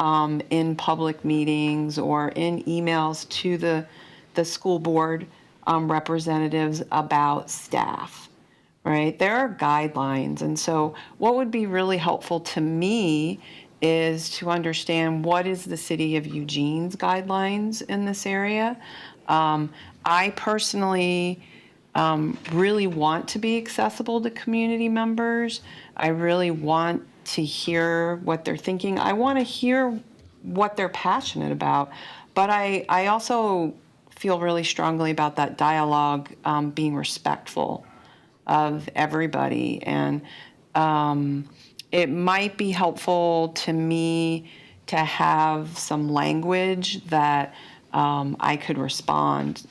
in public meetings or in emails to the school board representatives about staff, right? There are guidelines. And so what would be really helpful to me is to understand what is the city of Eugene's guidelines in this area. I personally really want to be accessible to community members. I really want to hear what they're thinking. I want to hear what they're passionate about. But I also feel really strongly about that dialogue being respectful of everybody. And it might be helpful to me to have some language that I could respond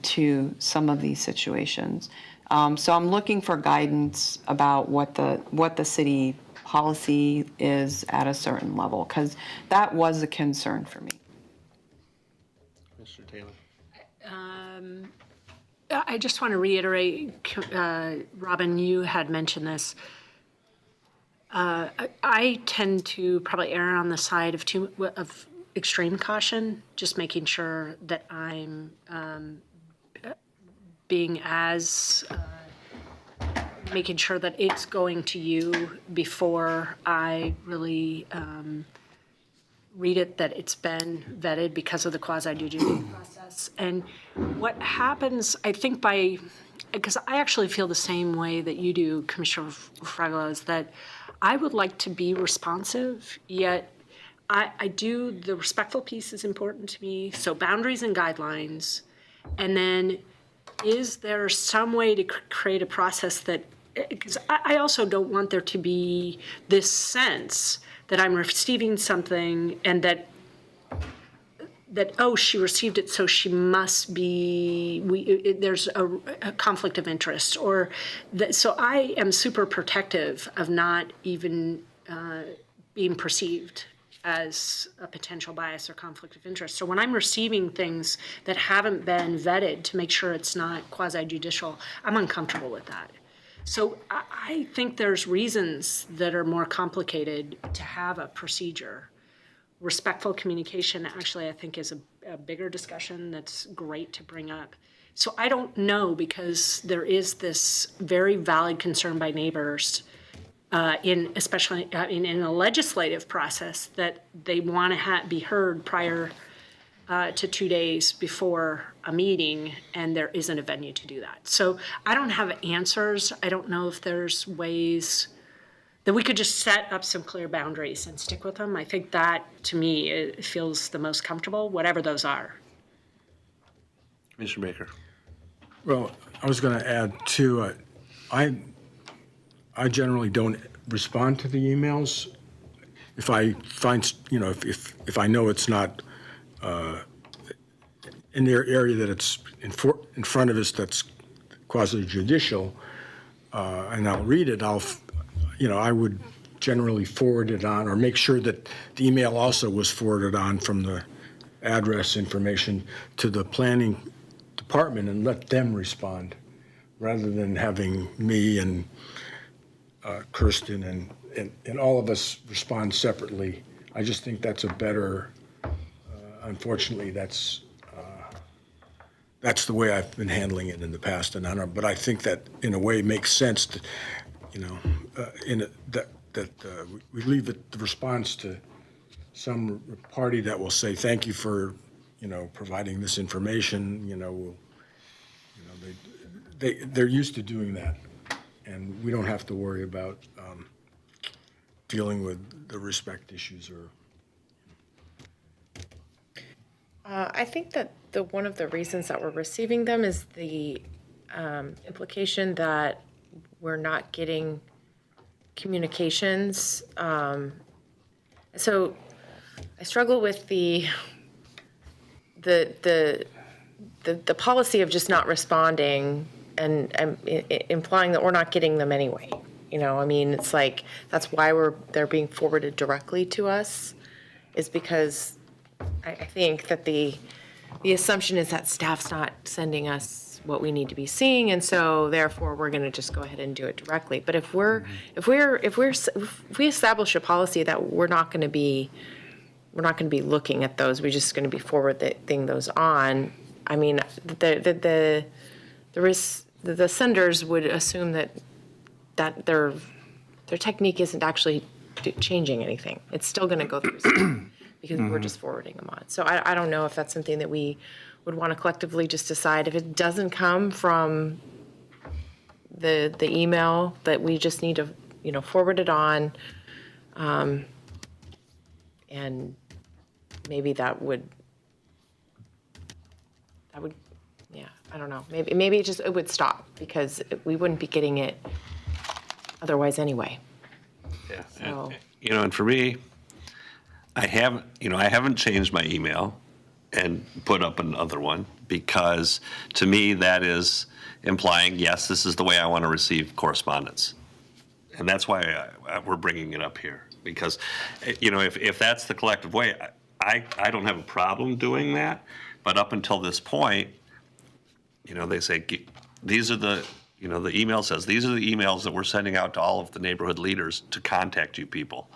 to some of these situations. So I'm looking for guidance about what the city policy is at a certain level, because that was a concern for me. Mr. Taylor. I just want to reiterate, Robin, you had mentioned this. I tend to probably err on the side of extreme caution, just making sure that I'm making sure that it's going to you before I really read it, that it's been vetted because of the quasi-judicial process. And what happens, I think because I actually feel the same way that you do, Commissioner Fragola, is that I would like to be responsive, yet the respectful piece is important to me. So boundaries and guidelines. And then is there some way to create a process that, because I also don't want there to be this sense that I'm receiving something and that oh, she received it, so she must be, there's a conflict of interest, or so I am super protective of not even being perceived as a potential bias or conflict of interest. So when I'm receiving things that haven't been vetted to make sure it's not quasi-judicial, I'm uncomfortable with that. So I think there's reasons that are more complicated to have a procedure. Respectful communication, actually, I think is a bigger discussion that's great to bring up. So I don't know, because there is this very valid concern by neighbors especially in a legislative process, that they want to be heard prior to 2 days before a meeting, and there isn't a venue to do that. So I don't have answers. I don't know if there's ways that we could just set up some clear boundaries and stick with them. I think that, to me, it feels the most comfortable, whatever those are. Commissioner Baker. Well, I was going to add too, I generally don't respond to the emails. If I find, if I know it's not in the area that it's in front of us that's quasi judicial, and I'll read it, I would generally forward it on, or make sure that the email also was forwarded on from the address information to the planning department and let them respond, rather than having me and Kirsten and all of us respond separately. I just think that's a better, unfortunately, that's the way I've been handling it in the past, and but I think that in a way makes sense to, we leave the response to some party that will say, thank you for, providing this information, they're used to doing that, and we don't have to worry about dealing with the respect issues or. I think that one of the reasons that we're receiving them is the implication that we're not getting communications. So I struggle with the policy of just not responding and implying that we're not getting them anyway. It's like, that's why they're being forwarded directly to us, is because I think that the assumption is that staff's not sending us what we need to be seeing, and so therefore we're going to just go ahead and do it directly. But if we establish a policy that we're not going to be looking at those, we're just going to be forwarding those on. I mean, the senders would assume that their technique isn't actually changing anything. It's still going to go through system because we're just forwarding them on. So I don't know if that's something that we would want to collectively just decide. If it doesn't come from the email, that we just need to forward it on, and maybe that would yeah, I don't know, maybe it would stop, because we wouldn't be getting it otherwise anyway. Yeah. So. And for me, I haven't changed my email and put up another one, because to me that is implying, yes, this is the way I want to receive correspondence. And that's why we're bringing it up here, because, if that's the collective way, I don't have a problem doing that. But up until this point, they say, these are the email says, these are the emails that we're sending out to all of the neighborhood leaders to contact you people.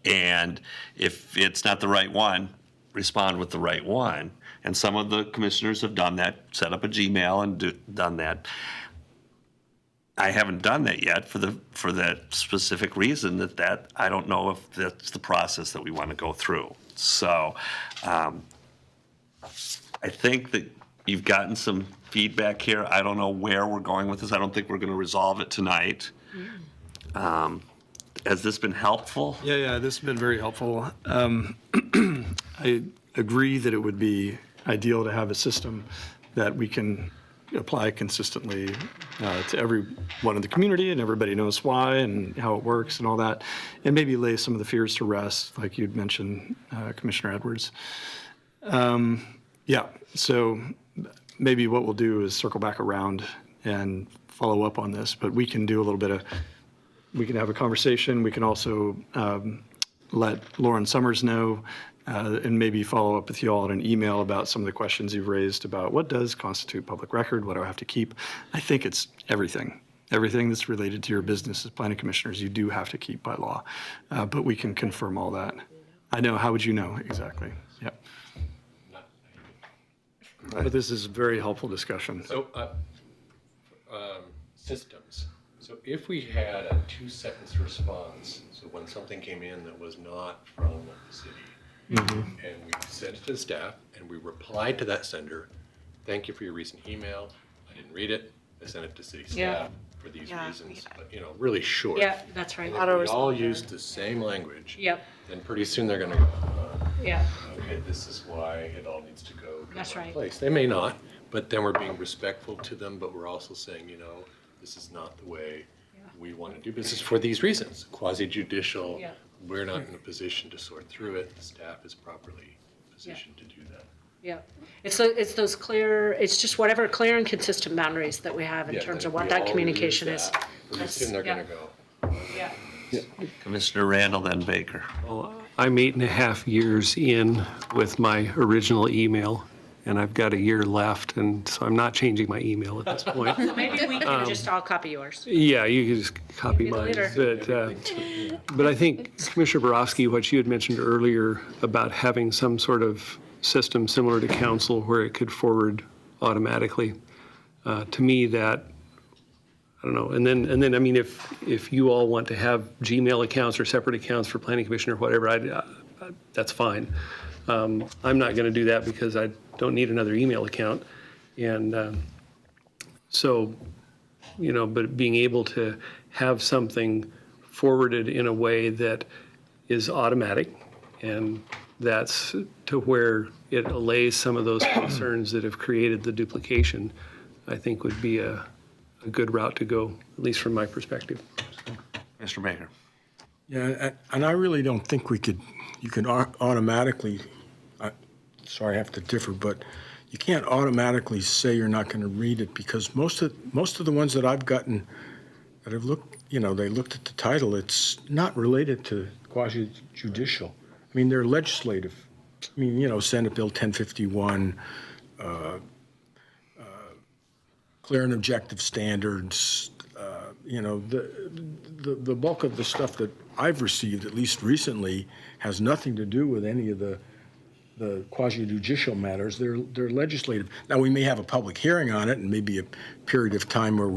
And if it's not the right one, respond with the right one. And some of the commissioners have done that, set up a Gmail and done that. I haven't done that yet for that specific reason that I don't know if that's the process that we want to go through. So I think that you've gotten some feedback here. I don't know where we're going with this. I don't think we're going to resolve it tonight. Has this been helpful? Yeah, this has been very helpful. I agree that it would be ideal to have a system that we can apply consistently to everyone in the community, and everybody knows why and how it works and all that, and maybe lay some of the fears to rest, like you'd mentioned, Commissioner Edwards. So maybe what we'll do is circle back around and follow up on this, but we can do a little bit of, we can have a conversation. We can also let Lauren Summers know, and maybe follow up with you all in an email about some of the questions you've raised about what does constitute public record, what do I have to keep. I think it's everything. Everything that's related to your business as planning commissioners, you do have to keep by law. But we can confirm all that. I know, how would you know exactly? Yep. But this is a very helpful discussion. So systems. So if we had a 2-sentence response, so when something came in that was not from the city, and we sent it to the staff, and we replied to that sender, thank you for your recent email, I didn't read it, I sent it to city Yeah. staff for these reasons, but, really short. Yeah, that's right. And if we all used the same language, Yep. then pretty soon they're gonna go, Yeah, okay, this is why it all needs to go to That's one right. place. They may not, but then we're being respectful to them, but we're also saying, this is not the way we want to do business for these reasons. Quasi-judicial, Yeah. we're not in a position to sort through it. The staff is properly positioned to do that. yeah. It's those clear, it's just whatever clear and consistent boundaries that we have in Yeah, terms then of if what we that all communication use is. that, pretty soon they're gonna go. Yeah. Commissioner Randall, then Baker. I'm 8.5 years in with my original email, and I've got a year left, and so I'm not changing my email at this point. Maybe we can just all copy yours. Yeah, you can just copy Maybe mine. later. But I think, Commissioner Borowski, what you had mentioned earlier about having some sort of system similar to council where it could forward automatically, to me, that, I don't know. And then, I mean, if you all want to have Gmail accounts or separate accounts for planning commission or whatever, that's fine. I'm not going to do that because I don't need another email account. And so, but being able to have something forwarded in a way that is automatic, and that's to where it allays some of those concerns that have created the duplication, I think would be a good route to go, at least from my perspective. Mr. Baker. Yeah, and I really don't think you can automatically, sorry, I have to differ, but you can't automatically say you're not going to read it, because most of the ones that I've gotten that have looked, they looked at the title, it's not related to quasi-judicial. I mean, they're legislative. I mean, Senate Bill 1051, clear and objective standards, the bulk of the stuff that I've received, at least recently, has nothing to do with any of the quasi-judicial matters. They're legislative. Now, we may have a public hearing on it, and maybe a period of time where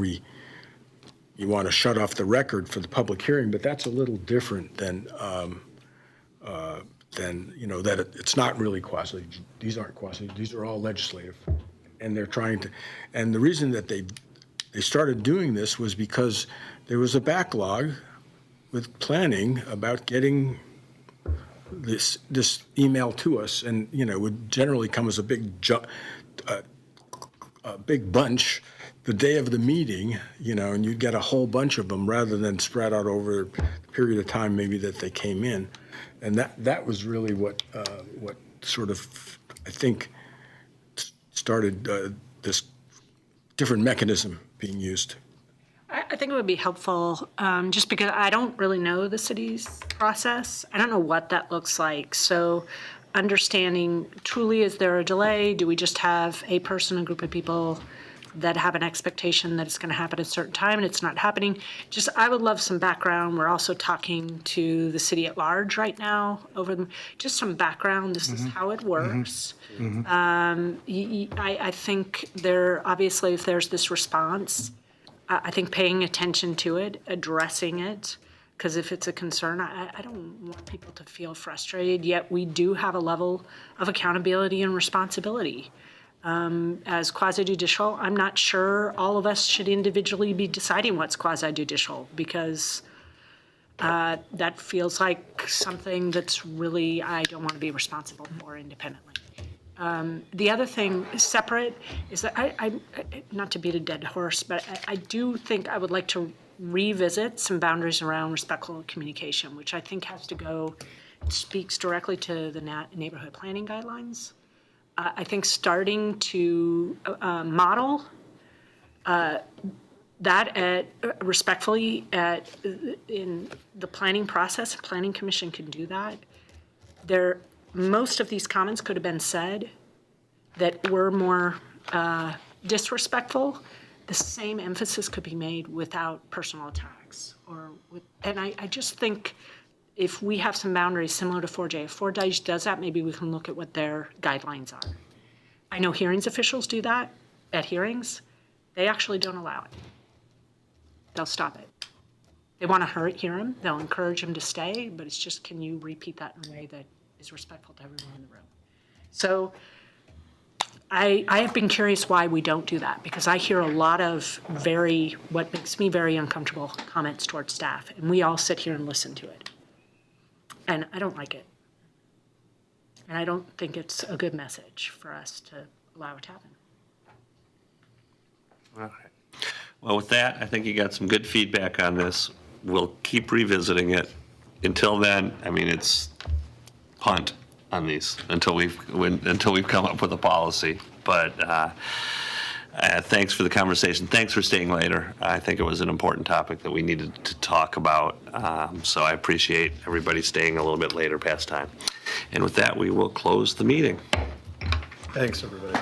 you want to shut off the record for the public hearing, but that's a little different than that it's not really quasi. These aren't quasi. These are all legislative, and they're trying to. And the reason that they started doing this was because there was a backlog with planning about getting this email to us, and it would generally come as a big bunch the day of the meeting, and you'd get a whole bunch of them rather than spread out over the period of time maybe that they came in, and that was really what sort of, I think, started this different mechanism being used. I think it would be helpful, just because I don't really know the city's process. I don't know what that looks like. So understanding truly, is there a delay? Do we just have a person, a group of people that have an expectation that it's going to happen at a certain time and it's not happening? Just, I would love some background. We're also talking to the city at large right now over them. Just some background. This is how it works. I think obviously, if there's this response, I think paying attention to it, addressing it, because if it's a concern, I don't want people to feel frustrated, yet we do have a level of accountability and responsibility. As quasi-judicial, I'm not sure all of us should individually be deciding what's quasi-judicial, because that feels like something that's really, I don't want to be responsible for independently. The other thing separate is that I not to beat a dead horse, but I do think I would like to revisit some boundaries around respectful communication, which I think has to go, speaks directly to the neighborhood planning guidelines. I think starting to model that respectfully in the planning process, planning commission can do that. Most of these comments could have been said that were more disrespectful. The same emphasis could be made without personal attacks. And I just think if we have some boundaries similar to 4J, if 4J does that, maybe we can look at what their guidelines are. I know hearings officials do that at hearings. They actually don't allow it. they'll stop it. They want to hear them, they'll encourage them to stay, but it's just, can you repeat that in a way that is respectful to everyone in the room? So I have been curious why we don't do that, because I hear a lot of what makes me very uncomfortable comments towards staff, and we all sit here and listen to it. And I don't like it. And I don't think it's a good message for us to allow it to happen. All right. Well, with that, I think you got some good feedback on this. We'll keep revisiting it. Until then, I mean, it's punt on these until we've come up with a policy. But thanks for the conversation. Thanks for staying later. I think it was an important topic that we needed to talk about. So I appreciate everybody staying a little bit later past time. And with that, we will close the meeting. Thanks, everybody.